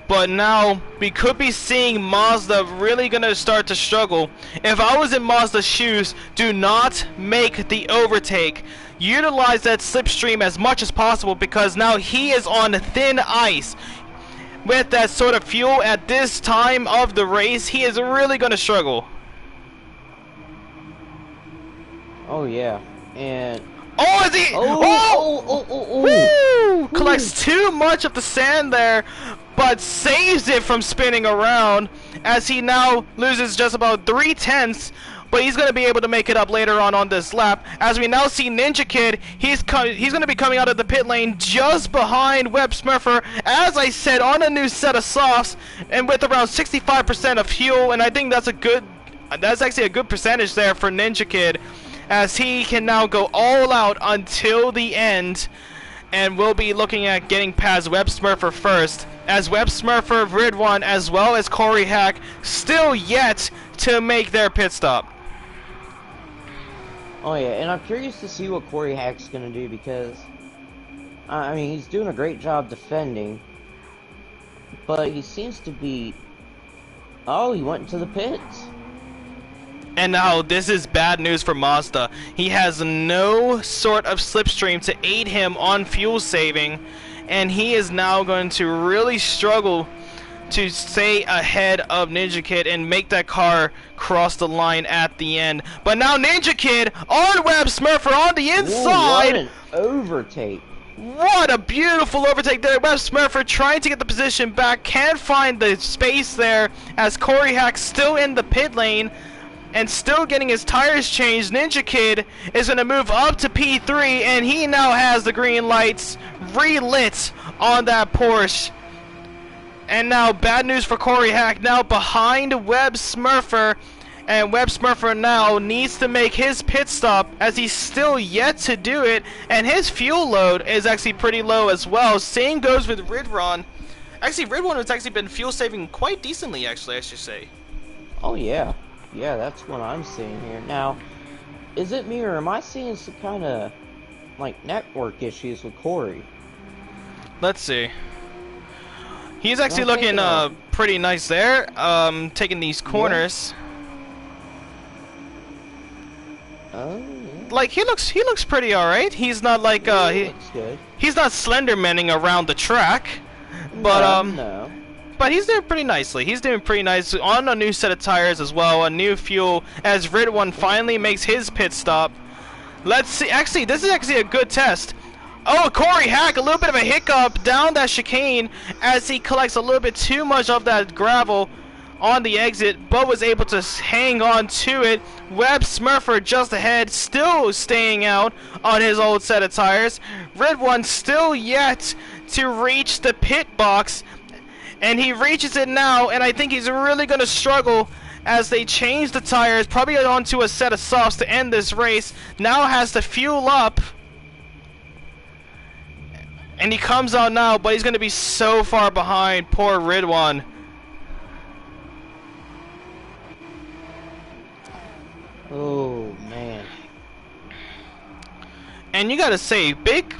but now we could be seeing Mazda really going to start to struggle. If I was in Mazda's shoes, do not make the overtake. Utilize that slipstream as much as possible, because now he is on thin ice. With that sort of fuel at this time of the race, he is really going to struggle. Oh yeah, and oh, is he? Woo! Collects too much of the sand there, but saves it from spinning around, as he now loses just about 3/10. But he's going to be able to make it up later on this lap. As we now see Ninja Kid, he's going to be coming out of the pit lane just behind Webb Smurfer, as I said, on a new set of softs, and with around 65% of fuel. And I think that's actually a good percentage there for Ninja Kid, as he can now go all out until the end, and we'll be looking at getting past Webb Smurfer first, as Webb Smurfer, Ridwan, as well as Corey Hack still yet to make their pit stop. oh yeah, and I'm curious to see what Corey Hack's gonna do, because I mean, he's doing a great job defending, but he seems to be, oh, he went into the pits. And now this is bad news for Mazda. He has no sort of slipstream to aid him on fuel saving, and he is now going to really struggle to stay ahead of Ninja Kid and make that car cross the line at the end. But now Ninja Kid on Webb Smurfer on the inside. Ooh, what an overtake. What a beautiful overtake there. Webb Smurfer trying to get the position back. Can't find the space there, as Corey Hack still in the pit lane and still getting his tires changed. Ninja Kid is going to move up to P3, and he now has the green lights relit on that Porsche. And now bad news for Corey Hack, now behind Webb Smurfer, and Webb Smurfer now needs to make his pit stop, as he's still yet to do it, and his fuel load is actually pretty low as well. Same goes with Ridwan. Actually, Ridwan has actually been fuel saving quite decently, actually, I should say. Oh yeah. Yeah, that's what I'm seeing here. Now, is it me, or am I seeing some kind of, like, network issues with Corey? Let's see. He's actually looking pretty nice there, taking these corners. Yeah. Oh, yeah. Like, he looks pretty alright. He's not like, He looks good. he's not Slendermaning around the track. But, no. but he's doing pretty nicely. He's doing pretty nice on a new set of tires as well, a new fuel, as Ridwan finally makes his pit stop. Let's see. Actually, this is actually a good test. Oh, Corey Hack, a little bit of a hiccup down that chicane as he collects a little bit too much of that gravel on the exit, but was able to hang on to it. Webb Smurfer just ahead, still staying out on his old set of tires. Ridwan still yet to reach the pit box, and he reaches it now, and I think he's really going to struggle as they change the tires, probably onto a set of softs to end this race. Now has to fuel up, and he comes out now, but he's going to be so far behind. Poor Ridwan. Oh man. And you gotta say, big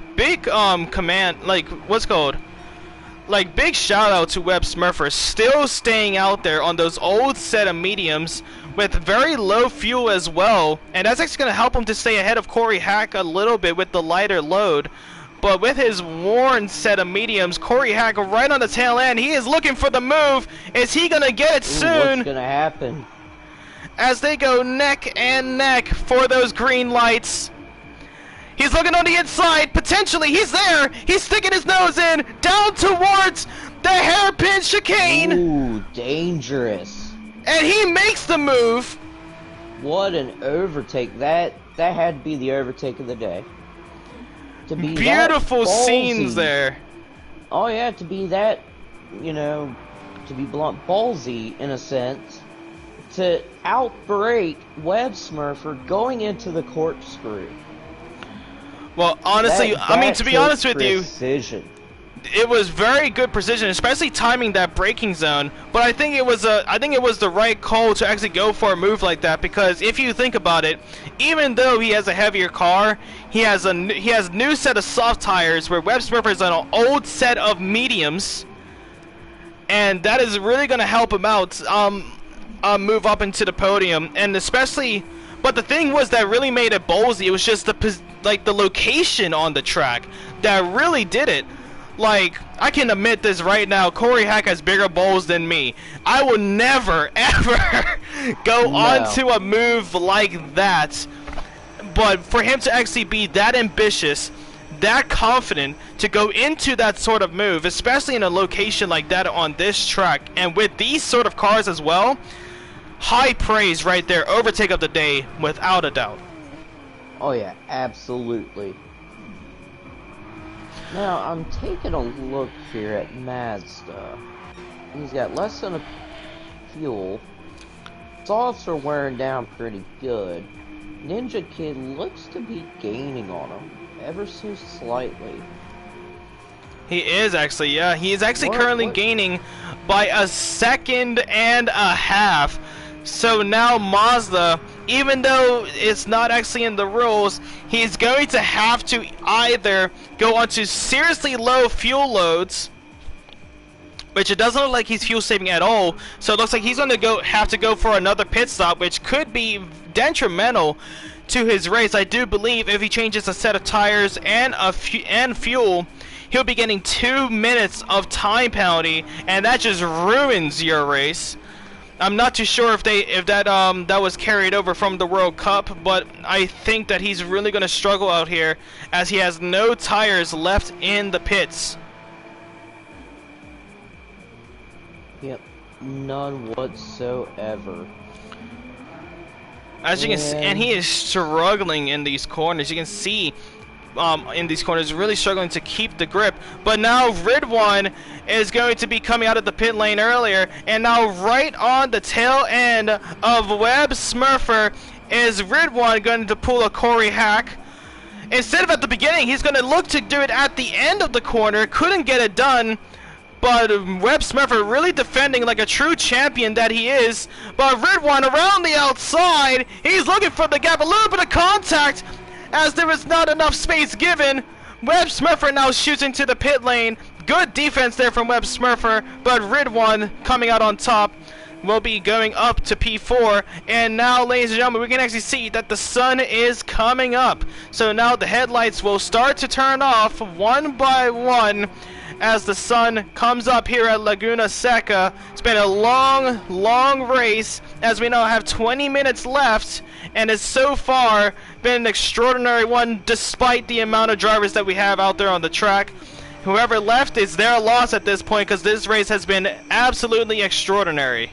command, like, what's called? Like, big shout out to Webb Smurfer, still staying out there on those old set of mediums with very low fuel as well. And that's actually gonna help him to stay ahead of Corey Hack a little bit with the lighter load. But with his worn set of mediums, Corey Hack right on the tail end, he is looking for the move. Is he gonna get it soon? What's gonna happen? As they go neck and neck for those green lights. He's looking on the inside. Potentially, he's there. He's sticking his nose in. Down towards the hairpin chicane. Ooh, dangerous. And he makes the move. What an overtake. That had to be the overtake of the day. To be Beautiful that scenes ballsy. there. Oh yeah, to be that, you know, to be blunt, ballsy in a sense. To outbrake Webb Smurfer going into the corkscrew. Well, honestly, I mean, to be honest with you, precision. it was very good precision, especially timing that braking zone. But I think it was the right call to actually go for a move like that, because if you think about it, even though he has a heavier car, he has a new set of soft tires, where Webb Smurfer is on an old set of mediums, and that is really going to help him out. Move up into the podium, and especially, but the thing was that really made it ballsy. It was just the location on the track that really did it. Like, I can admit this right now, Corey Hack has bigger balls than me. I will never ever go onto a move like that. But for him to actually be that ambitious, that confident to go into that sort of move, especially in a location like that on this track, and with these sort of cars as well, high praise right there. Overtake of the day, without a doubt. Oh yeah, absolutely. Now, I'm taking a look here at Mazda. He's got less than a fuel. Softs are wearing down pretty good. Ninja Kid looks to be gaining on him, ever so slightly. He is actually, yeah. He is actually currently gaining by a second and a half. So now Mazda, even though it's not actually in the rules, he's going to have to either go onto seriously low fuel loads, which it doesn't look like he's fuel saving at all. So it looks like he's going to have to go for another pit stop, which could be detrimental to his race. I do believe if he changes a set of tires and fuel, he'll be getting 2 minutes of time penalty, and that just ruins your race. I'm not too sure if that was carried over from the World Cup, but I think that he's really going to struggle out here as he has no tires left in the pits. Yep, none whatsoever. As you can see, and he is struggling in these corners. You can see in these corners, really struggling to keep the grip. But now Ridwan is going to be coming out of the pit lane earlier, and now right on the tail end of Webb Smurfer is Ridwan going to pull a Corey Hack. Instead of at the beginning, he's going to look to do it at the end of the corner. Couldn't get it done, but Webb Smurfer really defending like a true champion that he is. But Ridwan around the outside, he's looking for the gap, a little bit of contact, as there is not enough space given. Webb Smurfer now shoots into the pit lane. Good defense there from Webb Smurfer, but Ridwan coming out on top will be going up to P4. And now, ladies and gentlemen, we can actually see that the sun is coming up. So now the headlights will start to turn off one by one as the sun comes up here at Laguna Seca. It's been a long race, as we now have 20 minutes left, and it's so far been an extraordinary one despite the amount of drivers that we have out there on the track. Whoever left is their loss at this point, because this race has been absolutely extraordinary.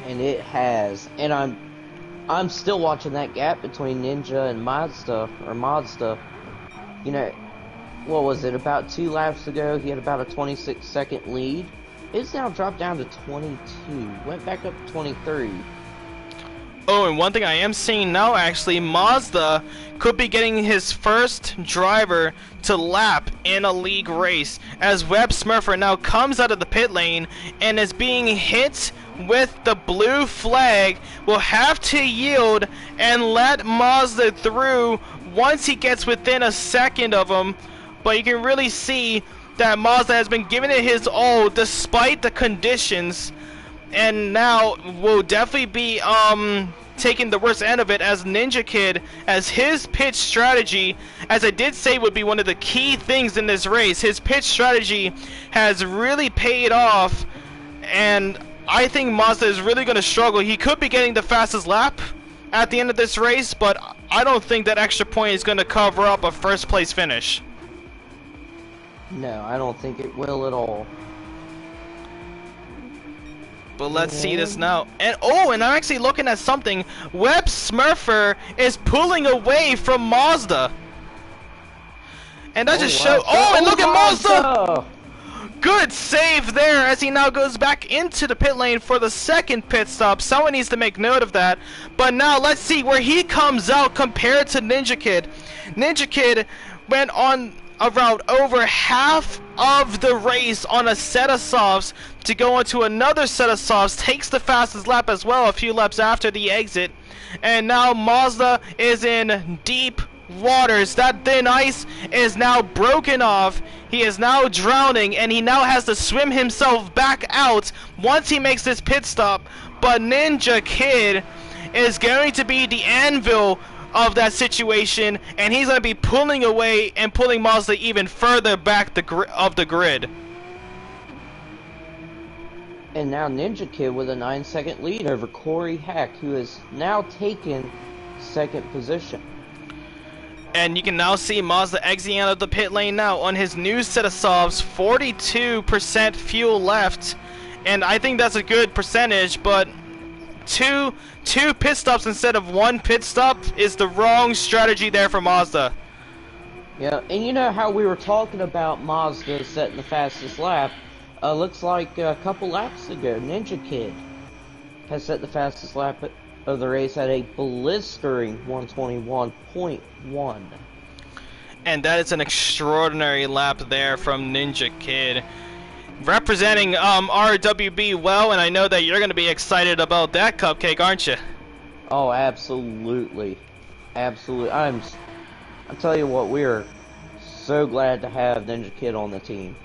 And it has. And I'm still watching that gap between Ninja and Mazda. You know, what was it, about 2 laps ago, he had about a 26-second lead. It's now dropped down to 22. Went back up to 23. Oh, and one thing I am seeing now, actually, Mazda could be getting his first driver to lap in a league race, as Webb Smurfer now comes out of the pit lane and is being hit with the blue flag. Will have to yield and let Mazda through once he gets within a second of him. But you can really see that Mazda has been giving it his all despite the conditions, and now will definitely be taking the worst end of it, as Ninja Kid, as his pitch strategy, as I did say, would be one of the key things in this race. His pitch strategy has really paid off, and I think Mazda is really going to struggle. He could be getting the fastest lap at the end of this race, but I don't think that extra point is going to cover up a first place finish. No, I don't think it will at all. But let's see this now. And oh, and I'm actually looking at something. Webb Smurfer is pulling away from Mazda. And that just shows. Oh, and look at Mazda! Good save there, as he now goes back into the pit lane for the second pit stop. Someone needs to make note of that. But now let's see where he comes out compared to Ninja Kid. Ninja Kid went on around over half of the race on a set of softs to go into another set of softs, takes the fastest lap as well a few laps after the exit, and now Mazda is in deep waters. That thin ice is now broken off. He is now drowning, and he now has to swim himself back out once he makes this pit stop. But Ninja Kid is going to be the anvil of that situation, and he's going to be pulling away and pulling Mazda even further back of the grid. And now Ninja Kid with a 9-second lead over Corey Hack, who has now taken second position. And you can now see Mazda exiting out of the pit lane now on his new set of softs, 42% fuel left, and I think that's a good percentage, but two pit stops instead of one pit stop is the wrong strategy there for Mazda. Yeah, and you know how we were talking about Mazda setting the fastest lap? Looks like a couple laps ago, Ninja Kid has set the fastest lap of the race at a blistering 121.1. And that is an extraordinary lap there from Ninja Kid, representing RWB well, and I know that you're going to be excited about that, Cupcake, aren't you? Oh, absolutely. Absolutely. I tell you what, we're so glad to have Ninja Kid on the team.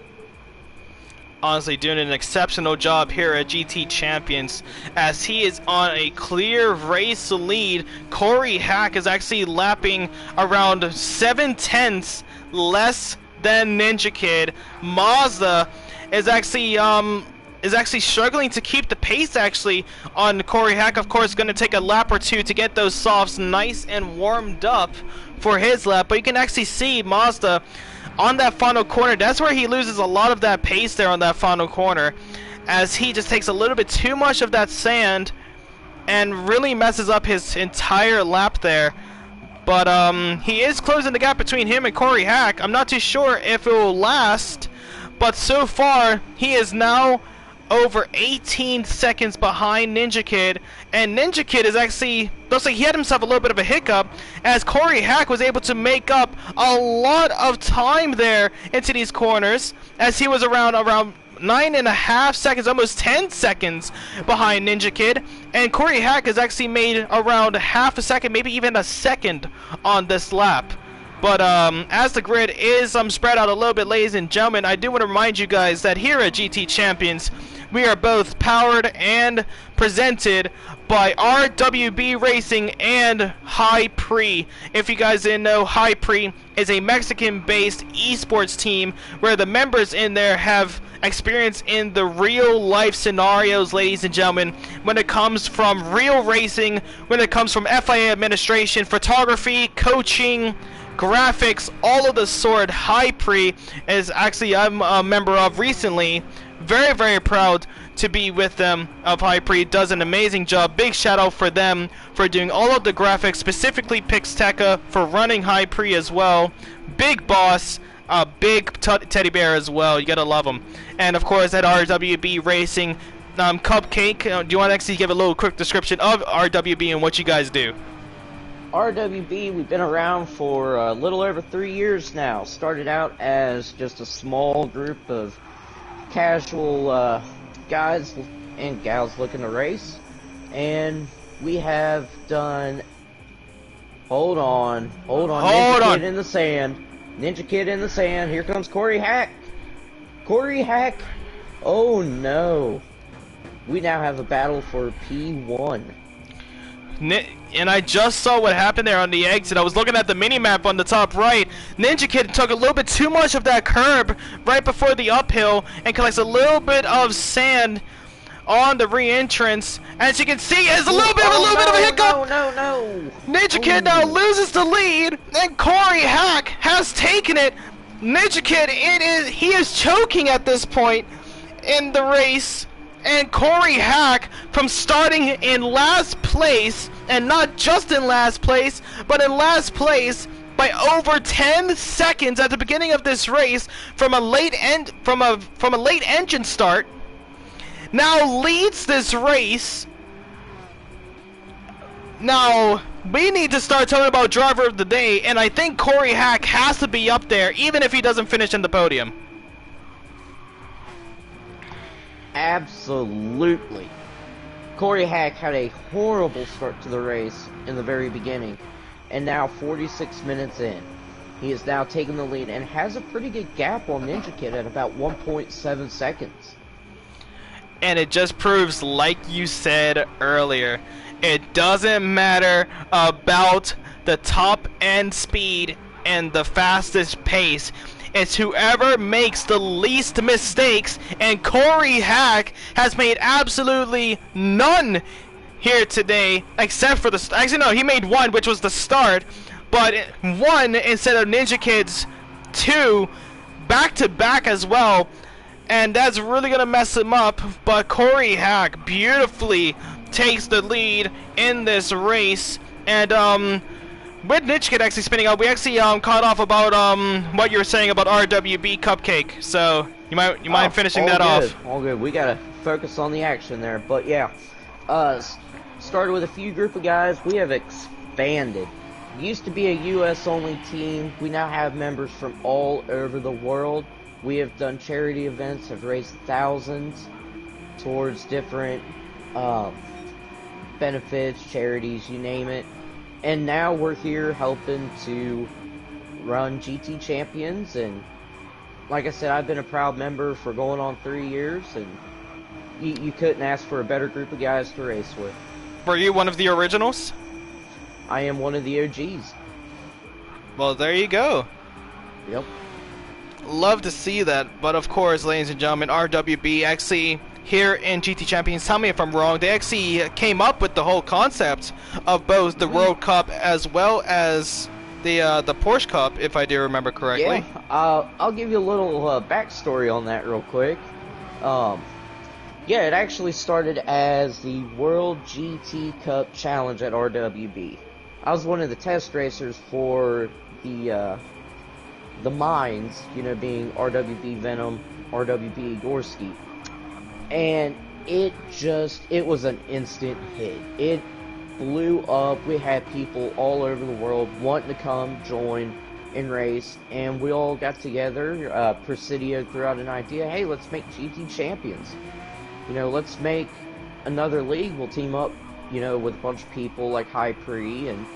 Honestly, doing an exceptional job here at GT Champions, as he is on a clear race lead. Corey Hack is actually lapping around 7/10 less than Ninja Kid. Mazda is actually struggling to keep the pace actually on Corey Hack. Of course, going to take a lap or two to get those softs nice and warmed up for his lap. But you can actually see Mazda on that final corner. That's where he loses a lot of that pace there on that final corner, as he just takes a little bit too much of that sand and really messes up his entire lap there. But he is closing the gap between him and Corey Hack. I'm not too sure if it will last, but so far he is now over 18 seconds behind Ninja Kid, and Ninja Kid is actually, looks like he had himself a little bit of a hiccup, as Corey Hack was able to make up a lot of time there into these corners, as he was around 9.5 seconds, almost 10 seconds behind Ninja Kid, and Corey Hack has actually made around half a second, maybe even a second on this lap. But as the grid is spread out a little bit, ladies and gentlemen, I do want to remind you guys that here at GT Champions, We are both powered and presented by RWB Racing and HiPre. If you guys didn't know, HiPre is a Mexican-based esports team where the members in there have experience in the real-life scenarios, ladies and gentlemen, when it comes from real racing, when it comes from FIA administration, photography, coaching, graphics, all of the sort. HiPre is actually I'm a member of recently. Very, very proud to be with them. Of HiPre does an amazing job. Big shout out for them for doing all of the graphics, specifically Pixteca for running HiPre as well. Big boss, a big teddy bear as well. You gotta love him. And of course at RWB Racing, Cupcake. Do you want to actually give a little quick description of RWB and what you guys do? RWB, we've been around for a little over 3 years now. Started out as just a small group of casual guys and gals looking to race, and we have done. Hold on. Ninja Kid in the sand. Ninja Kid in the sand. Here comes Corey Hack. Corey Hack. Oh no. We now have a battle for P1. And I just saw what happened there on the exit. I was looking at the mini-map on the top right. Ninja Kid took a little bit too much of that curb right before the uphill and collects a little bit of sand on the re-entrance. As you can see, there's a little bit of a hiccup. No. Ninja Kid now loses the lead, and Corey Hack has taken it. Ninja Kid, he is choking at this point in the race. And Corey Hack, from starting in last place, and not just in last place, but in last place by over 10 seconds at the beginning of this race from a late engine start, now leads this race. Now we need to start talking about driver of the day, and I think Corey Hack has to be up there, even if he doesn't finish in the podium. Absolutely. Corey Hack had a horrible start to the race in the very beginning, and now 46 minutes in, he is now taking the lead and has a pretty good gap on Ninja Kid at about 1.7 seconds. And it just proves, like you said earlier, it doesn't matter about the top end speed and the fastest pace. It's whoever makes the least mistakes, and Corey Hack has made absolutely none here today, except for the... Actually, no, he made one, which was the start, but one instead of Ninja Kid's two, back-to-back as well, and that's really going to mess him up, but Corey Hack beautifully takes the lead in this race, and, with Ninja Kid actually spinning out, we actually caught off about what you were saying about RWB Cupcake. So you mind finishing that off? All good. We gotta focus on the action there. But yeah, started with a few group of guys. We have expanded. Used to be a U.S. only team. We now have members from all over the world. We have done charity events, have raised thousands towards different benefits, charities, you name it. And now we're here helping to run GT Champions, and like I said, I've been a proud member for going on 3 years, and you couldn't ask for a better group of guys to race with. Were you one of the originals? I am one of the OGs. Well, there you go. Yep. Love to see that, but of course, ladies and gentlemen, RWB actually... here in GT Champions, tell me if I'm wrong, they actually came up with the whole concept of both the World Cup as well as the Porsche Cup, if I do remember correctly. Yeah, I'll give you a little backstory on that real quick. Yeah, it actually started as the World GT Cup Challenge at RWB. I was one of the test racers for the mines, you know, being RWB Venom, RWB Gorski. And it was an instant hit. It blew up. We had people all over the world wanting to come, join, and race. And we all got together. Presidio threw out an idea. Hey, let's make GT Champions. You know, let's make another league. We'll team up, you know, with a bunch of people like HiPre and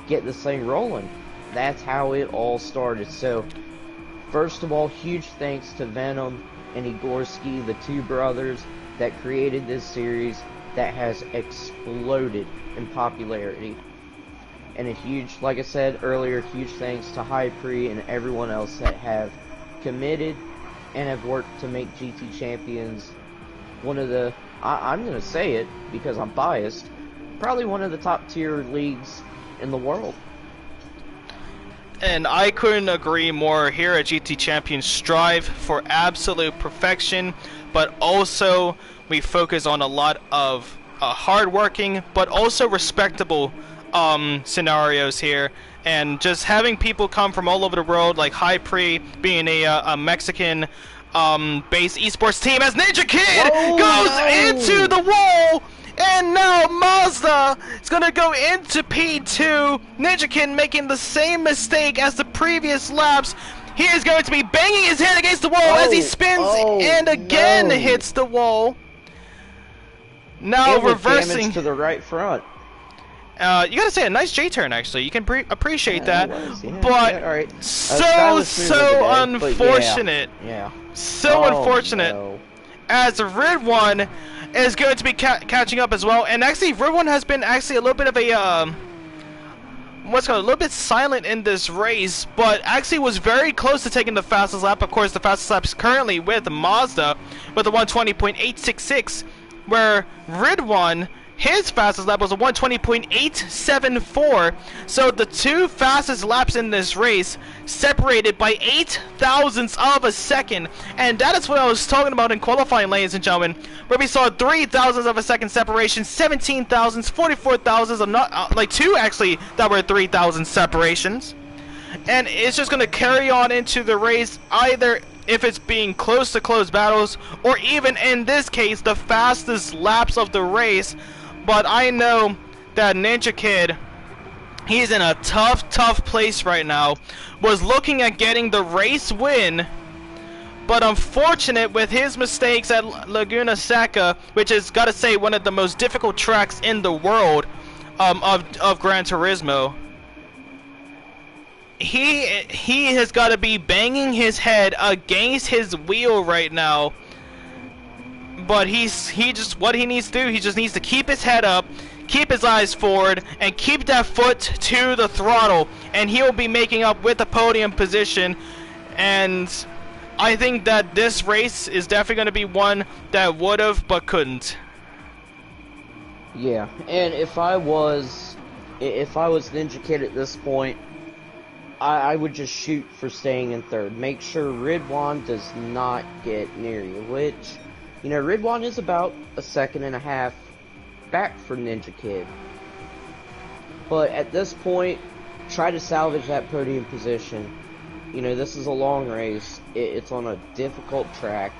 get this thing rolling. That's how it all started. So, first of all, huge thanks to Venom and Igorski, the two brothers that created this series that has exploded in popularity. And a huge, like I said earlier, huge thanks to Hypre and everyone else that have committed and have worked to make GT Champions one of the, I'm going to say it because I'm biased, probably one of the top tier leagues in the world. And I couldn't agree more. Here at GT Champions, strive for absolute perfection, but also we focus on a lot of hardworking, but also respectable scenarios here. And just having people come from all over the world, like Hypre being a Mexican based esports team, as Ninja Kid goes into the wall. And now Mazda is going to go into P2. Ninja Kid making the same mistake as the previous laps. He is going to be banging his head against the wall as he spins and again hits the wall. Now reversing damage to the right front. You gotta say, a nice J-turn actually. You can appreciate that. Yeah, but alright. so unfortunate. Yeah. So unfortunate. No. As Ridwan is going to be catching up as well, and actually Ridwan has been actually a little bit of a what's called a little bit silent in this race, but actually was very close to taking the fastest lap. Of course, the fastest lap is currently with Mazda with a 120.866, where Ridwan, his fastest lap was a 120.874. So the two fastest laps in this race separated by 8 thousandths of a second. And that is what I was talking about in qualifying, ladies and gentlemen, where we saw 3 thousandths of a second separation, 17 thousandths, 44 thousandths, like two actually that were 3 thousand separations. And it's just going to carry on into the race, either if it's being close to close battles, or even in this case, the fastest laps of the race. But I know that Ninja Kid, he's in a tough place right now. Was looking at getting the race win, but unfortunate with his mistakes at Laguna Seca, which is, gotta say, one of the most difficult tracks in the world of Gran Turismo. He has got to be banging his head against his wheel right now. But what he needs to do, he just needs to keep his head up, keep his eyes forward, and keep that foot to the throttle, and he'll be making up with the podium position. And I think that this race is definitely going to be one that would have but couldn't. Yeah, and if I was Ninja Kid at this point, I would just shoot for staying in third. Make sure Ridwan does not get near you, which, you know, Ridwan is about a second and a half back for Ninja Kid. But at this point, try to salvage that podium position. You know, this is a long race. It's on a difficult track.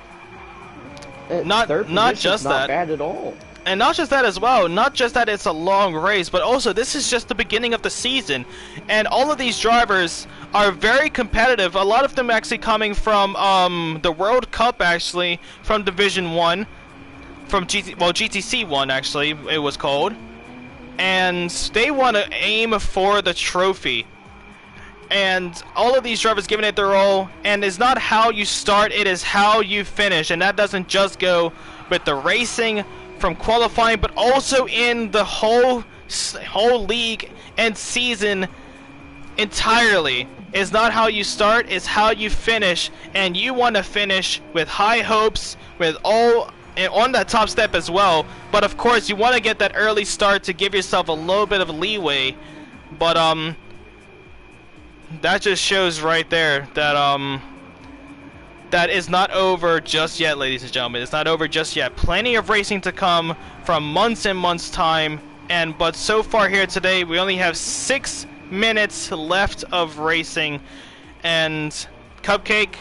Not just that. Not bad at all. And not just that as well, not just that it's a long race, but also this is just the beginning of the season. And all of these drivers are very competitive. A lot of them actually coming from the World Cup, actually, from Division 1, from GTC 1 actually, it was called. And they want to aim for the trophy. And all of these drivers giving it their all, and it's not how you start, it is how you finish. And that doesn't just go with the racing from qualifying, but also in the whole league and season entirely. It's not how you start, it's how you finish, and you want to finish with high hopes, with all on that top step as well. But of course, you want to get that early start to give yourself a little bit of leeway. But that just shows right there that that is not over just yet, ladies and gentlemen. It's not over just yet. Plenty of racing to come from months and months' time. But so far here today, we only have 6 minutes left of racing. And Cupcake,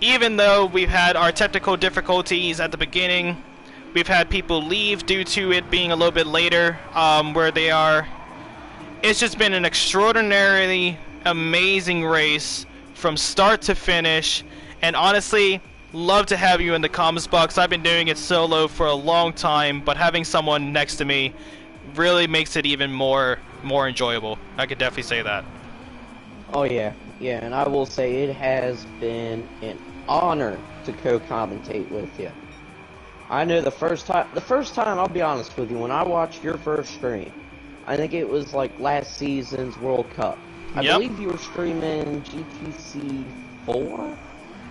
even though we've had our technical difficulties at the beginning, we've had people leave due to it being a little bit later where they are. It's just been an extraordinarily amazing race from start to finish. And honestly, love to have you in the comments box. I've been doing it solo for a long time, but having someone next to me really makes it even more enjoyable. I could definitely say that. Oh yeah, and I will say it has been an honor to co-commentate with you. I know the first time, I'll be honest with you, when I watched your first stream, I think it was like last season's World Cup. I believe you were streaming GTC 4?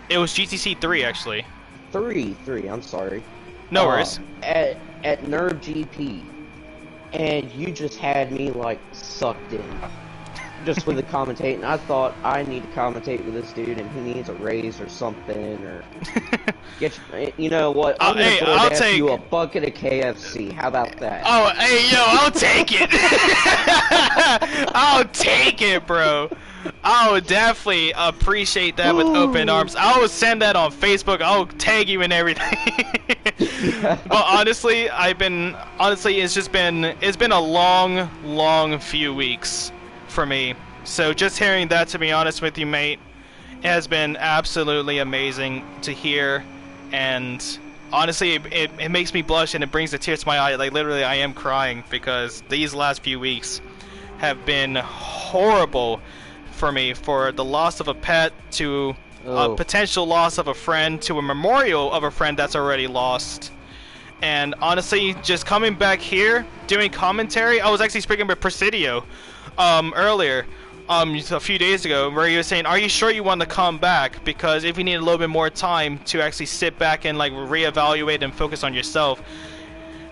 It was GTC 3, actually. 3, I'm sorry. No worries. At Nerd GP. And you just had me, like, sucked in. Just with the commentating. I thought, I need to commentate with this dude, and he needs a raise or something, or... you know what? I'm gonna take you a bucket of KFC. How about that? Oh, hey, yo, I'll take it! I'll take it, bro! I would definitely appreciate that with open arms. I will send that on Facebook. I'll tag you and everything. But honestly, it's been a long few weeks for me. So just hearing that, to be honest with you, mate, it has been absolutely amazing to hear. And honestly, it makes me blush and it brings the tears to my eye. Like, literally, I am crying because these last few weeks have been horrible for me, for the loss of a pet, to a potential loss of a friend, to a memorial of a friend that's already lost. And honestly, just coming back here, doing commentary, I was actually speaking with Presidio earlier, a few days ago, where he was saying, are you sure you want to come back? Because if you need a little bit more time to actually sit back and like reevaluate and focus on yourself.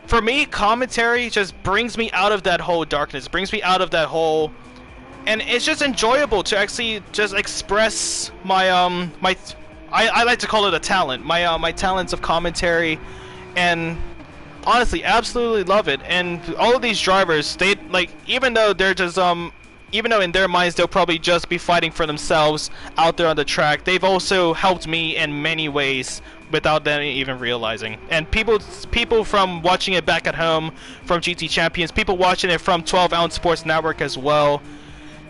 For me, commentary just brings me out of that whole darkness, brings me out of that whole... And it's just enjoyable to actually just express my I like to call it a talent, my talents of commentary, and honestly, absolutely love it. And all of these drivers, they like, even though they're just even though in their minds they'll probably just be fighting for themselves out there on the track, they've also helped me in many ways without them even realizing. And people from watching it back at home, from GT Champions, people watching it from 12 Ounce Sports Network as well,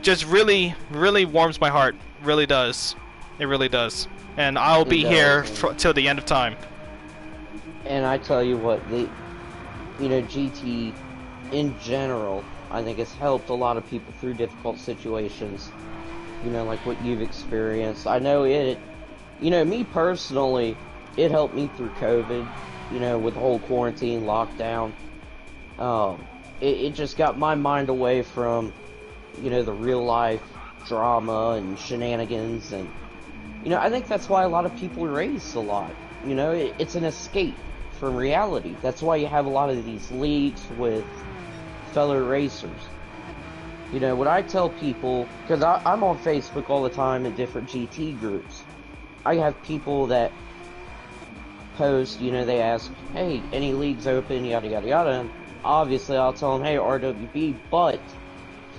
just really warms my heart. Really does. It really does. And I'll be here till the end of time. And I tell you what, GT in general, I think has helped a lot of people through difficult situations. Like what you've experienced. I know it, me personally, it helped me through COVID, with the whole quarantine, lockdown. It just got my mind away from, the real life drama and shenanigans, and I think that's why a lot of people race a lot. It's an escape from reality. That's why you have a lot of these leagues with fellow racers. What I tell people, because I'm on Facebook all the time in different GT groups, I have people that post, they ask, hey, any leagues open, yada yada yada, and obviously I'll tell them, hey, RWB, but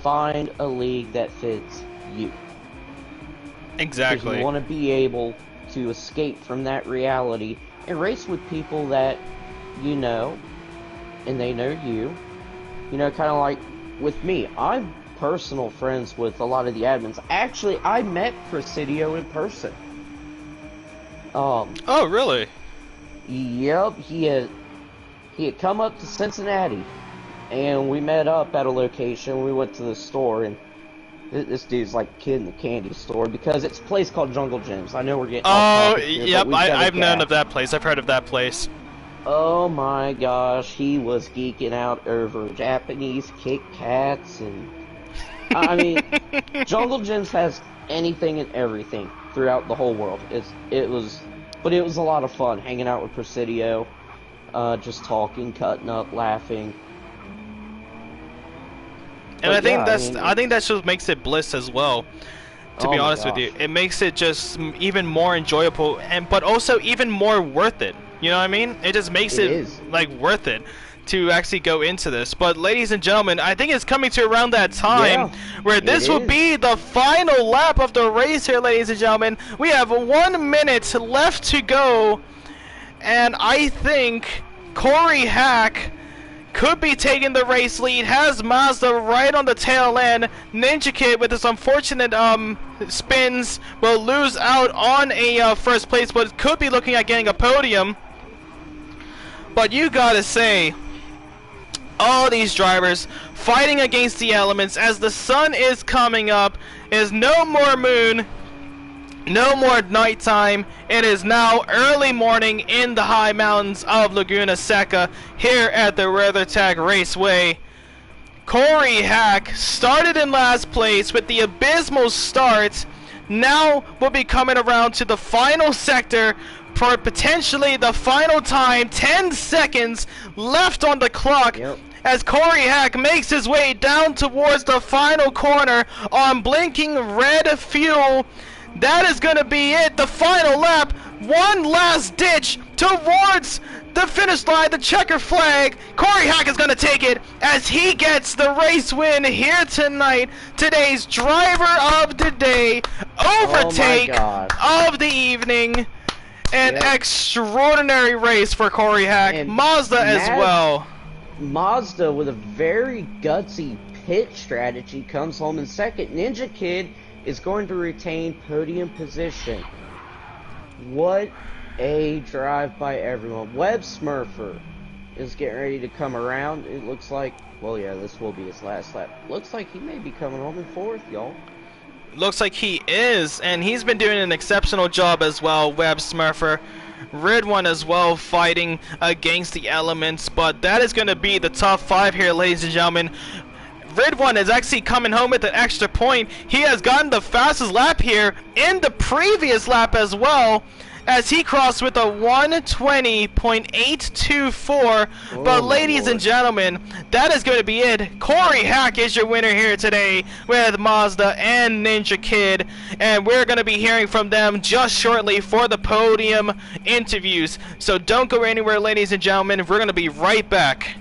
find a league that fits you. Exactly. Because you want to be able to escape from that reality and race with people that you know, and they know you. Kind of like with me. I'm personal friends with a lot of the admins. Actually, I met Presidio in person. Oh, really? Yep. He had come up to Cincinnati, and we met up at a location. We went to the store, and this dude's like a kid in the candy store, because it's a place called Jungle Gyms. I know we're getting off topic here, yep, I've known of that place. I've heard of that place. Oh my gosh, he was geeking out over Japanese Kit Kats, and I mean, Jungle Gyms has anything and everything throughout the whole world. It was a lot of fun hanging out with Presidio, just talking, cutting up, laughing. And I think that just makes it bliss as well. To be honest with you, it makes it just even more enjoyable, but also even more worth it. You know what I mean? It just makes it like worth it to actually go into this. But ladies and gentlemen, I think it's coming to around that time where this will be the final lap of the race here, ladies and gentlemen. We have 1 minute left to go, and I think Corey Hack could be taking the race lead, has Mazda right on the tail end. Ninja Kid, with his unfortunate spins, will lose out on a first place, but could be looking at getting a podium. But you gotta say, all these drivers fighting against the elements as the sun is coming up, is no more moon, No more nighttime. It is now early morning in the high mountains of Laguna Seca here at the WeatherTech Raceway. Corey Hack started in last place with the abysmal start. Now we'll be coming around to the final sector for potentially the final time. 10 seconds left on the clock. Yep. As Corey Hack makes his way down towards the final corner on blinking red fuel. That is going to be it, the final lap. One last ditch towards the finish line, the checker flag. Corey Hack is going to take it as he gets the race win here tonight. Today's driver of the day, overtake of the evening. An extraordinary race for Corey Hack. And Mazda as well. Mazda with a very gutsy pit strategy comes home in second. Ninja Kid is going to retain podium position. What a drive by everyone. Webb Smurfer is getting ready to come around. It looks like, well, yeah, this will be his last lap. Looks like he may be coming home in fourth, y'all. Looks like he is, and he's been doing an exceptional job as well, Webb Smurfer. Ridwan as well, fighting against the elements, but that is going to be the top 5 here, ladies and gentlemen. Ridwan is actually coming home with an extra point. He has gotten the fastest lap here in the previous lap as well, as he crossed with a 120.824. But ladies and gentlemen, that is going to be it. Corey Hack is your winner here today with Mazda and Ninja Kid, and we're going to be hearing from them just shortly for the podium interviews. So don't go anywhere, ladies and gentlemen. We're going to be right back.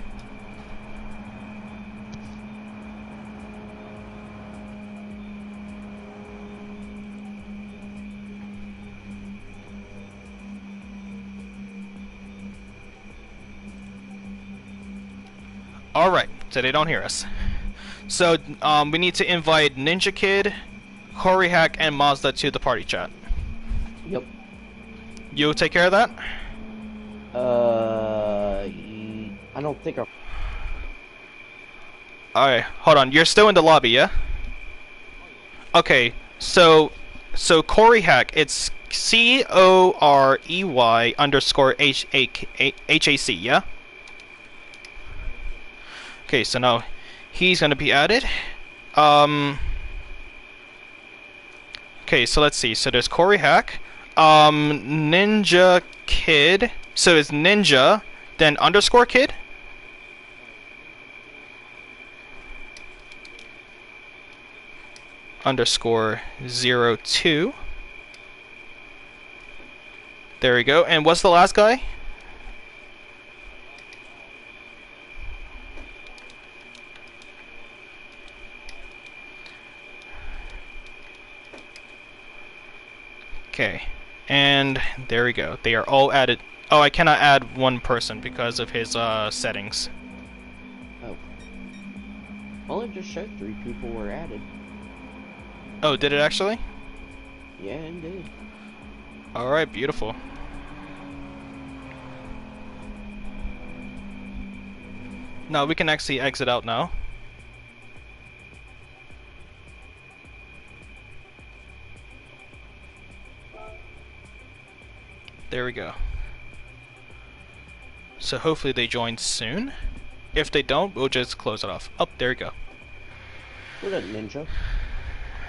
Alright, so they don't hear us. So, we need to invite Ninja Kid, Corey Hack, and Mazda to the party chat. Yep. You'll take care of that? I don't think I'm... Alright, hold on. You're still in the lobby, yeah? Okay, so Corey Hack, it's COREY_HAC, yeah? Okay, so now he's gonna be added. Okay, so let's see. So there's Corey Hack, Ninja Kid. So it's Ninja, then underscore Kid. Underscore 02. There we go. And what's the last guy? Okay, and there we go. They are all added. Oh, I cannot add one person because of his settings. Oh. Well, it just showed 3 people were added. Oh, did it actually? Yeah, indeed. Alright, beautiful. Now we can actually exit out now. There we go. So hopefully they join soon. If they don't, we'll just close it off. Oh, there we go. What up, Ninja?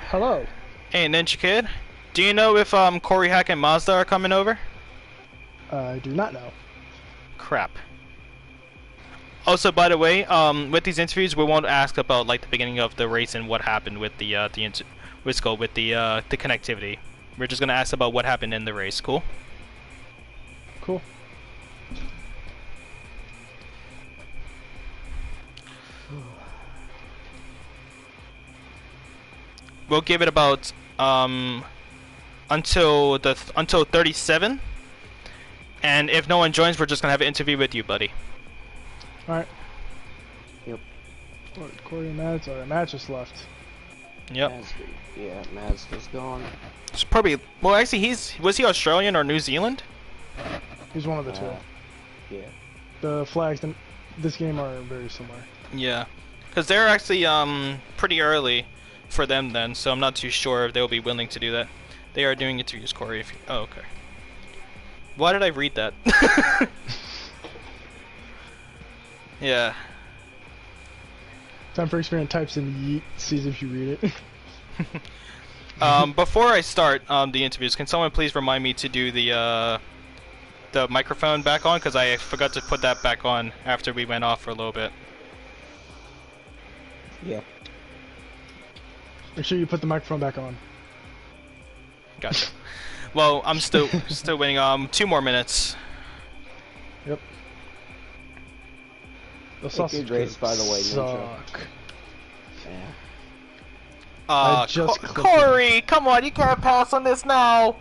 Hello. Hey, Ninja Kid. Do you know if Corey Hack and Mazda are coming over? I do not know. Crap. Also, by the way, with these interviews, we won't ask about like the beginning of the race and what happened with the connectivity. We're just gonna ask about what happened in the race. Cool. Cool. We'll give it about until 37, and if no one joins, we're just gonna have an interview with you, buddy. All right. Yep. What, Corey and Mads? Alright, Mads just left. Yep. Yeah, Mazda's gone. It's probably well. Actually, was he Australian or New Zealand? He's one of the two. Yeah. The flags in this game are very similar. Yeah, because they're actually pretty early for them then, so I'm not too sure if they'll be willing to do that. They are doing interviews, Corey. If you, oh, okay. Why did I read that? Yeah. Time for Experiment types in yeet, sees if you read it. Before I start the interviews, can someone please remind me to do the microphone back on? Because I forgot to put that back on after we went off for a little bit. Yeah. Make sure you put the microphone back on. Gotcha. Well, I'm still waiting. 2 more minutes. Yep. The Hey, sausage good race, by the way, Ninja. suck. Yeah. I just clicked it. Corey, come on, you can't pass on this now.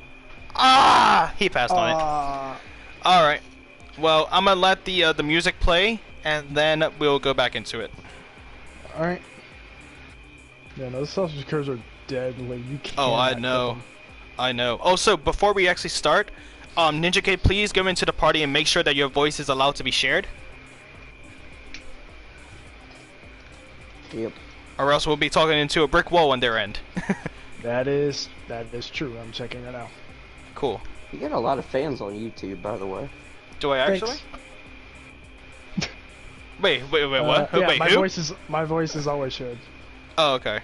Ah, he passed on it. All right. Well, I'm gonna let the music play, and then we'll go back into it. Alright. Yeah, no, the sausage curves are dead. Like, you can't. Oh, I know. I know. Also, before we actually start, Ninja Kid, please go into the party and make sure that your voice is allowed to be shared, Yep. or else we'll be talking into a brick wall on their end. That is true. I'm checking right now. Cool. You get a lot of fans on YouTube, by the way. Do I actually? Wait, what? Yeah, Wait, my who? my voice is always shared. Oh, okay.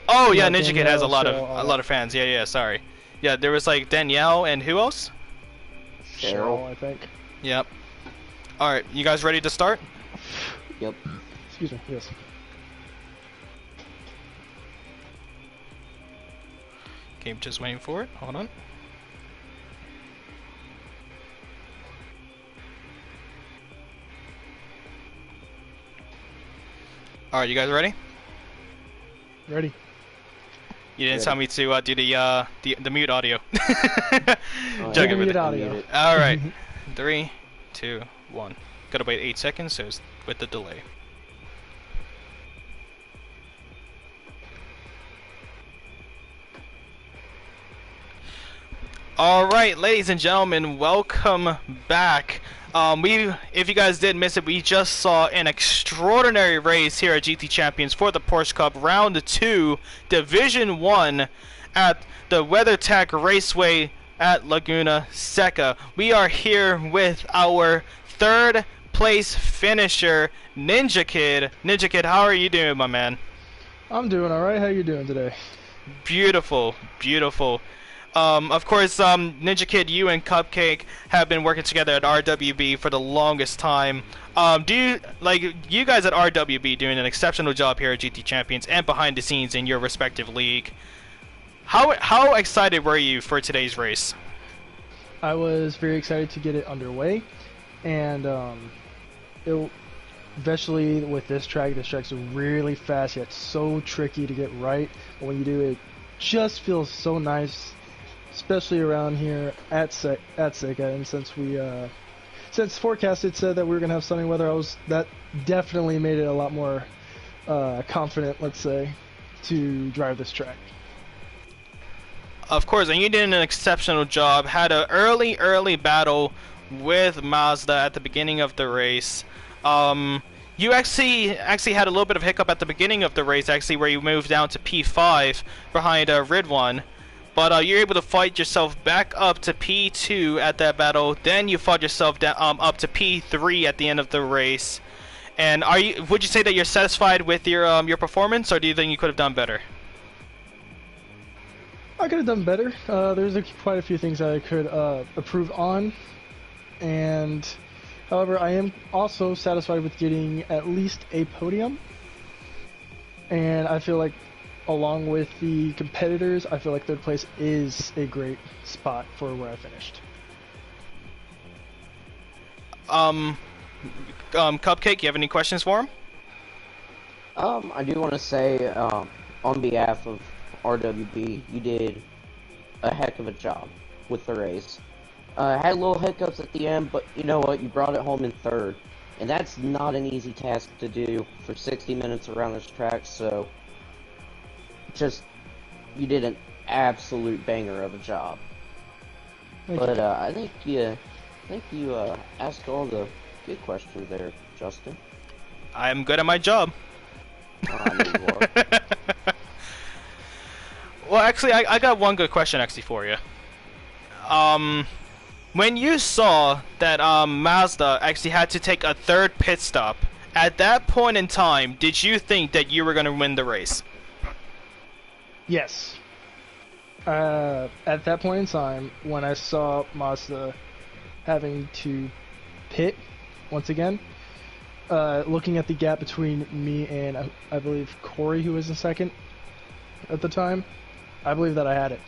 Oh yeah, Yeah, Ninja Kid has a lot Danielle, of fans. Yeah, sorry. Yeah, there was like Danielle and who else? Cheryl, I think. Yep. All right, you guys ready to start? Yep. Excuse me. Yes. Okay, I'm just waiting for it. Hold on. All right, you guys ready? Ready. You didn't Ready. tell me to do the mute audio. Oh, Joking yeah. with Mute it. audio. Mute it. All right, 3, 2, 1. Gotta wait 8 seconds, so it's with the delay. All right, ladies and gentlemen, welcome back. If you guys did miss it, we just saw an extraordinary race here at GT Champions for the Porsche Cup Round 2, Division 1 at the WeatherTech Raceway at Laguna Seca. We are here with our 3rd place finisher, Ninja Kid. Ninja Kid, how are you doing, my man? I'm doing alright. How you doing today? Beautiful, beautiful. Of course, Ninja Kid, you and Cupcake have been working together at RWB for the longest time. You guys at RWB doing an exceptional job here at GT Champions and behind the scenes in your respective league. How excited were you for today's race? I was very excited to get it underway, and especially with this track's really fast yet so tricky to get right. But when you do, it just feels so nice, especially around here at Seca. And since forecasted said that we were gonna have sunny weather, that definitely made it a lot more confident, let's say, to drive this track. Of course, and you did an exceptional job. Had an early battle with Mazda at the beginning of the race. You actually had a little bit of hiccup at the beginning of the race, actually, where you moved down to P5 behind Ridwan. But you're able to fight yourself back up to P2 at that battle. Then you fought yourself down up to P3 at the end of the race. And would you say that you're satisfied with your performance, or do you think you could have done better? I could have done better. There's quite a few things I could improve on, and however, I am also satisfied with getting at least a podium. And I feel like, along with the competitors, I feel like 3rd place is a great spot for where I finished. Cupcake, you have any questions for him? I do want to say, on behalf of RWB, you did a heck of a job with the race. Had little hiccups at the end, but you know what? You brought it home in 3rd. And that's not an easy task to do for 60 minutes around this track, so you did an absolute banger of a job. Thank But you. I think you asked all the good questions there, Justin. I'm good at my job. I know you are. Well, actually, I got one good question actually for you. When you saw that Mazda actually had to take a third pit stop, at that point in time, did you think that you were going to win the race? Yes. At that point in time, when I saw Mazda having to pit once again, looking at the gap between me and I believe Corey, who was in second at the time, I believe that I had it.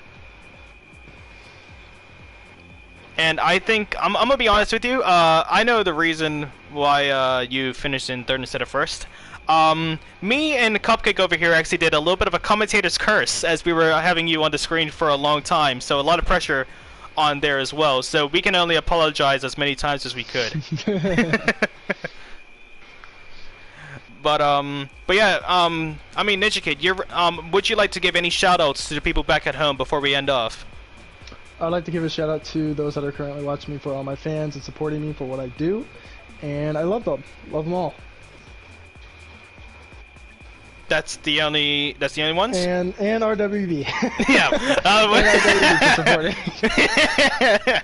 And I think I'm gonna be honest with you. I know the reason why you finished in third instead of first. Me and Cupcake over here actually did a little bit of a commentator's curse as we were having you on the screen for a long time, so a lot of pressure on there as well. So we can only apologize as many times as we could. But yeah, I mean, Ninja Kid, would you like to give any shout-outs to the people back at home before we end off? I'd like to give a shout out to those that are currently watching me, for all my fans and supporting me for what I do, and I love them all. That's the only ones? And RWB. Yeah. And RWB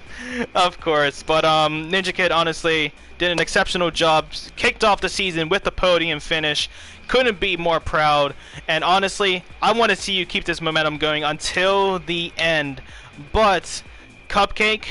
Of course, but Ninja Kid honestly did an exceptional job. Kicked off the season with the podium finish. Couldn't be more proud. And honestly, I want to see you keep this momentum going until the end. But Cupcake,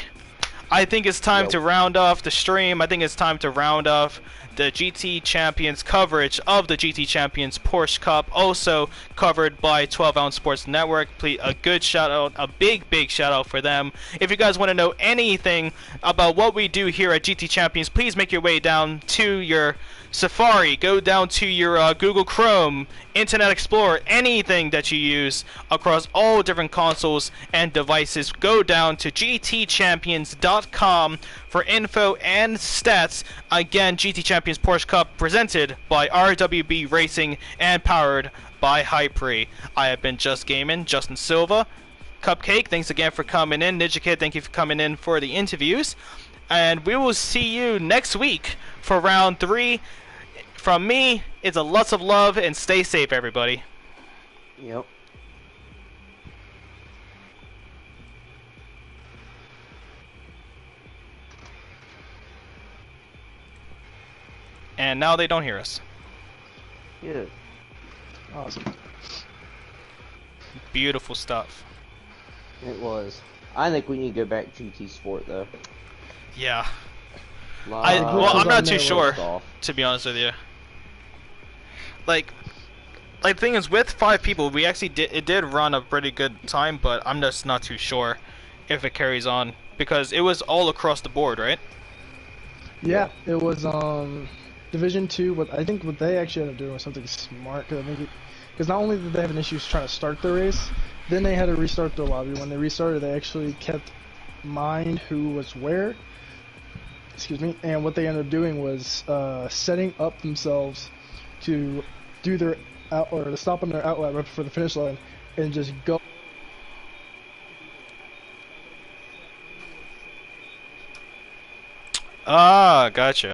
I think it's time to round off the stream. I think it's time to round off the GT Champions coverage of the GT Champions Porsche Cup, also covered by 12 Ounce Sports Network. Please, a good shout out, a big shout out for them. If you guys want to know anything about what we do here at GT Champions, please make your way down to your Safari, go down to your Google Chrome, Internet Explorer, anything that you use across all different consoles and devices. Go down to gtchampions.com for info and stats. Again, GT Champions Porsche Cup presented by RWB Racing and powered by Hypre. I have been Just Gaming, Justin Silva. Cupcake, thanks again for coming in. Ninja Kid, thank you for coming in for the interviews. And we will see you next week for round 3. From me, it's a lots of love and stay safe, everybody. Yep. And now they don't hear us. Yeah. Awesome. Beautiful stuff. It was. I think we need to go back to GT Sport though. Yeah. I'm not too sure, to be honest with you. Like the thing is, with 5 people, we actually did run a pretty good time, but I'm just not too sure if it carries on because it was all across the board, right? Yeah, it was Division 2. What I think what they actually ended up doing was something smart, because not only did they have an issue trying to start the race, then they had to restart their lobby. When they restarted, they actually kept mind who was where. Excuse me. And what they ended up doing was setting up themselves to do their to stop on their outlet right before the finish line and just go. Ah, gotcha.